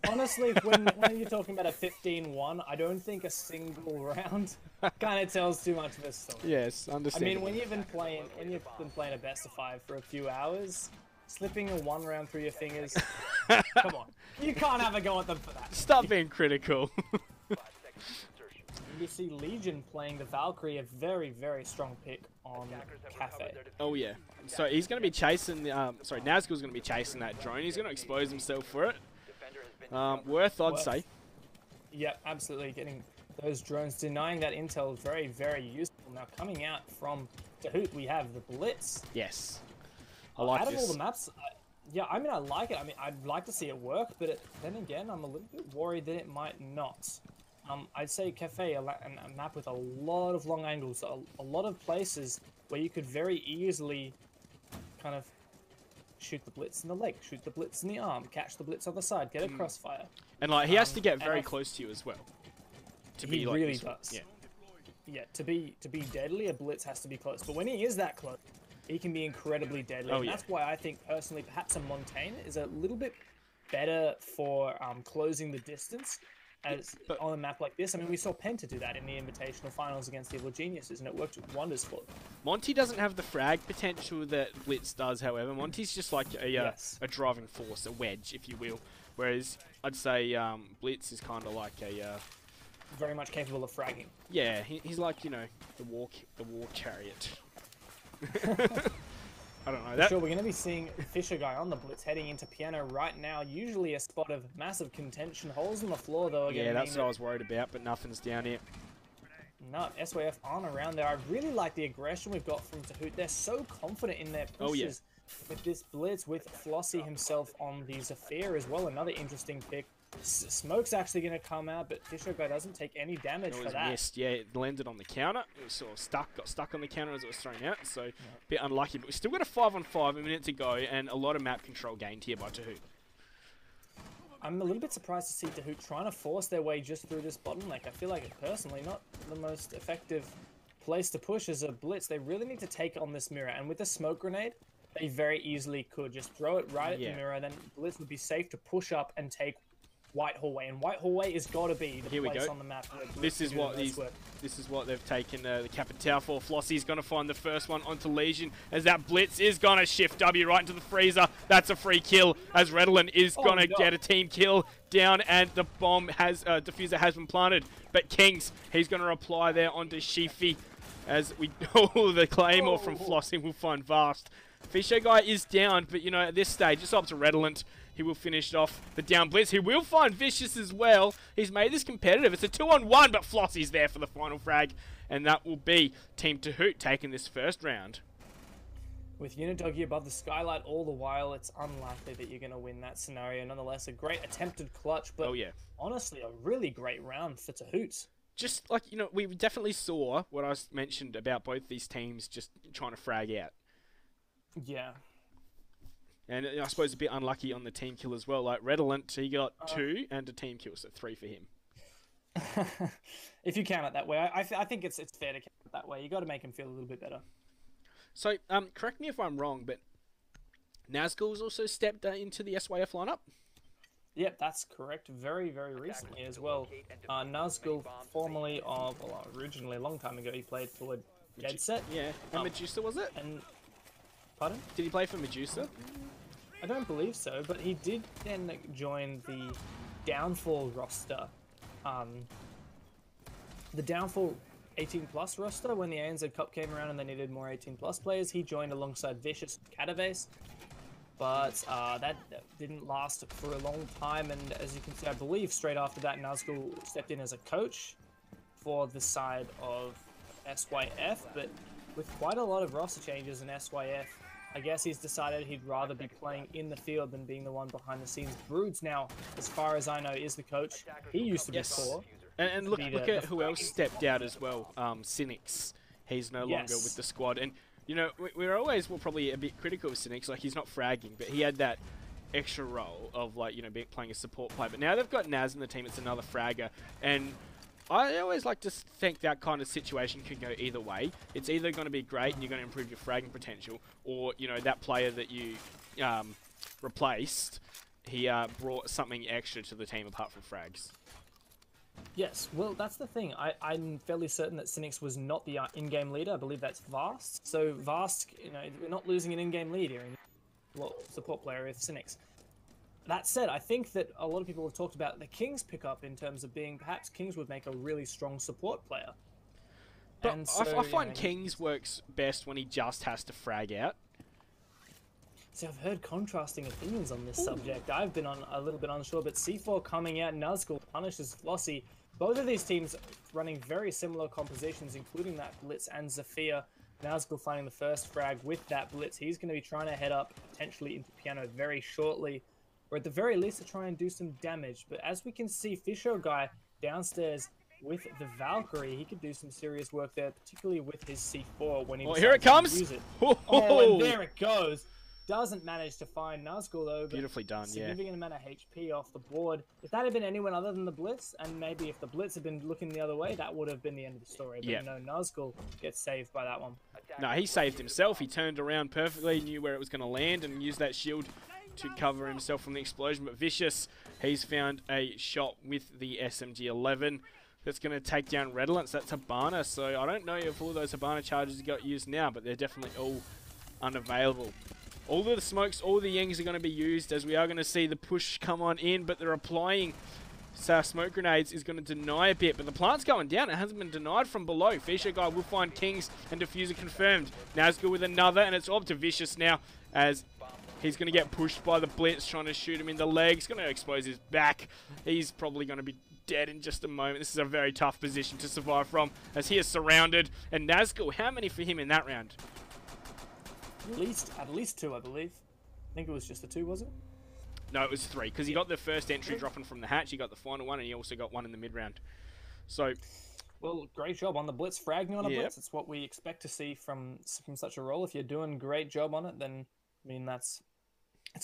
Honestly, when you're talking about a 15-1, I don't think a single round kind of tells too much of a story.
Yes, understand.
I mean, when you've been playing a best of 5 for a few hours, slipping a 1 round through your fingers, come on, you can't have a go at them for that.
Stop being critical.
You see Legion playing the Valkyrie, a very, very strong pick on Cafe.
Oh yeah, so he's going to be chasing the Nazgul's going to be chasing that drone. He's going to expose himself for it. Worth, I'd say.
Yeah, absolutely. Getting those drones, denying that intel is very, very useful. Now, coming out from Hoot, we have the Blitz.
Yes. I like this.
Out of all the maps, yeah, I mean, I like it. I mean, I'd like to see it work, but then again, I'm a little bit worried that it might not. I'd say Cafe, a map with a lot of long angles, a lot of places where you could very easily kind of shoot the Blitz in the leg, shoot the Blitz in the arm, catch the Blitz on the side, get a crossfire.
And like he has to get very close to you as well.
He really does. Yeah. Yeah, to be deadly, a Blitz has to be close. But when he is that close, he can be incredibly deadly. And that's why I think personally perhaps a Montaigne is a little bit better for closing the distance on a map like this. I mean, we saw Penta do that in the Invitational Finals against the Evil Geniuses, and it worked wonders for them.
Monty doesn't have the frag potential that Blitz does, however. Monty's just like a driving force, a wedge, if you will. Whereas I'd say Blitz is kind of like a...
very much capable of fragging.
Yeah, he's like, you know, the war chariot. I don't know that.
Sure, we're going to be seeing Fisher Guy on the Blitz heading into Piano right now. Usually a spot of massive contention. Holes in the floor, though.
Yeah, that's what I was worried about, but nothing's down here.
No, SYF aren't around there. I really like the aggression we've got from Hoot. They're so confident in their pushes.
Oh, yeah.
With this blitz, with Flossie himself on the Zafir as well. Another interesting pick. Smoke's actually going to come out, but Fisher Guy doesn't take any damage for that.
Missed. Yeah, it landed on the counter. It was sort of got stuck on the counter as it was thrown out. So, a bit unlucky. But we still got a 5-on-5, a minute to go, and a lot of map control gained here by Hoot.
I'm a little bit surprised to see Hoot trying to force their way just through this bottleneck. I feel like it personally not the most effective place to push as a blitz. They really need to take on this mirror, and with the smoke grenade, they very easily could just throw it right at the mirror, then blitz would be safe to push up and take White Hallway, and White Hallway is got to be the place on the map.
This is what they've taken the Capitao for. Flossie's going to find the first one onto Legion as that blitz is going to shift W right into the freezer. That's a free kill as Redolin is going to get a team kill down, and the bomb has diffuser has been planted. But Kings, he's going to reply there onto Shifi as we the Claymore from Flossie will find Vast. Fisher Guy is down, but you know at this stage it's up to Redolent. He will finish off the down blitz. He will find Vicious as well. He's made this competitive. It's a 2-on-1, but Flossie's there for the final frag. And that will be Team Hoot taking this first round.
With Unidoggy above the skylight all the while, it's unlikely that you're going to win that scenario. Nonetheless, a great attempted clutch, but honestly, a really great round for Hoot.
Just like, you know, we definitely saw what I mentioned about both these teams just trying to frag out.
Yeah.
And I suppose a bit unlucky on the team kill as well. Like Redolent, he got 2 and a team kill, so 3 for him.
If you count it that way, I think it's fair to count it that way. You got to make him feel a little bit better.
So, correct me if I'm wrong, but Nazgul's also stepped into the SYF lineup.
Yep, that's correct. Very, very recently as well. Nazgul, formerly of, well, originally a long time ago, he played for Dead Set.
Yeah, and Medusa was it?
And pardon?
Did he play for Medusa?
I don't believe so, but he did then join the Downfall roster. The Downfall 18+ roster, when the ANZ Cup came around and they needed more 18+ players, he joined alongside Vicious Catavase. But that didn't last for a long time, and as you can see, I believe straight after that, Nazgul stepped in as a coach for the side of SYF, but with quite a lot of roster changes in SYF, I guess he's decided he'd rather be playing in the field than being the one behind the scenes. Broods now, as far as I know, is the coach. He used to be core.
And look at who else stepped out as well. Cynics. He's no longer with the squad. And, you know, we're always probably a bit critical of Cynics. Like, he's not fragging, but he had that extra role of, like, you know, playing a support player. But now they've got Naz in the team. It's another fragger. And I always like to think that kind of situation can go either way. It's either going to be great and you're going to improve your fragging potential, or, you know, that player that you replaced, he brought something extra to the team apart from frags.
Yes, well, that's the thing. I'm fairly certain that Cynics was not the in-game leader. I believe that's Vast. So Vast, you know, we're not losing an in-game lead here. Well, support player with Cynics. That said, I think that a lot of people have talked about the Kings pickup in terms of being perhaps Kings would make a really strong support player.
But
and so,
I find Kings works best when he just has to frag out.
See, I've heard contrasting opinions on this subject. I've been a little bit unsure, but C4 coming out, Nazgul punishes Flossie. Both of these teams running very similar compositions, including that Blitz and Zafir. Nazgul finding the first frag with that Blitz. He's going to be trying to head up potentially into Piano very shortly, or at the very least to try and do some damage. But as we can see, Fisher Guy downstairs with the Valkyrie, he could do some serious work there, particularly with his C4 when he decides
here it comes.
To use it. Oh, and there it goes. Doesn't manage to find Nazgul though.
Beautifully done,
significant amount of HP off the board. If that had been anyone other than the Blitz, and maybe if the Blitz had been looking the other way, that would have been the end of the story. But no, Nazgul gets saved by that one.
No, he saved himself. He turned around perfectly, knew where it was going to land, and used that shield to cover himself from the explosion. But Vicious, he's found a shot with the SMG-11 that's going to take down Redolence. That's Habana, so I don't know if all those Habana charges got used now, but they're definitely all unavailable. All of the smokes, all the yangs are going to be used, as we are going to see the push come on in, but they're applying smoke grenades is going to deny a bit, but the plant's going down. It hasn't been denied from below. Fisher Guy will find Kings, and Diffuser confirmed. Nazgul with another, and it's up to Vicious now, as he's going to get pushed by the Blitz, trying to shoot him in the legs. Going to expose his back. He's probably going to be dead in just a moment. This is a very tough position to survive from, as he is surrounded. And Nazgul, how many for him in that round?
At least 2, I believe. I think it was just the 2, was it?
No, it was 3, because he got the first entry dropping from the hatch, he got the final one, and he also got one in the mid-round. So...
Well, great job on the blitz, fragging on a blitz. It's what we expect to see from such a role. If you're doing a great job on it, then, I mean, it's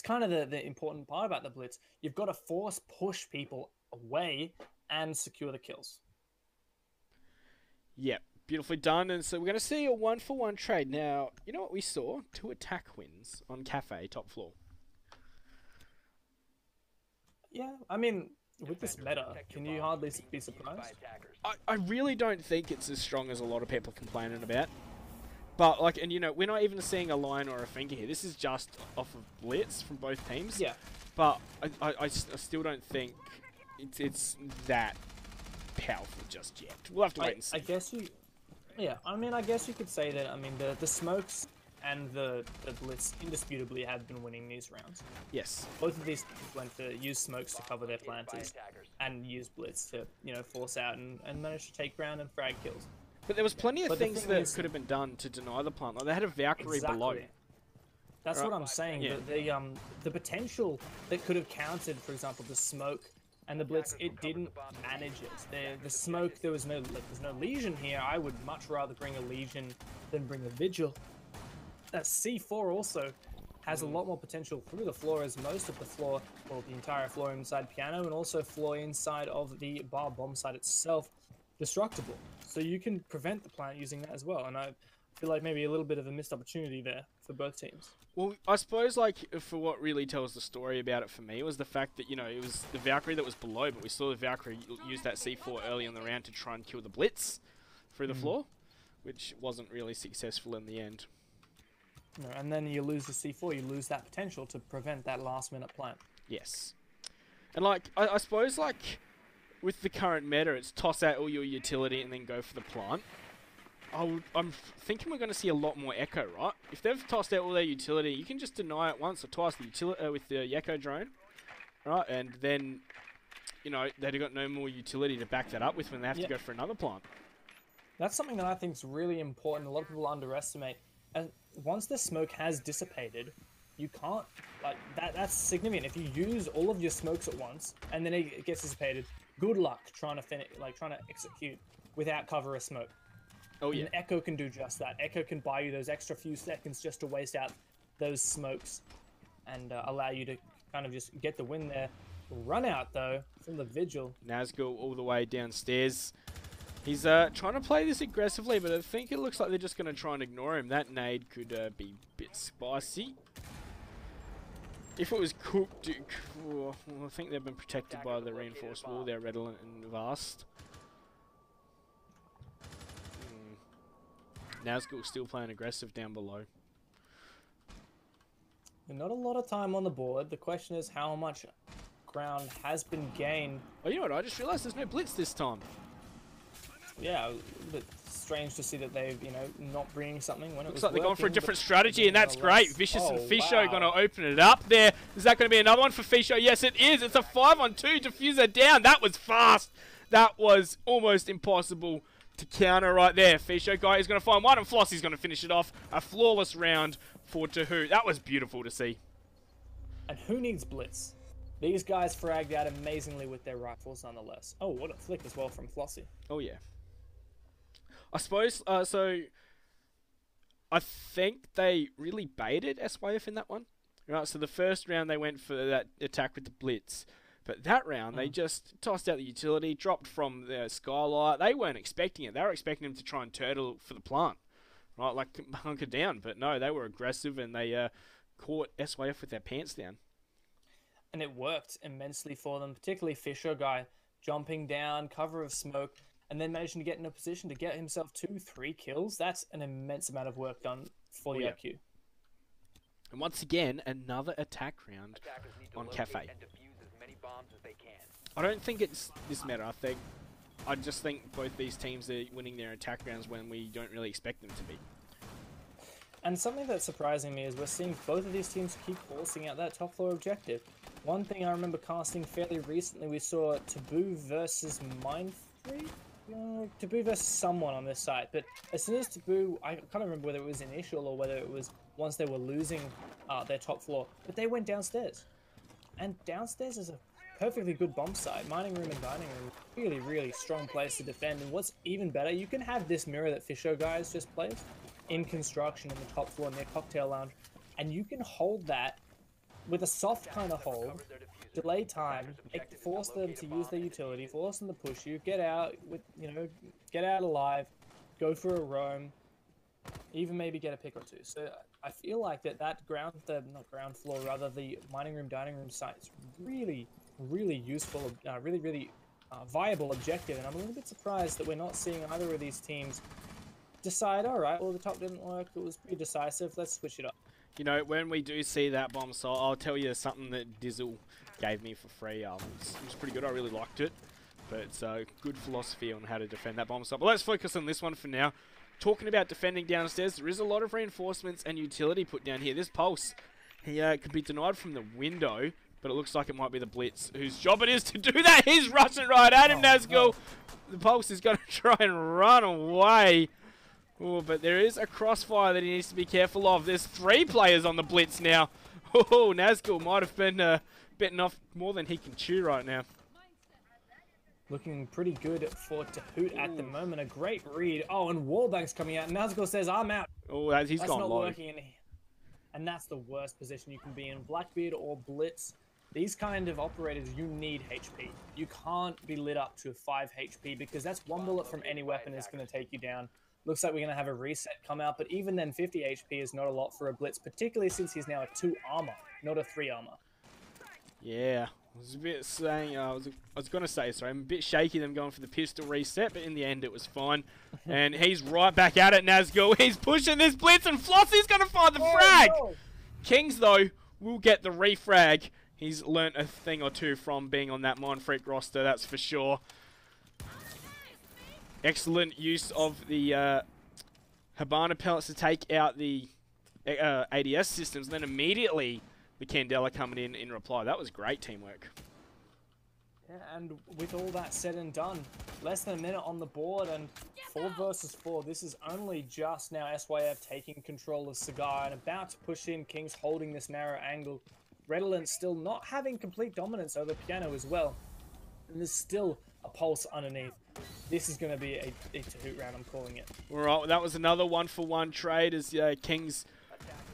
kind of the important part about the blitz. You've got to force push people away and secure the kills.
Yep, beautifully done. And so we're going to see a 1-for-1 trade. Now, you know what we saw? 2 attack wins on Cafe, top floor.
Yeah, I mean... With this meta, can you hardly be surprised?
I really don't think it's as strong as a lot of people are complaining about. But, like, and you know, we're not even seeing a line or a finger here. This is just off of blitz from both teams.
Yeah.
But I still don't think it's that powerful just yet. We'll have to wait and see.
I guess you... Yeah, I mean, I guess you could say that, I mean, the smokes and the blitz indisputably have been winning these rounds.
Yes.
Both of these teams went to use smokes to cover their planters and use blitz to, you know, force out and manage to take ground and frag kills.
But there was plenty of things that could have been done to deny the plant. Like they had a Valkyrie below.
That's what I'm saying. Yeah. The potential that could have countered, for example, the smoke and the blitz, it didn't manage it. The smoke, there's no Legion here. I would much rather bring a Legion than bring a Vigil. That C4 also has a lot more potential through the floor, as most of the floor, well, the entire floor inside piano, and also floor inside of the bar bomb site itself, destructible. So you can prevent the plant using that as well, and I feel like maybe a little bit of a missed opportunity there for both teams.
Well, I suppose, like, for what really tells the story about it for me was the fact that, you know, it was the Valkyrie that was below, but we saw the Valkyrie use that C4 early in the round to try and kill the blitz through the floor, which wasn't really successful in the end.
No, and then you lose the C4, you lose that potential to prevent that last-minute plant. Yes.
And, like, I suppose, like, with the current meta, it's toss out all your utility and then go for the plant. I'm thinking we're going to see a lot more Echo, right? If they've tossed out all their utility, you can just deny it once or twice with the Echo drone, right? And then, you know, they've got no more utility to back that up with when they have to go for another plant.
That's something that I think is really important. A lot of people underestimate. And once the smoke has dissipated, you can't, like, that's significant. If you use all of your smokes at once and then it gets dissipated, good luck trying to finish, like, trying to execute without cover of smoke.
Oh, yeah.
And Echo can do just that. Echo can buy you those extra few seconds just to waste out those smokes and allow you to kind of just get the win there. Run out, though, from the Vigil.
Nazgul all the way downstairs. He's trying to play this aggressively, but I think it looks like they're just going to try and ignore him. That nade could be a bit spicy. If it was cooked, well, I think they've been protected by the reinforced wall. They're redolent and vast. Nazgul still playing aggressive down below.
Not a lot of time on the board. The question is how much ground has been gained.
Oh, you know what? I just realised there's no blitz this time.
Yeah, a little bit strange to see that they've, you know, not bringing something when it was
Looks like they're going for a
working,
different strategy, and that's great. Vicious and Fisho
wow.
going to open it up there. Is that going to be another one for Fisho? Yes, it is. It's a 5-on-2. Diffuser down. That was fast. That was almost impossible to counter right there. Fisho guy is going to find one, and Flossie's going to finish it off. A flawless round for Hoot. That was beautiful to see.
And who needs blitz? These guys fragged out amazingly with their rifles nonetheless. Oh, what a flick as well from Flossie.
Oh, yeah. I suppose, so I think they really baited SYF in that one. Right, so the first round they went for that attack with the blitz. But that round, they just tossed out the utility, dropped from the skylight. They weren't expecting it. They were expecting him to try and turtle for the plant. Right, like hunker down. But no, they were aggressive and they caught SYF with their pants down.
And it worked immensely for them, particularly Fisher guy jumping down, cover of smoke, and then managing to get in a position to get himself 2-3 kills. That's an immense amount of work done for the IQ.
And once again, another attack round on Cafe. I don't think it's this meta. I just think both these teams are winning their attack rounds when we don't really expect them to be.
And something that's surprising me is we're seeing both of these teams keep forcing out that top floor objective. One thing I remember casting fairly recently, we saw Taboo versus Mindfreak? Taboo versus someone on this site, but as soon as Taboo, I can't remember whether it was initial or whether it was once they were losing their top floor, but they went downstairs. And downstairs is a perfectly good bomb site. Mining room and dining room, really, really strong place to defend. And what's even better, you can have this mirror that Fisho guys just placed in construction in the top floor near Cocktail Lounge, and you can hold that with a soft kind of hold, delay time, force them to use their utility, force them to push you, get out with, get out alive, go for a roam, even maybe get a pick or two. So I feel like the mining room, dining room site is really, really useful, really viable objective. And I'm a little bit surprised that we're not seeing either of these teams decide, all right, well, the top didn't work, it was pretty decisive, let's switch it up.
You know, when we do see that bomb site, I'll tell you something that Dizzle gave me for free. It was pretty good. I really liked it. But it's a good philosophy on how to defend that bomb site. But let's focus on this one for now. Talking about defending downstairs, there is a lot of reinforcements and utility put down here. This Pulse, he could be denied from the window, but it looks like it might be the Blitz, whose job it is to do that. He's rushing right at him, Nazgul. No. The Pulse is going to try and run away. Oh, but there is a crossfire that he needs to be careful of. There's 3 players on the Blitz now. Oh, Nazgul might have been bitten off more than he can chew right now.
Looking pretty good for Hoot at the moment. A great read. Oh, and Wallbank's coming out. Nazgul says, I'm out.
Oh, he's
that's
gone
not
low.
Working. And that's the worst position you can be in. Blackbeard or Blitz. These kind of operators, you need HP. You can't be lit up to 5 HP because that's one bullet from any weapon is going to take you down. Looks like we're going to have a reset come out, but even then 50 HP is not a lot for a Blitz, particularly since he's now a 2 armor, not a 3 armor.
Yeah, I was a bit saying, I was going to say, sorry, I'm a bit shaky them going for the pistol reset, but in the end it was fine. And he's right back at it, Nazgul. He's pushing this Blitz, and Flossie's going to find the frag! No. Kings, though, will get the refrag. He's learnt a thing or two from being on that Mindfreak roster, that's for sure. Excellent use of the Habana pellets to take out the ADS systems. Then immediately the Candela coming in reply. That was great teamwork.
Yeah, and with all that said and done, less than a minute on the board and 4 versus 4. This is only just now SYF taking control of Cigar and about to push in. Kings holding this narrow angle. Redolent still not having complete dominance over Piano as well. And there's still a Pulse underneath. This is going to be a Hoot round, I'm calling it.
Alright, that was another 1-for-1 trade as Kings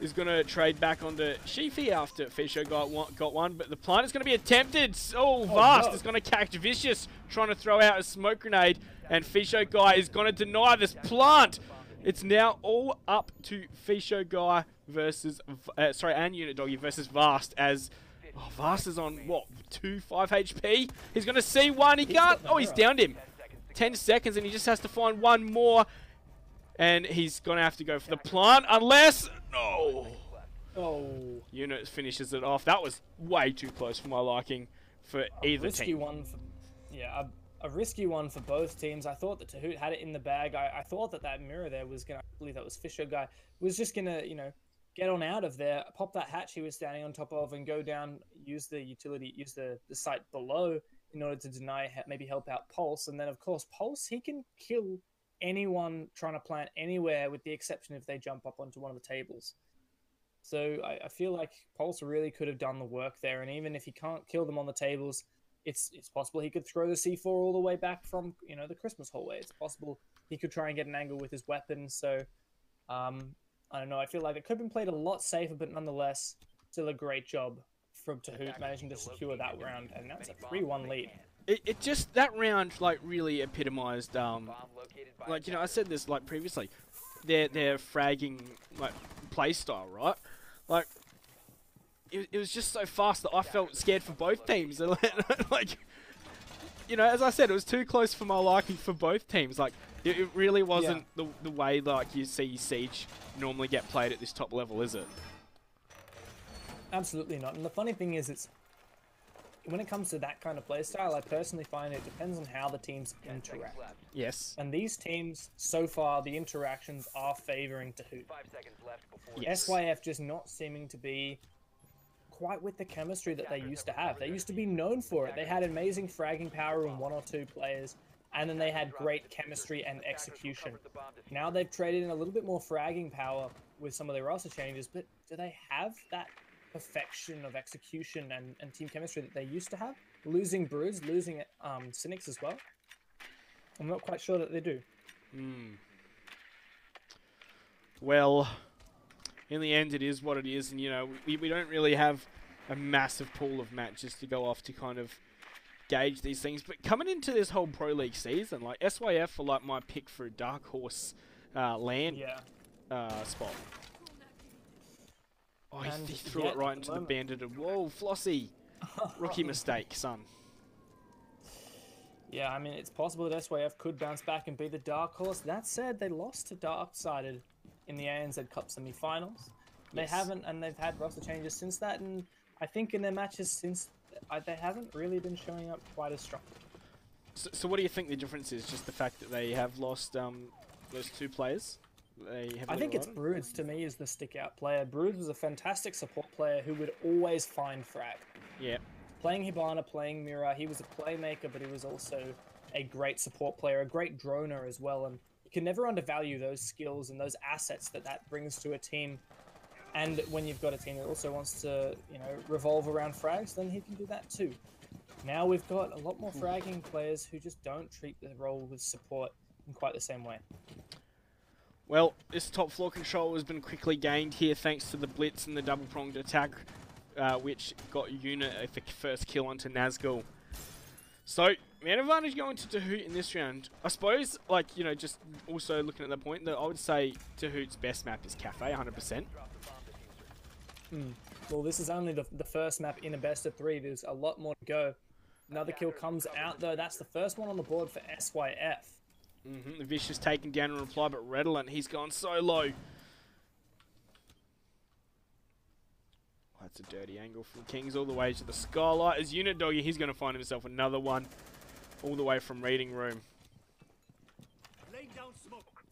is going to trade back onto Sheafy after Fisho got one, but the plant is going to be attempted. Oh, Vast is going to catch Vicious, trying to throw out a smoke grenade, and Fisho Guy is going to deny this plant. It's now all up to Fisho Guy versus, and Unit Doggy versus Vast as... Oh, Vast is on, what, 5 HP? He's going to see one. He can't. Oh, he's downed him. 10 seconds, and he just has to find one more. And he's going to have to go for the plant, unless... No.
Oh.
Unit finishes it off. That was way too close for my liking for either team.
A risky one for both teams. I thought that Hoot had it in the bag. I thought that mirror there was going to... I believe that was Fisher Guy. Was just going to, get on out of there, pop that hatch he was standing on top of and go down, use the utility, use the site below in order to deny, maybe help out Pulse. And then, of course, Pulse, he can kill anyone trying to plant anywhere with the exception if they jump up onto one of the tables. So I feel like Pulse really could have done the work there. And even if he can't kill them on the tables, it's possible he could throw the C4 all the way back from, the Christmas hallway. It's possible he could try and get an angle with his weapon. So, I don't know. I feel like it could have been played a lot safer, but nonetheless, still a great job from Hoot managing to secure that round, and that's a 3-1 lead.
It just, that round, really epitomized, I said this, previously, their fragging, play style, right? It was just so fast that I felt scared for both teams. As I said, it was too close for my liking for both teams. It really wasn't the way you see Siege normally get played at this top level, is it?
Absolutely not. And the funny thing is, when it comes to that kind of play style, I personally find it depends on how the teams interact.
Yes.
And these teams, so far, the interactions are favoring Hoot.
5 seconds left before
yes.
SYF just not seeming to be quite with the chemistry that they used to have. They used to be known for it. They had amazing fragging power in 1 or 2 players, and then they had great chemistry and execution. Now they've traded in a little bit more fragging power with some of their roster changes, but do they have that perfection of execution and team chemistry that they used to have? Losing Brood, losing Cynics as well? I'm not quite sure that they do.
Well, in the end, it is what it is, and you know we don't really have a massive pool of matches to go off to kind of gauge these things. But coming into this whole Pro League season, like SYF are like my pick for a dark horse land spot. Oh, he threw it right into the bandit. Whoa, Flossie! Rookie mistake, son.
Yeah, I mean, it's possible that SYF could bounce back and be the dark horse. That said, they lost to Dark-Sided in the ANZ Cup semi-finals. They haven't, and they've had roster changes since that, and I think in their matches since, they haven't really been showing up quite as strong.
So what do you think the difference is? Just the fact that they have lost those 2 players?
I think it's Broods, to me, is the stick-out player. Broods was a fantastic support player who would always find frag.
Yeah.
Playing Hibana, playing Mira, he was a playmaker, but he was also a great support player, a great droner as well, and you can never undervalue those skills and those assets that brings to a team. And when you've got a team that also wants to, you know, revolve around frags, then he can do that too. Now we've got a lot more fragging players who just don't treat the role with support in quite the same way.
Well, this top floor control has been quickly gained here thanks to the blitz and the double-pronged attack, which got Unit a first kill onto Nazgul. So, man advantage going to Hoot in this round. I suppose, like, you know, just also looking at the point, that I would say Hoot's best map is Cafe, 100%.
Well, this is only the first map in a best of 3. There's a lot more to go. Another kill comes out, though. That's the first one on the board for SYF.
The Vicious taken down in reply, but Redolent, he's gone so low. That's a dirty angle from Kings all the way to the skylight. As Unit Doggy, he's going to find himself another one all the way from Reading Room.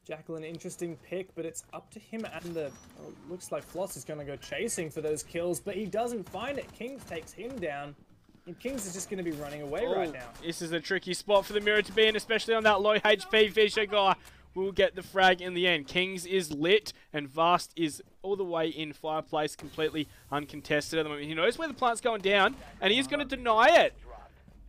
Jacqueline, interesting pick, but it's up to him and the... Oh, looks like Floss is going to go chasing for those kills, but he doesn't find it. Kings takes him down, and Kings is just going to be running away right now. This
is a tricky spot for the Mirror to be in, especially on that low HP. Fisher guy will get the frag in the end. Kings is lit, and Vast is all the way in Fireplace, completely uncontested at the moment. He knows where the plant's going down, and he's going to deny it.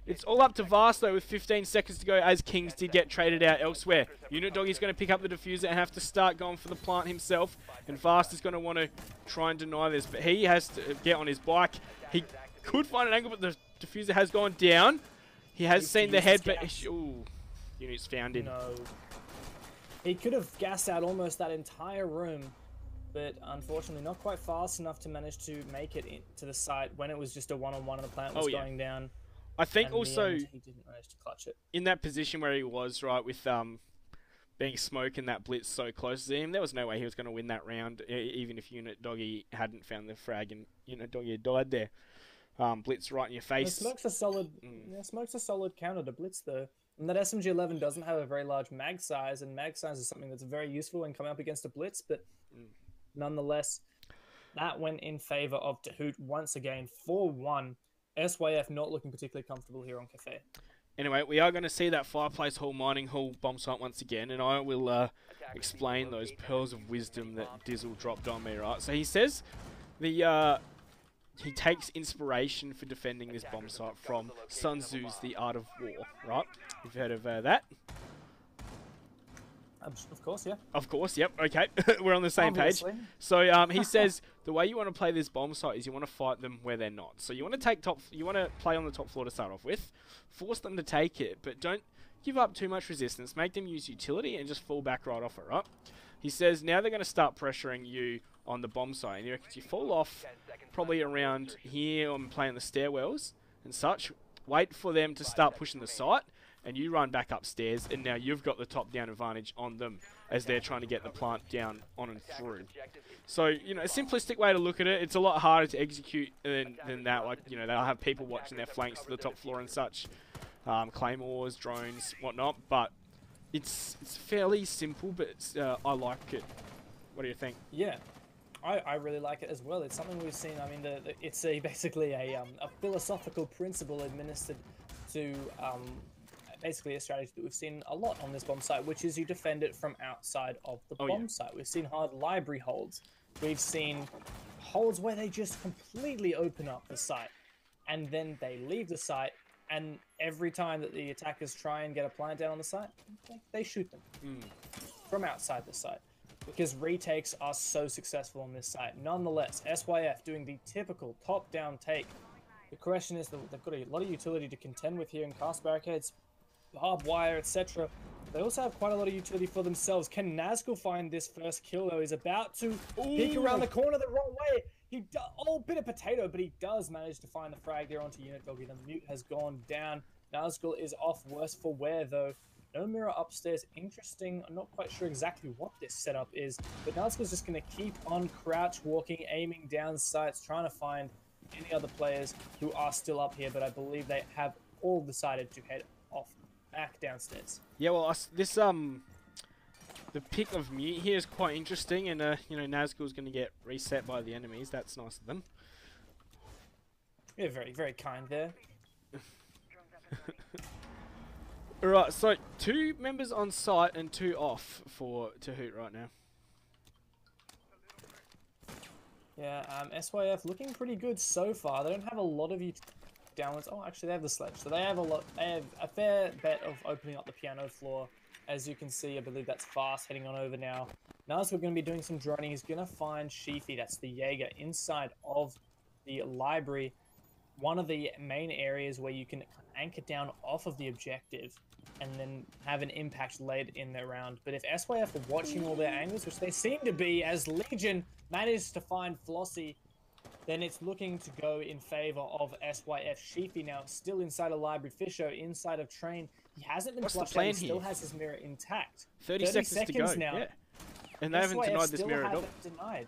It's all up to Vast, though, with 15 seconds to go, as Kings did get traded out elsewhere. Unit Doggy's going to pick up the diffuser and have to start going for the plant himself, and Vast is going to want to try and deny this, but he has to get on his bike. He could find an angle, but the diffuser has gone down. He has seen the head, but... Ooh, Unit's found him.
No. He could have gassed out almost that entire room, but unfortunately not quite fast enough to manage to make it to the site when it was just a one-on-one and the plant was going down.
I think also
he didn't manage to clutch it.
In that position where he was, right, with being smoke and that blitz so close to him, there was no way he was going to win that round, even if Unit Doggy hadn't found the frag and Unit Doggy had died there. Blitz right in your face.
Smoke's a solid, Smoke's a solid counter to blitz though. And that SMG-11 doesn't have a very large mag size, and mag size is something that's very useful when coming up against a blitz, but nonetheless, that went in favor of Hoot once again, 4-1. SYF not looking particularly comfortable here on Cafe.
Anyway, we are going to see that Fireplace Hall Mining Hall bomb site once again, and I will explain those pearls of wisdom that Dizzle dropped on me, right? So he says he takes inspiration for defending this bomb site from Sun Tzu's The Art of War, right? You've heard of that?
Of course, yeah.
Of course, yep. Okay, we're on the same page. So he says the way you want to play this bomb site is you want to fight them where they're not. So you want to play on the top floor to start off with, force them to take it, but don't give up too much resistance. Make them use utility and just fall back right off it, right? He says now they're going to start pressuring you on the bomb site, and he reckons you fall off probably around here on playing the stairwells and such. Wait for them to start pushing the site, and you run back upstairs, and now you've got the top-down advantage on them as they're trying to get the plant down on and through. So, you know, a simplistic way to look at it, it's a lot harder to execute than that. Like, you know, they'll have people watching their flanks to the top floor and such, claymores, drones, whatnot, but it's fairly simple, but it's, I like it. What do you think?
Yeah. I really like it as well. It's something we've seen. I mean, it's basically a philosophical principle administered to basically a strategy that we've seen a lot on this bomb site, which is you defend it from outside of the bomb site. We've seen hard library holds. We've seen holds where they just completely open up the site, and then they leave the site. And every time that the attackers try and get a plant down on the site, they shoot them from outside the site. Because retakes are so successful on this site. Nonetheless, SYF doing the typical top-down take. The question is that they've got a lot of utility to contend with here in cast barricades, barbed wire, etc. They also have quite a lot of utility for themselves. Can Nazgul find this first kill, though? He's about to peek around the corner the wrong way. Bit of potato, but he does manage to find the frag there onto Unit Doggy. The mute has gone down. Nazgul is off worse for wear, though. No mirror upstairs. Interesting. I'm not quite sure exactly what this setup is, but Nazgul's just going to keep on crouch walking, aiming down sights, trying to find any other players who are still up here, but I believe they have all decided to head off back downstairs.
Yeah, well, the pick of mute here is quite interesting, and you know, Nazgul's going to get reset by the enemies. That's nice of them.
Yeah, very, very kind there.
Alright, so 2 members on site and 2 off to Hoot right now.
Yeah, SYF looking pretty good so far. They don't have a lot of downwards. Oh, actually, they have the sledge, so they have a fair bet of opening up the piano floor. As you can see, I believe that's fast heading on over now. Nas, we're going to be doing some droning. He's going to find Sheafy, that's the Jaeger, inside of the library. One of the main areas where you can anchor down off of the objective and then have an impact late in their round. But if SYF are watching all their angles, which they seem to be, as Legion managed to find Flossie, then it's looking to go in favor of SYF. Sheafy now still inside a library. Fisher inside of Train. He hasn't been flushed out. He still has his mirror intact.
30 seconds to go
now.
Yeah. And they haven't denied this mirror at all.
Denied.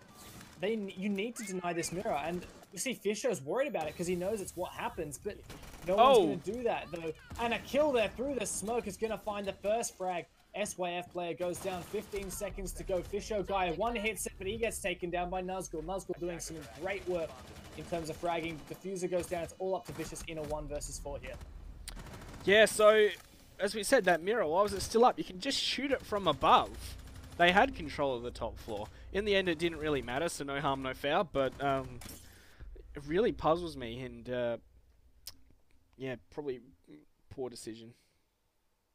You need to deny this mirror, and you see Fisher's worried about it because he knows it's what happens, but no one's going to do that though. And a kill there through the smoke is going to find the first frag. SYF player goes down, 15 seconds to go. Fisher guy, one hit set, but he gets taken down by Nazgul. Nazgul doing some great work in terms of fragging. Diffuser goes down. It's all up to Vicious in a 1 versus 4 here.
Yeah, so as we said, that mirror, why was it still up? You can just shoot it from above. They had control of the top floor. In the end, it didn't really matter, so no harm, no foul, but it really puzzles me, and yeah, probably poor decision.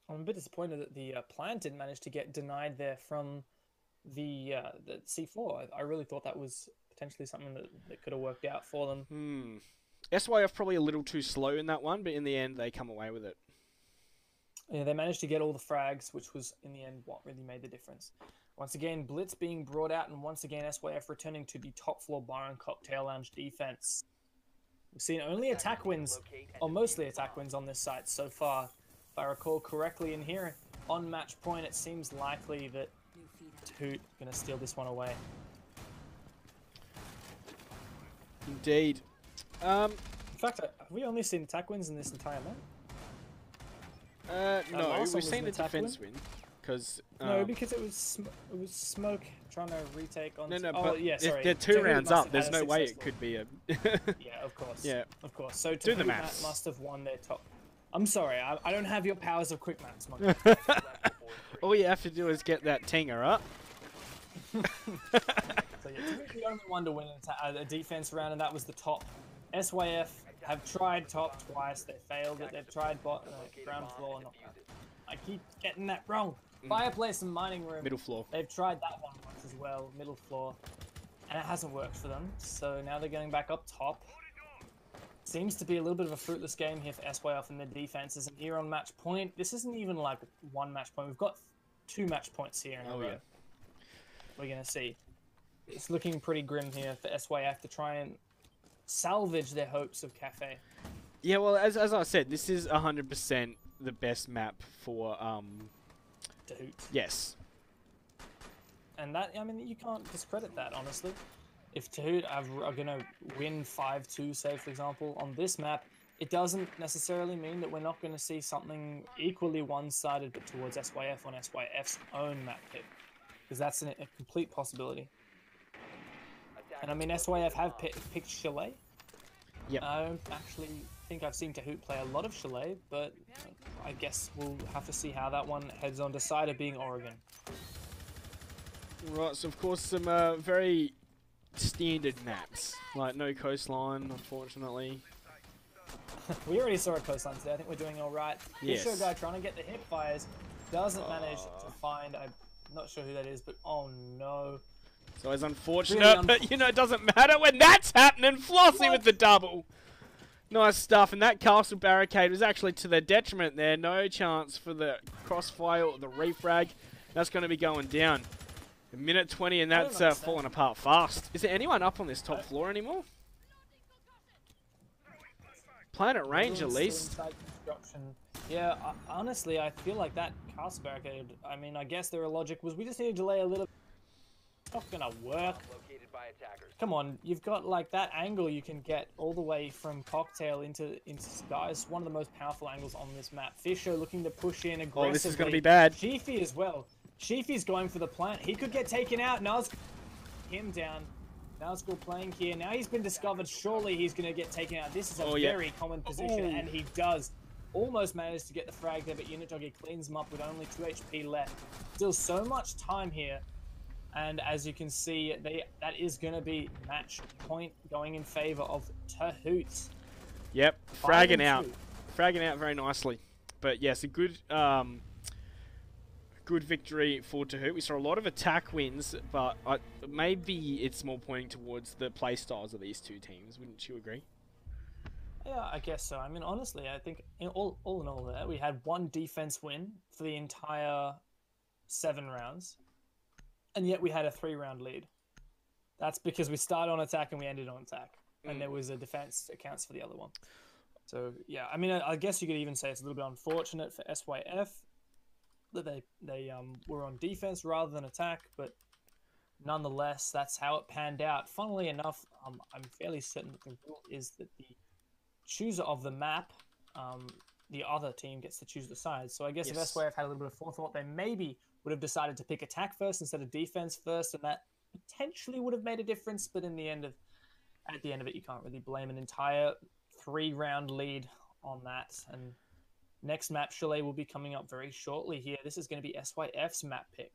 I'm a bit disappointed that the plant didn't manage to get denied there from the C4. I really thought that was potentially something that could have worked out for them.
SYF probably a little too slow in that one, but in the end, they come away with it.
Yeah, they managed to get all the frags, which was, in the end, what really made the difference. Once again, Blitz being brought out, and once again, SYF returning to the top floor bar and cocktail lounge defense. We've seen only attack wins, or mostly attack wins on this site so far. If I recall correctly in here, on match point, it seems likely that Hoot going to steal this one away.
Indeed.
In fact, have we only seen attack wins in this entire map?
No, we've seen a defense win. Because
no, because it was Smoke trying to retake on.
No,
oh,
but
yeah, sorry.
they're 2 rounds up. There's no way it could be a.
Yeah, of course.
Yeah,
of course. So
do the maths.
Must have won their top. I'm sorry, I don't have your powers of quick maths, Monk.
All you have to do is get that tinger up.
So yeah, the only one to win a defense round, and that was the top. SYF have tried top twice. They failed it. They've tried ground floor. I keep getting that wrong. Fireplace and mining room.
Middle floor.
They've tried that one once as well, middle floor, and it hasn't worked for them. So now they're going back up top. Seems to be a little bit of a fruitless game here for SYF and their defenses. And here on match point, this isn't even like 1 match point. We've got 2 match points here in a row. Yeah. We're going to see. It's looking pretty grim here for SYF to try and salvage their hopes of Cafe.
Yeah, well, as I said, this is 100% the best map for
Hoot.
Yes.
And that, I mean, you can't discredit that, honestly. If Hoot are going to win 5-2, say, for example, on this map, it doesn't necessarily mean that we're not going to see something equally one-sided, but towards SYF on SYF's own map pick. Because that's a complete possibility. And I mean, SYF have picked Chalet.
Yep.
I don't actually think I've seen Hoot play a lot of Chalet, but I guess we'll have to see how that one heads on. Decider being Oregon.
Right, so of course some very standard maps, like no coastline, unfortunately.
We already saw a Coastline today. I think we're doing all right.
Yes.
This show guy trying to get the hip fires doesn't manage to find. I'm not sure who that is, but oh no.
So it's unfortunate,
Really
but you know, it doesn't matter when that's happening. Flossie with the double. Nice stuff, and that castle barricade was actually to their detriment there. No chance for the crossfire or the refrag. That's going to be going down. A minute 20, and that's falling apart fast. Is there anyone up on this top floor anymore? Planet Range, at least.
Yeah, honestly, I feel like that castle barricade, I mean, I guess their logic was we just need to delay a little. It's not gonna work.
Located by attackers.
Come on, you've got like that angle you can get all the way from Cocktail into Skies. One of the most powerful angles on this map. Fisher looking to push in aggressively.
Oh, this is gonna be bad.
Sheafy as well. Sheafy's going for the plant. He could get taken out. Nuz him down. Nazgul playing here. Now he's been discovered. Surely he's going to get taken out. This is a very common position, and he does almost manage to get the frag there, but Unit Doggy cleans him up with only 2 HP left. Still so much time here, and as you can see, that is going to be match point going in favor of Tahoots.
Yep, fragging out. Fragging out very nicely. But yes, a good... good victory for Tahoot. We saw a lot of attack wins, but maybe it's more pointing towards the play styles of these two teams. Wouldn't you agree?
Yeah, I guess so. I mean, honestly, I think all in all there, we had one defense win for the entire 7 rounds, and yet we had a 3-round lead. That's because we started on attack and we ended on attack, and there was a defense that counts for the other one. So, yeah, I mean, I guess you could even say it's a little bit unfortunate for SYF that they were on defense rather than attack, but nonetheless, that's how it panned out. Funnily enough, I'm fairly certain that the rule is that the chooser of the map, the other team gets to choose the side. So I guess if SYF had a little bit of forethought, they maybe would have decided to pick attack first instead of defense first, and that potentially would have made a difference. But at the end of it, you can't really blame an entire 3-round lead on that. And next map, Chalet, will be coming up very shortly here. This is going to be SYF's map pick.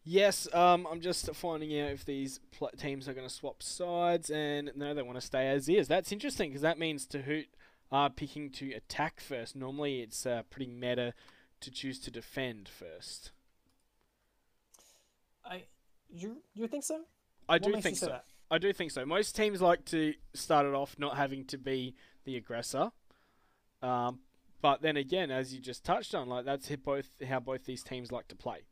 Yes, I'm just finding out if these teams are going to swap sides, and no, they want to stay as is. That's interesting, because that means Tahoot are picking to attack first. Normally, it's pretty meta to choose to defend first.
You think so?
I do think so. I do think so. Most teams like to start it off not having to be the aggressor. But then again, as you just touched on, like that's how both these teams like to play.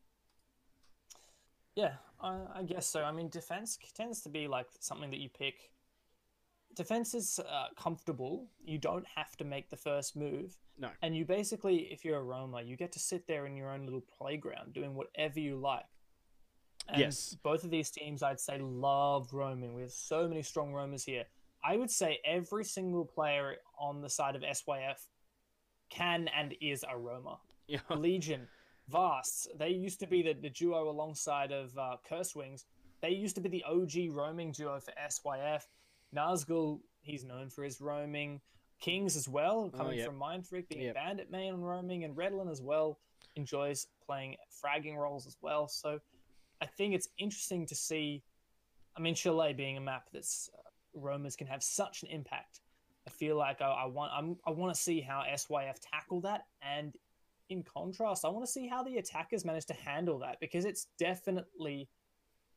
Yeah, I guess so. I mean, defense tends to be like something that you pick. Defense is comfortable. You don't have to make the first move.
No.
And you basically, if you're a roamer, you get to sit there in your own little playground doing whatever you like. And
yes.
Both of these teams, I'd say, love roaming. We have so many strong roamers here. I would say every single player on the side of SYF can and is a roamer.
Yeah.
Legion, Vasts, they used to be the duo alongside of Curse Wings. They used to be the OG roaming duo for SYF. Nazgul, he's known for his roaming. Kings as well, coming from Mind Freak, being a bandit main on roaming, and Redlin as well enjoys playing fragging roles as well. So I think it's interesting to see, I mean, Chalet being a map that's roamers can have such an impact. I feel like I want to see how SYF tackle that, and in contrast, I want to see how the attackers manage to handle that, because it's definitely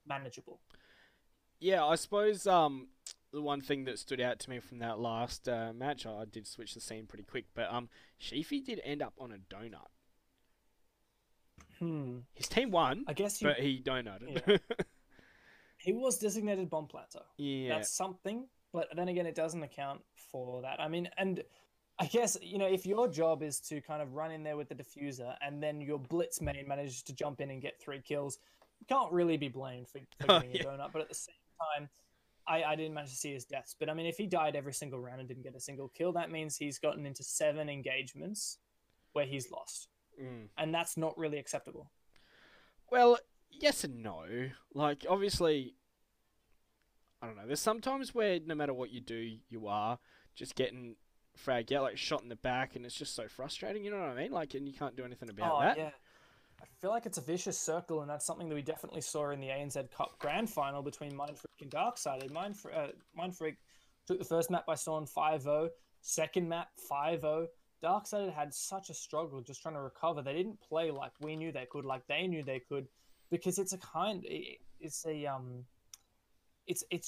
manageable.
Yeah, I suppose the one thing that stood out to me from that last match, I did switch the scene pretty quick, but Sheafy did end up on a donut. His team won, but he donuted.
Yeah. He was designated bomb planter.
Yeah.
That's something, but then again, it doesn't account for that. I mean, and I guess, you know, if your job is to kind of run in there with the diffuser and then your blitz main manages to jump in and get 3 kills, you can't really be blamed for getting a donut. But at the same time, I didn't manage to see his deaths. But I mean, if he died every single round and didn't get a single kill, that means he's gotten into 7 engagements where he's lost. And that's not really acceptable.
Well, yes and no. Like, obviously, I don't know. There's sometimes where no matter what you do, you are just getting fragged out, like shot in the back, and it's just so frustrating. You know what I mean? Like, and you can't do anything about that.
Yeah. I feel like it's a vicious circle, and that's something that we definitely saw in the ANZ Cup Grand Final between Mindfreak and Darksided. Mindfreak took the first map by Storm 5-0, second map 5-0. Darksided had such a struggle just trying to recover. They didn't play like we knew they could, like they knew they could, because it's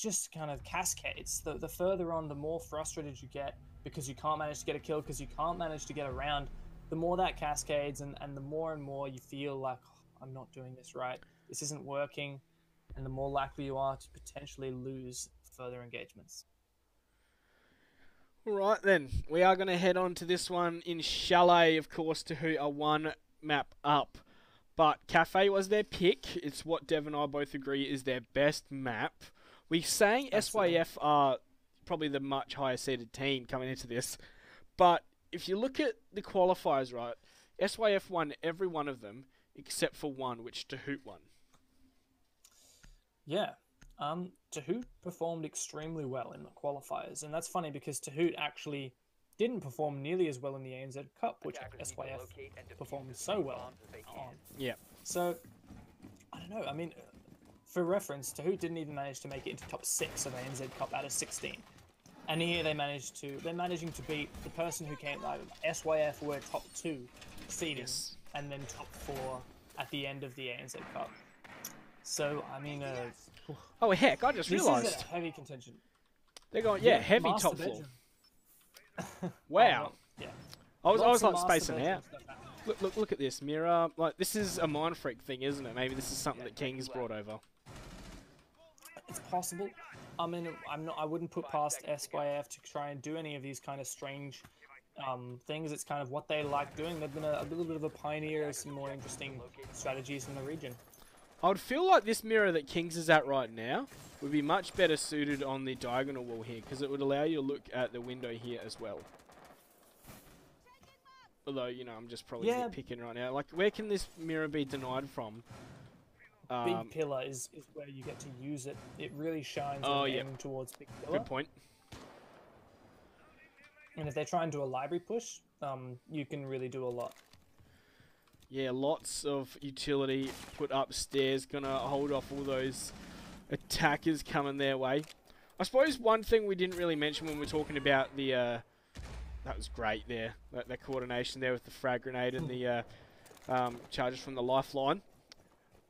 just kind of cascades. The further on, the more frustrated you get because you can't manage to get a kill, because you can't manage to get around. The more that cascades, and the more and more you feel like, oh, I'm not doing this right, this isn't working, and the more likely you are to potentially lose further engagements.
All right, then. We are going to head on to this one in Chalet, of course, to Hoot, a one map up. But Cafe was their pick. It's what Dev and I both agree is their best map. We saying SYF are probably the much higher seeded team coming into this. But if you look at the qualifiers, right, SYF won every one of them except for one, which Hoot won.
Yeah. Hoot performed extremely well in the qualifiers, and that's funny because Hoot actually didn't perform nearly as well in the ANZ Cup, which SYF performed so well on.
Yeah.
So, I don't know. I mean, for reference, Hoot didn't even manage to make it into top 6 of ANZ Cup out of 16. And here they're managing to beat the person who came, like, SYF were top 2 seeding, and then top 4 at the end of the ANZ Cup. So, I mean,
oh heck, I just realised.
This is a heavy contention.
They're going, heavy top floor. Wow.
Yeah.
I was like spacing out. Look at this mirror. Like, this is a Mindfreak thing, isn't it? Maybe this is something that King's brought over.
It's possible. I mean, I wouldn't put past SYF to try and do any of these kind of strange things. It's kind of what they like doing. They've been a little bit of a pioneer of some more interesting strategies in the region.
I would feel like this mirror that Kings is at right now would be much better suited on the diagonal wall here, because it would allow you to look at the window here as well. Although, you know, I'm just probably nitpicking right now. Like, where can this mirror be denied from?
Big Pillar is where you get to use it. It really shines aiming towards Big Pillar.
Good point.
And if they're trying to do a library push, you can really do a lot.
Yeah, lots of utility put upstairs. Gonna hold off all those attackers coming their way. I suppose one thing we didn't really mention when we were talking about the... that was great there. That coordination there with the frag grenade and the charges from the lifeline.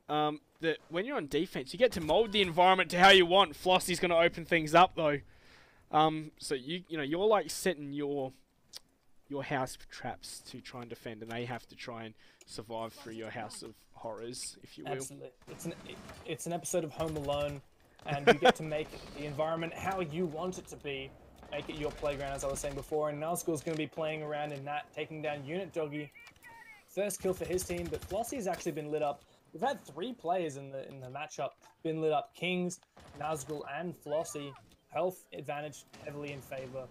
That when you're on defense, you get to mold the environment to how you want. Flossie's going to open things up, though. So you're like setting your house for traps to try and defend, and they have to try and survive through your house of horrors, if you will.
Absolutely. It's an episode of Home Alone, and you get to make the environment how you want it to be. Make it your playground, as I was saying before, and Nalskull's going to be playing around in that, taking down Unit Doggy. First kill for his team, but Flossie's actually been lit up. We've had 3 players in the matchup been lit up. Kings, Nazgul, and Flossie. Health advantage heavily in favor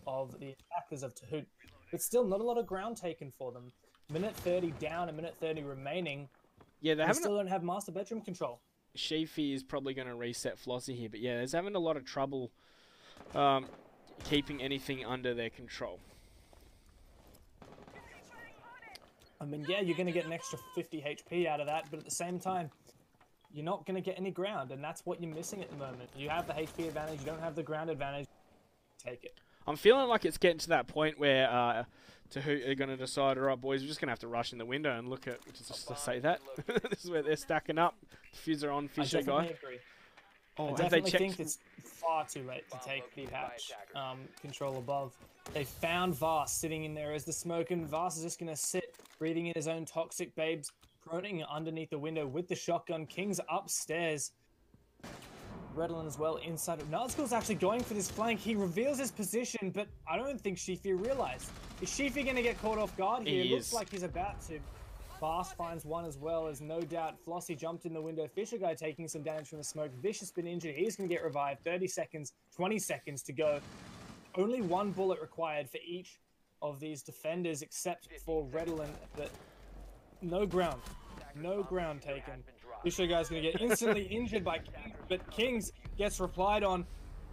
of the attackers of Hoot. But still, not a lot of ground taken for them. Minute 30 down, a minute 30 remaining.
Yeah, they
still don't have master bedroom control.
Sheafy is probably going to reset Flossie here, but yeah, they're having a lot of trouble keeping anything under their control.
I mean, yeah, you're going to get an extra 50 HP out of that, but at the same time, you're not going to get any ground, and that's what you're missing at the moment. You have the HP advantage, you don't have the ground advantage. Take it. I'm
feeling like it's getting to that point where Hoot are going to decide, all right, boys, we're just going to have to rush in the window and look at, just to say that. This is where they're stacking up. Diffuser on, Fisher guy.
Agree.
Oh,
I definitely think it's far too late to take the hatch control above. They found Vars sitting in there as the smoke, and Vars is just going to sit, breathing in his own toxic babes, proning underneath the window with the shotgun. King's upstairs. Redolin as well inside. Nazgul's actually going for this flank. He reveals his position, but I don't think Sheafy realized. Is Sheafy going to get caught off guard here? It looks like he's about to. Vars finds one as well, as no doubt Flossie jumped in the window. Fisher guy taking some damage from the smoke. Vicious been injured. He's going to get revived. 30 seconds, 20 seconds to go. Only 1 bullet required for each of these defenders, except for Redolin. But no ground. No ground taken. Fisher guy's going to get instantly injured by King. but Kings gets replied on.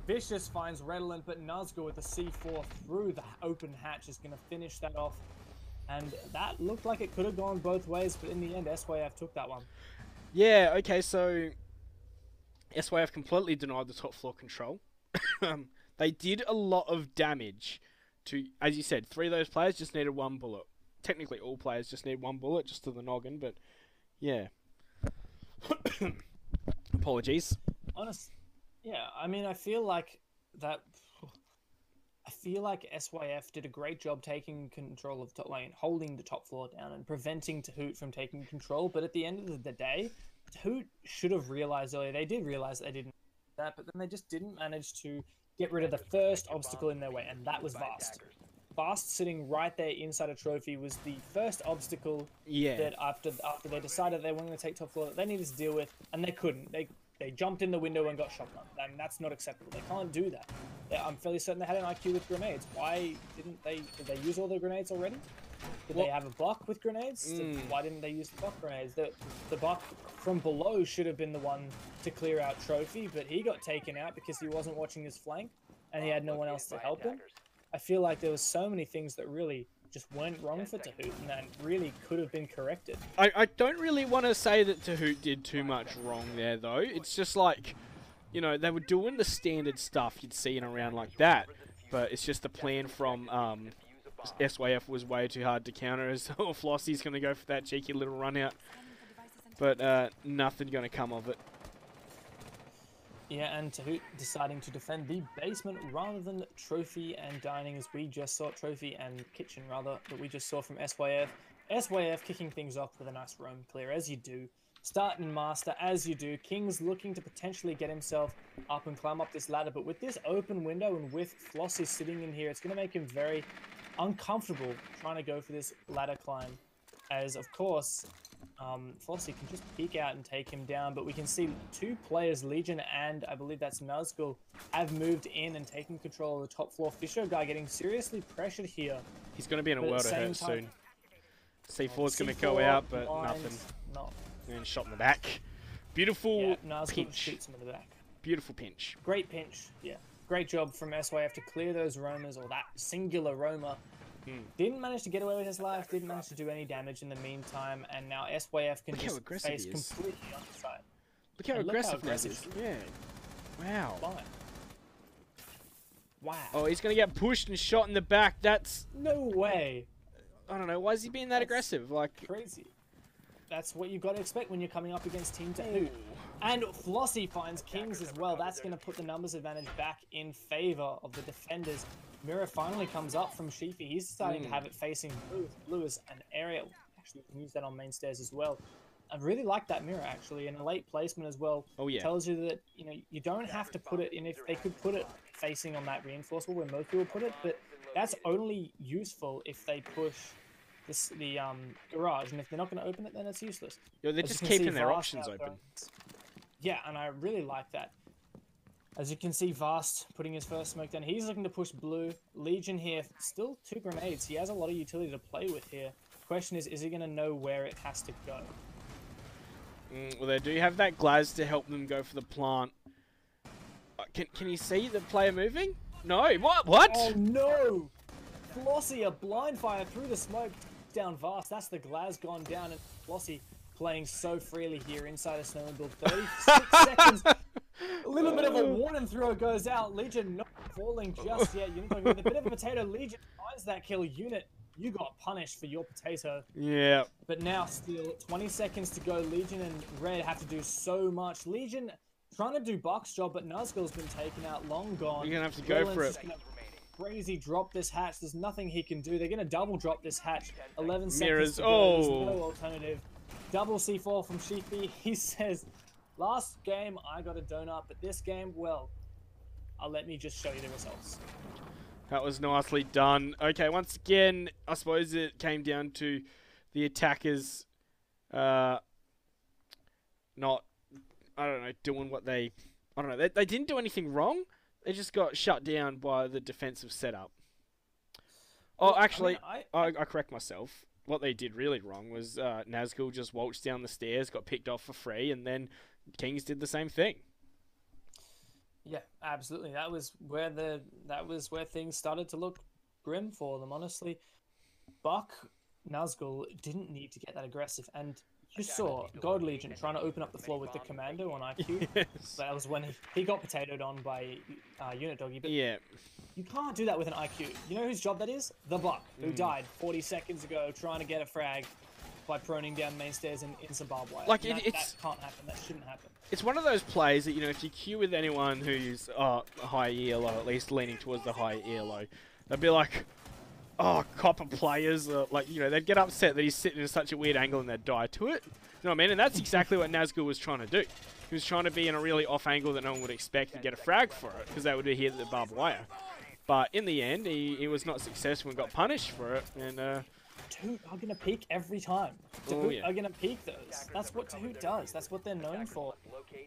Vicious finds Redolent, but Nazgul with the C4 through the open hatch is going to finish that off. And that looked like it could have gone both ways, but in the end, SYF took that one.
Yeah, okay, so SYF completely denied the top floor control. They did a lot of damage to, as you said, 3 of those players just needed 1 bullet. Technically, all players just need 1 bullet, just to the noggin, but yeah. Apologies.
Yeah, I mean, I feel like SYF did a great job taking control of top lane, holding the top floor down, and preventing Hoot from taking control. But at the end of the day, Hoot should have realized earlier. They did realize they didn't do that, but then they just didn't manage to get rid of the first obstacle in their way, and that was Vast. Vast sitting right there inside a trophy was the first obstacle that after they decided they weren't going to take top floor that they needed to deal with, and they couldn't. They jumped in the window and got shotgun. I mean, that's not acceptable. They can't do that. I'm fairly certain they had an IQ with grenades. Why didn't they? Did they use all their grenades already? Did they have a buck with grenades? Why didn't they use the buck grenades? The buck from below should have been the one to clear out trophy, but he got taken out because he wasn't watching his flank and he had no one else to help him. I feel like there was so many things that really just weren't wrong for Tahoot and that really could have been corrected.
I don't really want to say that Tahoot did too much wrong there, though. It's just like, you know, they were doing the standard stuff you'd see in a round like that, but it's just the plan from SYF was way too hard to counter, as Flossie's going to go for that cheeky little run out, but nothing going to come of it.
Yeah, and Tahoot deciding to defend the basement rather than trophy and dining, as we just saw trophy and kitchen rather, that we just saw from SYF. SYF kicking things off with a nice roam clear, as you do. Start and master, as you do. King's looking to potentially get himself up and climb up this ladder, but with this open window and with Flossie sitting in here, it's going to make him very uncomfortable trying to go for this ladder climb, as of course Flossie can just peek out and take him down, but we can see 2 players, Legion and I believe that's Nazgul, have moved in and taken control of the top floor. Fisher guy getting seriously pressured here.
He's going to be in a world of hurt soon. C4's going to go
C4
out, but
blind,
nothing.
No.
And shot in the back. Beautiful
Yeah, Nazgul
pinch.
shoots him in the back.
Beautiful pinch.
Great pinch, yeah. Great job from SYF to clear those roamers, or that singular roamer. Didn't manage to get away with his life, didn't manage to do any damage in the meantime, and now SYF can just face completely on the side.
Look how aggressive that is. Yeah. Wow.
Fine. Wow.
Oh, he's going to get pushed and shot in the back. That's...
No way.
I don't know. Why is he being that aggressive? Like...
Crazy. That's what you've got to expect when you're coming up against Team Tahoot. And Flossie finds Kings as well. That's going to put the numbers advantage back in favor of the defenders. Mirror finally comes up from Sheepy. He's starting to have it facing Blue. Blue is an area. Actually, we can use that on main stairs as well. I really like that mirror, actually, and a late placement as well.
Oh, yeah.
Tells you that, you know, you don't have to put it in. If they could put it facing on that reinforcement where most people put it, but that's only useful if they push the garage, and if they're not going to open it, then it's useless.
Yo, they're just keeping their options open.
Yeah, and I really like that. As you can see, Vast putting his first smoke down. He's looking to push Blue. Legion here, still 2 grenades. He has a lot of utility to play with here. Question is he going to know where it has to go?
Well, they do have that Glaz to help them go for the plant. Can you see the player moving? No. What?
Oh, no! Flossie, a blind fire through the smoke down Vast. That's the Glaz gone down, and Flossie playing so freely here inside a snowmobile. 36 seconds. A little bit of a warning throw goes out. Legion not falling just yet. Unit with a bit of a potato. Legion finds that kill. Unit, you got punished for your potato.
Yeah.
But now still 20 seconds to go. Legion and Red have to do so much. Legion trying to do Buck's job, but Nazgul's been taken out, long gone.
You're going to have to go for it.
Crazy drop this hatch. There's nothing he can do. They're going to double drop this hatch. 11
Mirrors.
seconds to go. There's no alternative. Double C4 from Sheepy. He says, last game I got a donut, but this game, well, let me just show you the results.
That was nicely done. Okay, once again, I suppose it came down to the attackers not, I don't know, doing what they... I don't know, they didn't do anything wrong. They just got shut down by the defensive setup. Oh, actually, I correct myself. What they did really wrong was Nazgul just waltzed down the stairs, got picked off for free, and then Kings did the same thing.
Yeah, absolutely. That was where things started to look grim for them. Honestly, Buck Nazgul didn't need to get that aggressive, and you saw God Legion trying to open up the floor with the commando on IQ.
Yes.
That was when he got potatoed on by Unit Doggy. But
Yeah.
you can't do that with an IQ. You know whose job that is? The Buck, who died 40 seconds ago trying to get a frag by proning down main stairs in some barbed wire.
Like,
that
it's
can't happen. That shouldn't happen.
It's one of those plays that, you know, if you queue with anyone who's a high ELO, at least leaning towards the high ELO, they'd be like, oh, copper players, like, you know, they'd get upset that he's sitting in such a weird angle and they'd die to it. You know what I mean? And that's exactly what Nazgul was trying to do. He was trying to be in a really off angle that no one would expect and get a frag for it, because they would hit the barbed wire. But in the end, he was not successful and got punished for it. And
Hoot are going to peak every time. Hoot are going to peak those. That's what Hoot does. That's what they're known for.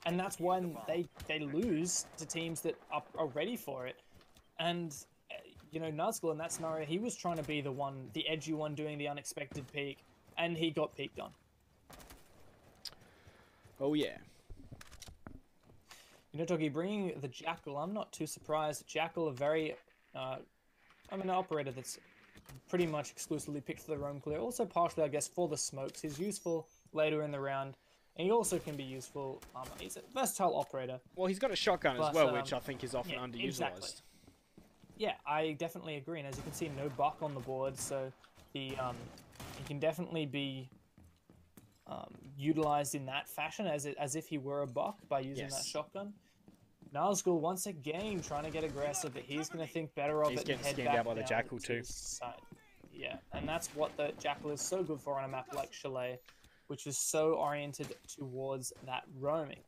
And that's when they lose to teams that are ready for it. And, you know, Nazgul in that scenario, he was trying to be the edgy one doing the unexpected peak, and he got peaked on.
oh yeah.
You know, Doggy, bringing the Jackal, I'm not too surprised. Jackal, I'm an operator that's pretty much exclusively picked for the roam clear. Also partially, I guess, for the smokes. He's useful later in the round. And he also can be useful. He's a versatile operator.
Well, he's got a shotgun as well, which I think is often underutilized.
Exactly. Yeah, I definitely agree. And as you can see, no buck on the board, so he can definitely be utilized in that fashion, as if he were a buck by using that shotgun. Nazgul once again trying to get aggressive, but he's going to think better of
He's
it.
getting
and head
skinned
back
out by the
down
Jackal
to
too.
his side. Yeah, and that's what the Jackal is so good for on a map like Chalet, which is so oriented towards that roaming.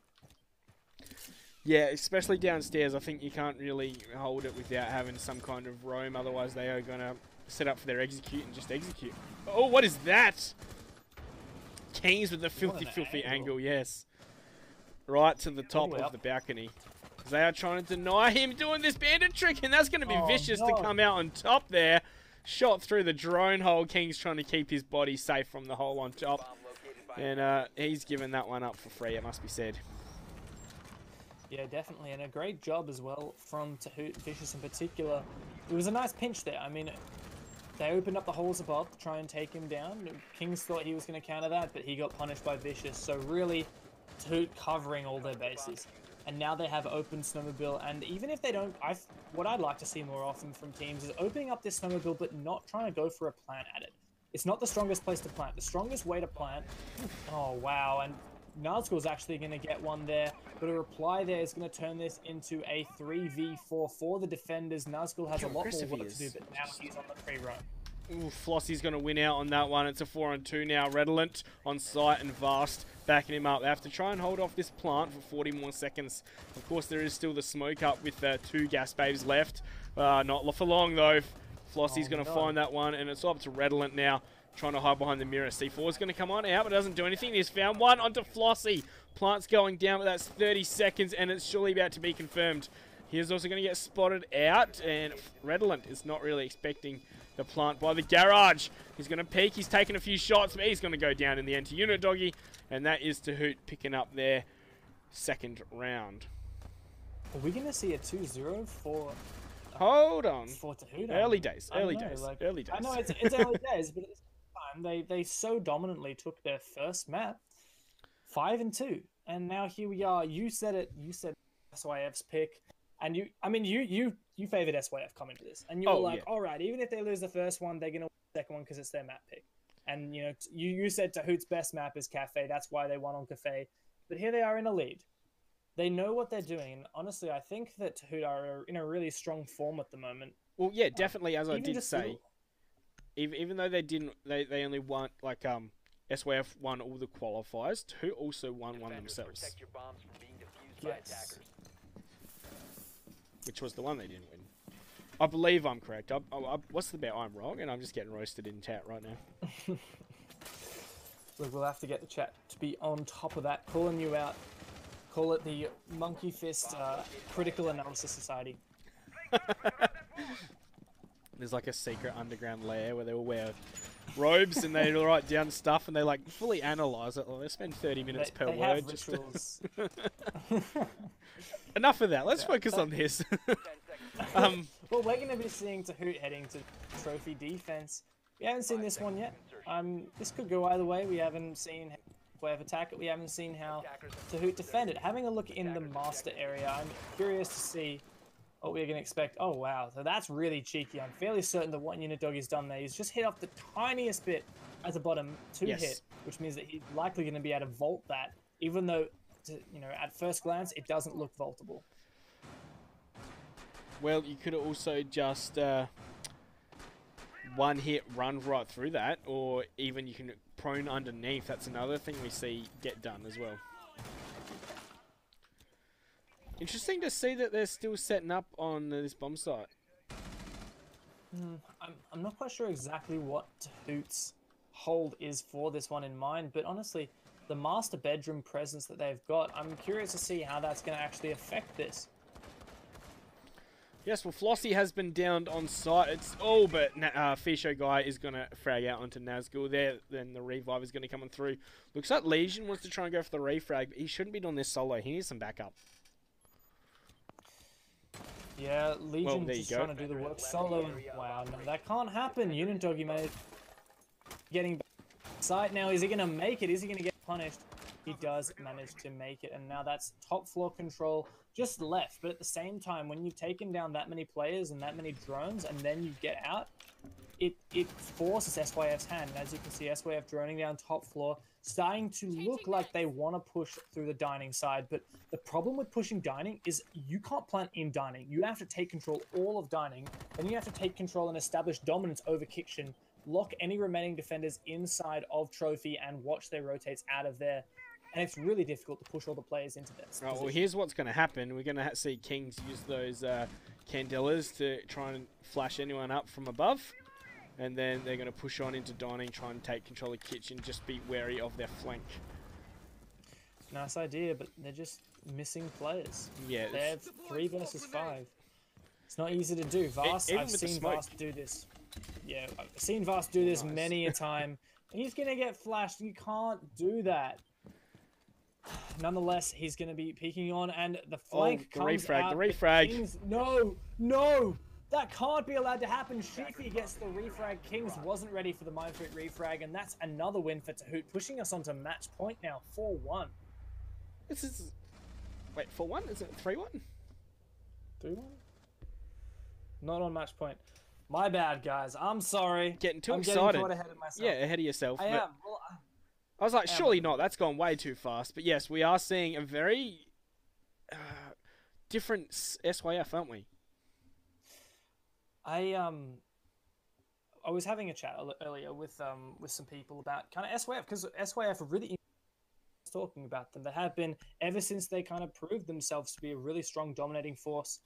Yeah, especially downstairs. I think you can't really hold it without having some kind of roam. Otherwise, they are going to set up for their execute and just execute. Oh, what is that? Kings with the filthy angle. Yes. Right to the top of the balcony. They are trying to deny him doing this bandit trick, and that's going to be vicious to come out on top there. Shot through the drone hole. King's trying to keep his body safe from the hole on top. And he's given that one up for free, it must be said.
Yeah, definitely, and a great job as well from Hoot, Vicious in particular. It was a nice pinch there. I mean, they opened up the holes above to try and take him down. Kings thought he was going to counter that, but he got punished by Vicious. So really, Hoot covering all their bases. And now they have open snowmobile, and even if they don't, what I'd like to see more often from teams is opening up this snowmobile, but not trying to go for a plant at it. It's not the strongest place to plant. The strongest way to plant, oh wow, and Nazgul's actually going to get one there, but a reply there is going to turn this into a 3v4 for the defenders. Nazgul has a lot more work to do, but now he's on the free roam.
Ooh, Flossie's going to win out on that one. It's a 4-on-2 now. Redolent on site and Vast backing him up. They have to try and hold off this plant for 40 more seconds. Of course, there is still the smoke up with 2 gas babes left. Not for long, though. Flossie's going to find that one, and it's up to Redolent now, trying to hide behind the mirror. C4 is going to come on out, but doesn't do anything. He's found one onto Flossie. Plant's going down, but that's 30 seconds, and it's surely about to be confirmed. He is also going to get spotted out, and Redolent is not really expecting the plant by the garage. He's going to peek. He's taken a few shots, but he's going to go down in the end to Unit Doggy, and that is to Hoot picking up their second round.
Are we going to see a 2-0 for...
Hold on.
For Hoot?
Early days.
I know, like,
Early days.
I know it's early days, but at the same time, they so dominantly took their first map, 5-2, and now here we are. You said it. You said SYF's pick. And you favored SYF coming to this, and you were like, all right, even if they lose the first one, they're gonna win the second one because it's their map pick. And you know, you said Hoot's best map is Cafe. That's why they won on Cafe. But here they are in a lead. They know what they're doing. And honestly, I think that Hoot are in a really strong form at the moment.
Well, yeah, definitely. As I did say, even though they didn't, they only won like SYF won all the qualifiers. Hoot also won one themselves.
Protect your bombs from being defused by attackers.
Which was the one they didn't win. I believe I'm correct. What's the bet? I'm wrong, and I'm just getting roasted in chat right now.
Look, we'll have to get the chat to be on top of that, calling you out. Call it the Monkey Fist Critical Analysis Society.
There's like a secret underground lair where they will wear robes and they write down stuff and they like fully analyze it. Like, they spend 30 minutes per
they
word.
have
Just
rituals.
Enough of that. Let's focus on this.
Well, we're going to be seeing Hoot heading to trophy defense. We haven't seen this one yet. This could go either way. We haven't seen way of attack it. We haven't seen how Hoot defend it. Having a look in the master area, I'm curious to see what we're going to expect. Oh, wow. So that's really cheeky. I'm fairly certain that what Unit Dog has done there, he's just hit off the tiniest bit at the bottom to hit, which means that he's likely going to be able to vault that, even though, you know, at first glance, it doesn't look vaultable.
Well, you could also just one hit run right through that, or even you can prone underneath. That's another thing we see get done as well. Interesting to see that they're still setting up on this bomb site.
I'm not quite sure exactly what Hoot's hold is for this one in mind, but honestly, the master bedroom presence that they've got, I'm curious to see how that's going to actually affect this.
Yes, well, Flossie has been downed on site. It's but Fisho guy is going to frag out onto Nazgul there. Then the revive is going to come on through. Looks like Legion wants to try and go for the refrag, but he shouldn't be doing this solo. He needs some backup.
Yeah, Legion just trying to do the work solo. And, wow, no, that can't happen. Unit Doggy made getting back to site now. Is he going to make it? Is he going to get punished? He does manage to make it, and now that's top floor control just left. But at the same time, when you've taken down that many players and that many drones, and then you get out, it forces SYF's hand. And as you can see, SYF droning down top floor, starting to look like they want to push through the dining side. But the problem with pushing dining is you can't plant in dining. You have to take control all of dining, then you have to take control and establish dominance over kitchen, lock any remaining defenders inside of trophy, and watch their rotates out of there. And it's really difficult to push all the players into this.
Right, well, here's what's going to happen. We're going to see Kings use those candelas to try and flash anyone up from above. And then they're going to push on into dining, try and take control of kitchen. Just be wary of their flank.
Nice idea, but they're just missing players.
Yeah,
they have 3 versus 5. It's not easy to do. Vast, I've seen Vast do this. Yeah, I've seen Vast do this many a time. He's going to get flashed. You can't do that. Nonetheless, he's going to be peeking on, and the flank comes out.
The refrag.
Kings, no! That can't be allowed to happen. Sheepy gets the refrag. Kings wasn't ready for the Mindfreak refrag, and that's another win for Hoot, pushing us onto match point now, 4-1.
This is... Wait, 4-1? Is it 3-1?
3-1? Not on match point. My bad, guys. I'm sorry.
Getting too excited.
Getting caught ahead of myself.
Yeah, ahead of yourself.
I am. Well,
I was like, surely not. That's gone way too fast. But yes, we are seeing a very different SYF, aren't we?
I was having a chat earlier with some people about kind of SYF, because SYF are really talking about them. They have been ever since they kind of proved themselves to be a really strong dominating force,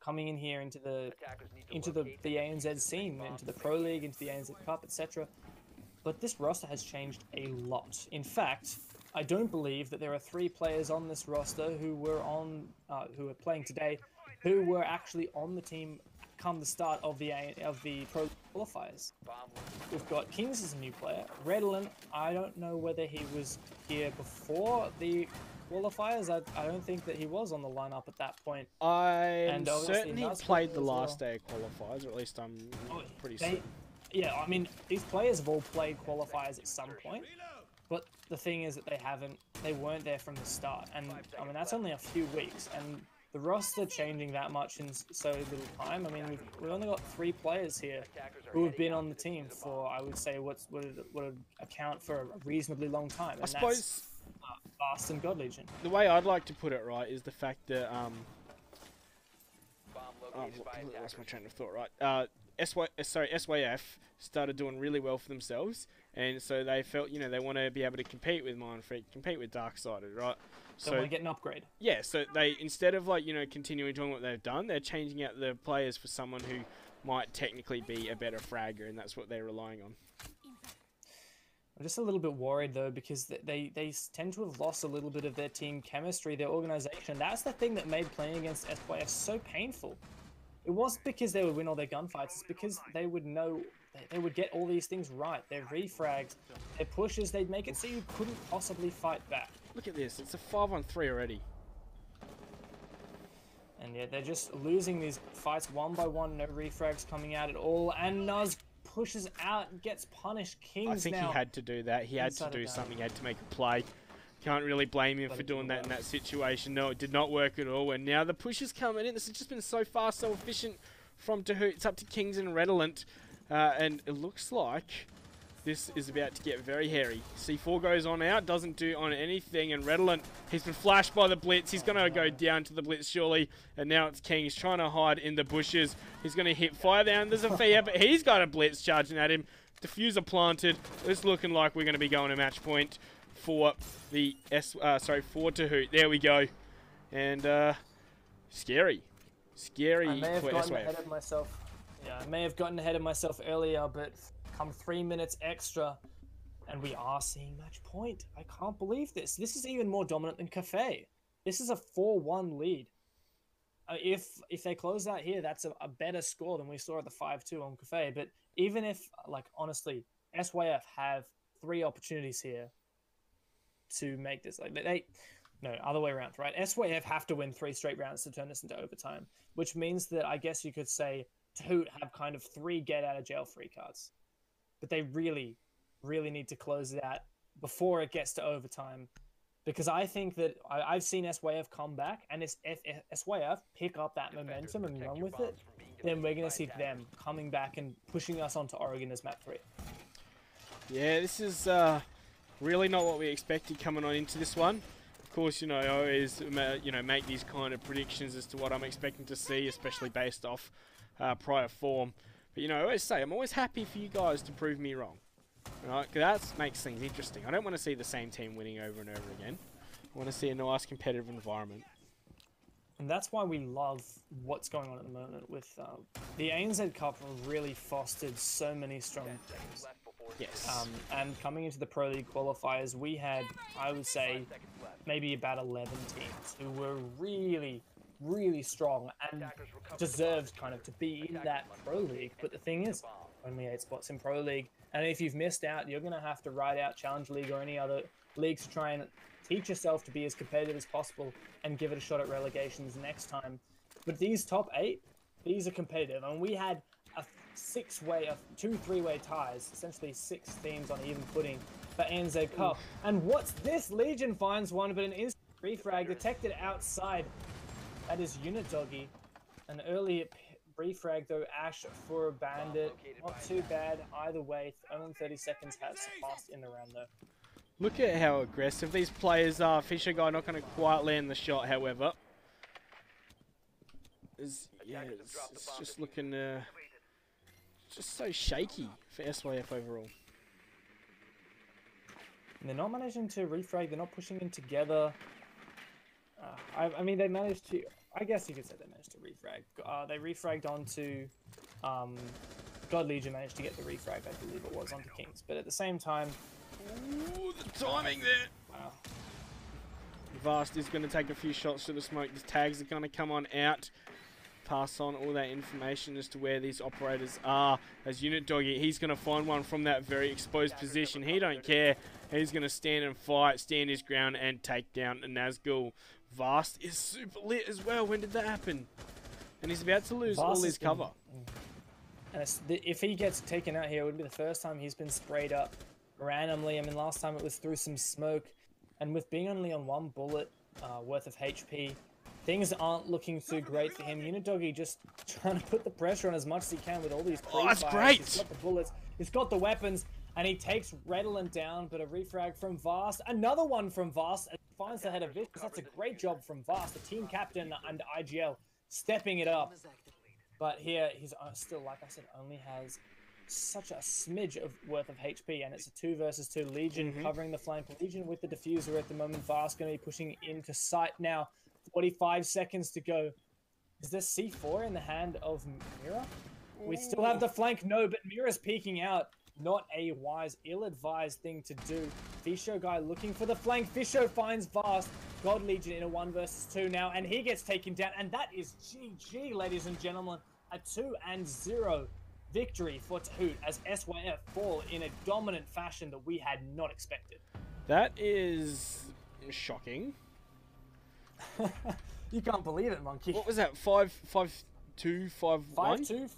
coming in here into the ANZ scene, into the Pro League, into the ANZ Cup, etc. But this roster has changed a lot. In fact, I don't believe that there are 3 players on this roster who who are playing today, who were actually on the team come the start of the Pro qualifiers. We've got Kings as a new player. Redolin, I don't know whether he was here before the qualifiers. I don't think that he was on the lineup at that point.
I'm certain he played the last day of qualifiers, or at least I'm pretty certain.
Yeah, I mean, these players have all played qualifiers at some point, but the thing is that they weren't there from the start, and I mean, that's only a few weeks, and the roster changing that much in so little time. I mean, we've only got 3 players here who have been on the team for, I would say, what would account for a reasonably long time. And I suppose Vast and God Legion.
The way I'd like to put it, right, is the fact that what's my train of thought, right? SYF started doing really well for themselves, and so they felt, you know, they want to be able to compete with Mindfreak, compete with Darksided, right?
So they want to get an upgrade.
Yeah, so they, instead of, like, you know, continuing doing what they've done, they're changing out the players for someone who might technically be a better fragger, and that's what they're relying on.
I'm just a little bit worried, though, because they tend to have lost a little bit of their team chemistry, their organization. That's the thing that made playing against SYF so painful. It wasn't because they would win all their gunfights, it's because they would know they would get all these things right. Their refrags, their pushes, they'd make it so you couldn't possibly fight back.
Look at this. It's a 5-on-3 already.
And yeah, they're just losing these fights one by one. No refrags coming out at all. And Nuz pushes out and gets punished. Kings
I think
now
he had to do that. He had to do something. He had to make a play. Can't really blame him for doing that in that situation. No, it did not work at all. And now the push is coming in. This has just been so fast, so efficient from Hoot. It's up to Kings and Redolent. And it looks like this is about to get very hairy. C4 goes on out, doesn't do on anything, and Redolent, he's been flashed by the Blitz. He's going to go down to the Blitz surely, and now it's King. He's trying to hide in the bushes. He's going to hit fire down. There's a fear, but he's got a Blitz charging at him. Diffuser planted. It's looking like we're going to be going to match point for the for Hoot. There we go. And scary. Scary
I may have
for
gotten
SWF.
ahead of myself. Yeah, I may have gotten ahead of myself earlier, but come 3 minutes extra, and we are seeing match point. I can't believe this. This is even more dominant than Cafe. This is a 4-1 lead. If they close out here, that's a better score than we saw at the 5-2 on Cafe. But even if, like, honestly, SYF have 3 opportunities here to make this. Like, no, other way around, right? SYF have to win 3 straight rounds to turn this into overtime, which means that I guess you could say Hoot have kind of 3 get-out-of-jail-free cards. But they really, really need to close it out before it gets to overtime. Because I think that I've seen SYF come back, and if SYF pick up that momentum and run with it, then we're going to see them coming back and pushing us onto Oregon as map 3.
Yeah, this is really not what we expected coming on into this one. Of course, you know, I always make these kind of predictions as to what I'm expecting to see, especially based off prior form. But, you know, I always say I'm always happy for you guys to prove me wrong. Right? 'Cause that makes things interesting. I don't want to see the same team winning over and over again. I want to see a nice competitive environment.
And that's why we love what's going on at the moment with the ANZ Cup really fostered so many strong teams.
Yes.
And coming into the Pro League qualifiers, we had, I would say, maybe about 11 teams who were really, really strong and deserved kind of to be in that Pro League. But the thing is, only 8 spots in Pro League. And if you've missed out, you're going to have to ride out Challenge League or any other leagues to try and teach yourself to be as competitive as possible and give it a shot at relegations next time. But these top 8, these are competitive. And we had a 2 3-way ties, essentially 6 teams on even footing for ANZ Cup. And what's this? Legion finds one, but an instant refrag detected outside. That is Unit Doggy. An early refrag though, Ash for a Bandit. Not too bad either way. Only 30 seconds has passed in the round though.
Look at how aggressive these players are. Fisher Guy not going to quite land the shot, however. It's just looking just so shaky for SYF overall.
And they're not managing to refrag. They're not pushing in together. I mean, they managed to... I guess you could say they managed to refrag. They refragged onto... God Legion managed to get the refrag, I believe it was, onto Kings. But at the same time...
Ooh, the timing there!
Wow.
Vast is going to take a few shots to the smoke. The tags are going to come on out. Pass on all that information as to where these operators are. As Unit Doggy, he's going to find one from that very exposed position. He don't care. He's going to stand and fight, stand his ground, and take down a Nazgul. Vast is super lit as well. When did that happen? And he's about to lose all his cover.
And if he gets taken out here, it would be the first time he's been sprayed up randomly. I mean, last time it was through some smoke. And with being only on 1 bullet worth of HP, things aren't looking too great for him. Unidoggy just trying to put the pressure on as much as he can with all these pre-fires.
Oh, that's great!
He's got the bullets, he's got the weapons, and he takes Redolent down, but a refrag from Vast. Another one from Vast, and finds the head of Vicious. That's a great job from Vast, the team captain and IGL, stepping it up. But here, he's still, like I said, only has such a smidge of worth of HP, and it's a 2 versus 2. Legion covering the flank. Legion with the diffuser at the moment. Vast going to be pushing into sight now. 45 seconds to go. Is there C4 in the hand of Mira? We still have the flank. No, but Mira's peeking out. Not a wise, ill-advised thing to do. Fisho guy looking for the flank. Fisho finds Vast. God Legion in a 1 versus 2 now, and he gets taken down. And that is GG, ladies and gentlemen. A 2-0 victory for Hoot as SYF fall in a dominant fashion that we had not expected.
That is shocking.
You can't believe it, Monkey.
What was that? 5-2, 5-1?
5-2, 5-1.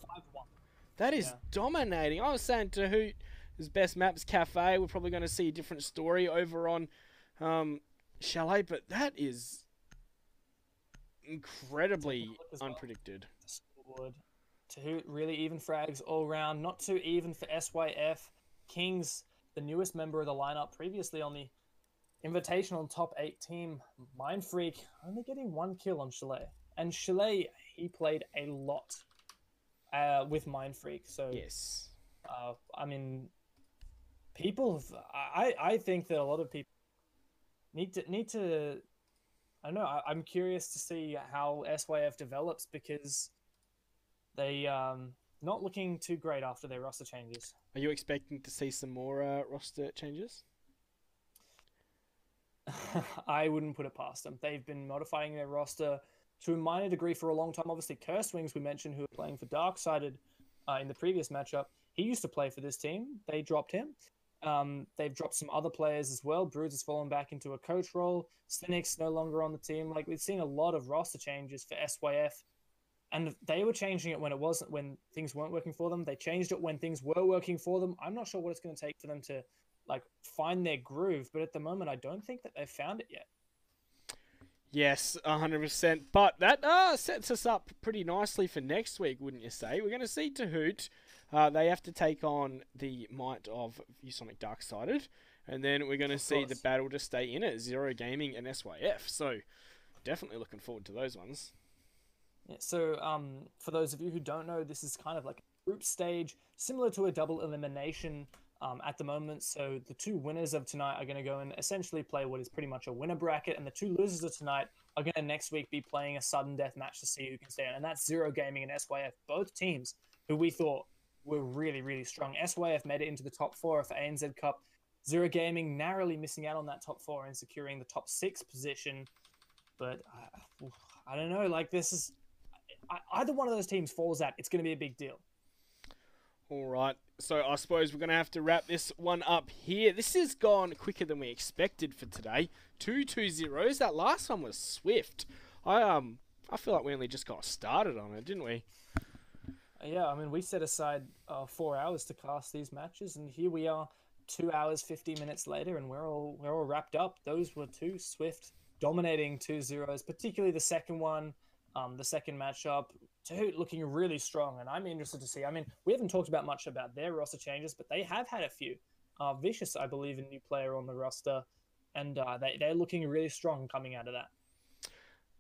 That is dominating. I was saying to Hoot, his best maps Cafe. We're probably going to see a different story over on Chalet, but that is incredibly unpredicted.
Scoreboard. To Hoot, really even frags all round. Not too even for SYF. Kings, the newest member of the lineup, previously on the Invitational top 8 team. Mind Freak only getting 1 kill on Chalet. And Chalet, he played a lot with Mind Freak. So,
yes.
I mean, people, I think that a lot of people need to I don't know, I'm curious to see how SYF develops because they not looking too great after their roster changes.
Are you expecting to see some more roster changes?
I wouldn't put it past them. They've been modifying their roster to a minor degree for a long time. Obviously, Cursed Wings, we mentioned, who are playing for Darksided in the previous matchup. He used to play for this team. They dropped him. They've dropped some other players as well. Bruce has fallen back into a coach role. Cynic's no longer on the team. Like, we've seen a lot of roster changes for SYF. And they were changing it when things weren't working for them. They changed it when things were working for them. I'm not sure what it's going to take for them to find their groove, but at the moment, I don't think that they've found it yet.
Yes, 100%. But that sets us up pretty nicely for next week, wouldn't you say? We're going to see Hoot. They have to take on the might of ViewSonic Darksided, and then we're going to see the battle to stay in it, Zero Gaming and SYF. So, definitely looking forward to those ones.
Yeah, so, for those of you who don't know, this is kind of like a group stage, similar to a double elimination at the moment. So the two winners of tonight are going to go and essentially play what is pretty much a winner bracket, and the two losers of tonight are going to next week be playing a sudden death match to see who can stay on. And that's Zero Gaming and SYF, both teams who we thought were really, really strong. SYF made it into the top 4 of the ANZ Cup. Zero Gaming narrowly missing out on that top 4 and securing the top 6 position. But I don't know, this is... either one of those teams falls out, it's going to be a big deal.
All right, so I suppose we're going to have to wrap this one up here. This has gone quicker than we expected for today. 2-2-0s. That last one was swift. I feel like we only just got started on it, didn't we?
Yeah, I mean, we set aside 4 hours to cast these matches, and here we are 2 hours, 50 minutes later, and we're all wrapped up. Those were 2 swift, dominating 2-0s, particularly the second one. The second matchup, Hoot looking really strong, and I'm interested to see. I mean, we haven't talked about much about their roster changes, but they have had a few. Vicious, I believe, a new player on the roster, and they're looking really strong coming out of that.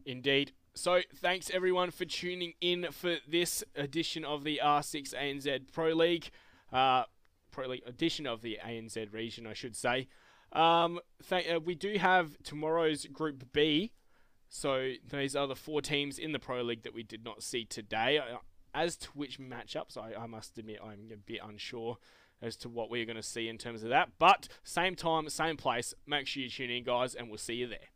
Indeed. So, thanks everyone for tuning in for this edition of the R6 ANZ Pro League. Pro League edition of the ANZ region, I should say. We do have tomorrow's Group B. So these are the 4 teams in the Pro League that we did not see today. As to which matchups, I must admit I'm a bit unsure as to what we're going to see in terms of that. But same time, same place. Make sure you tune in, guys, and we'll see you there.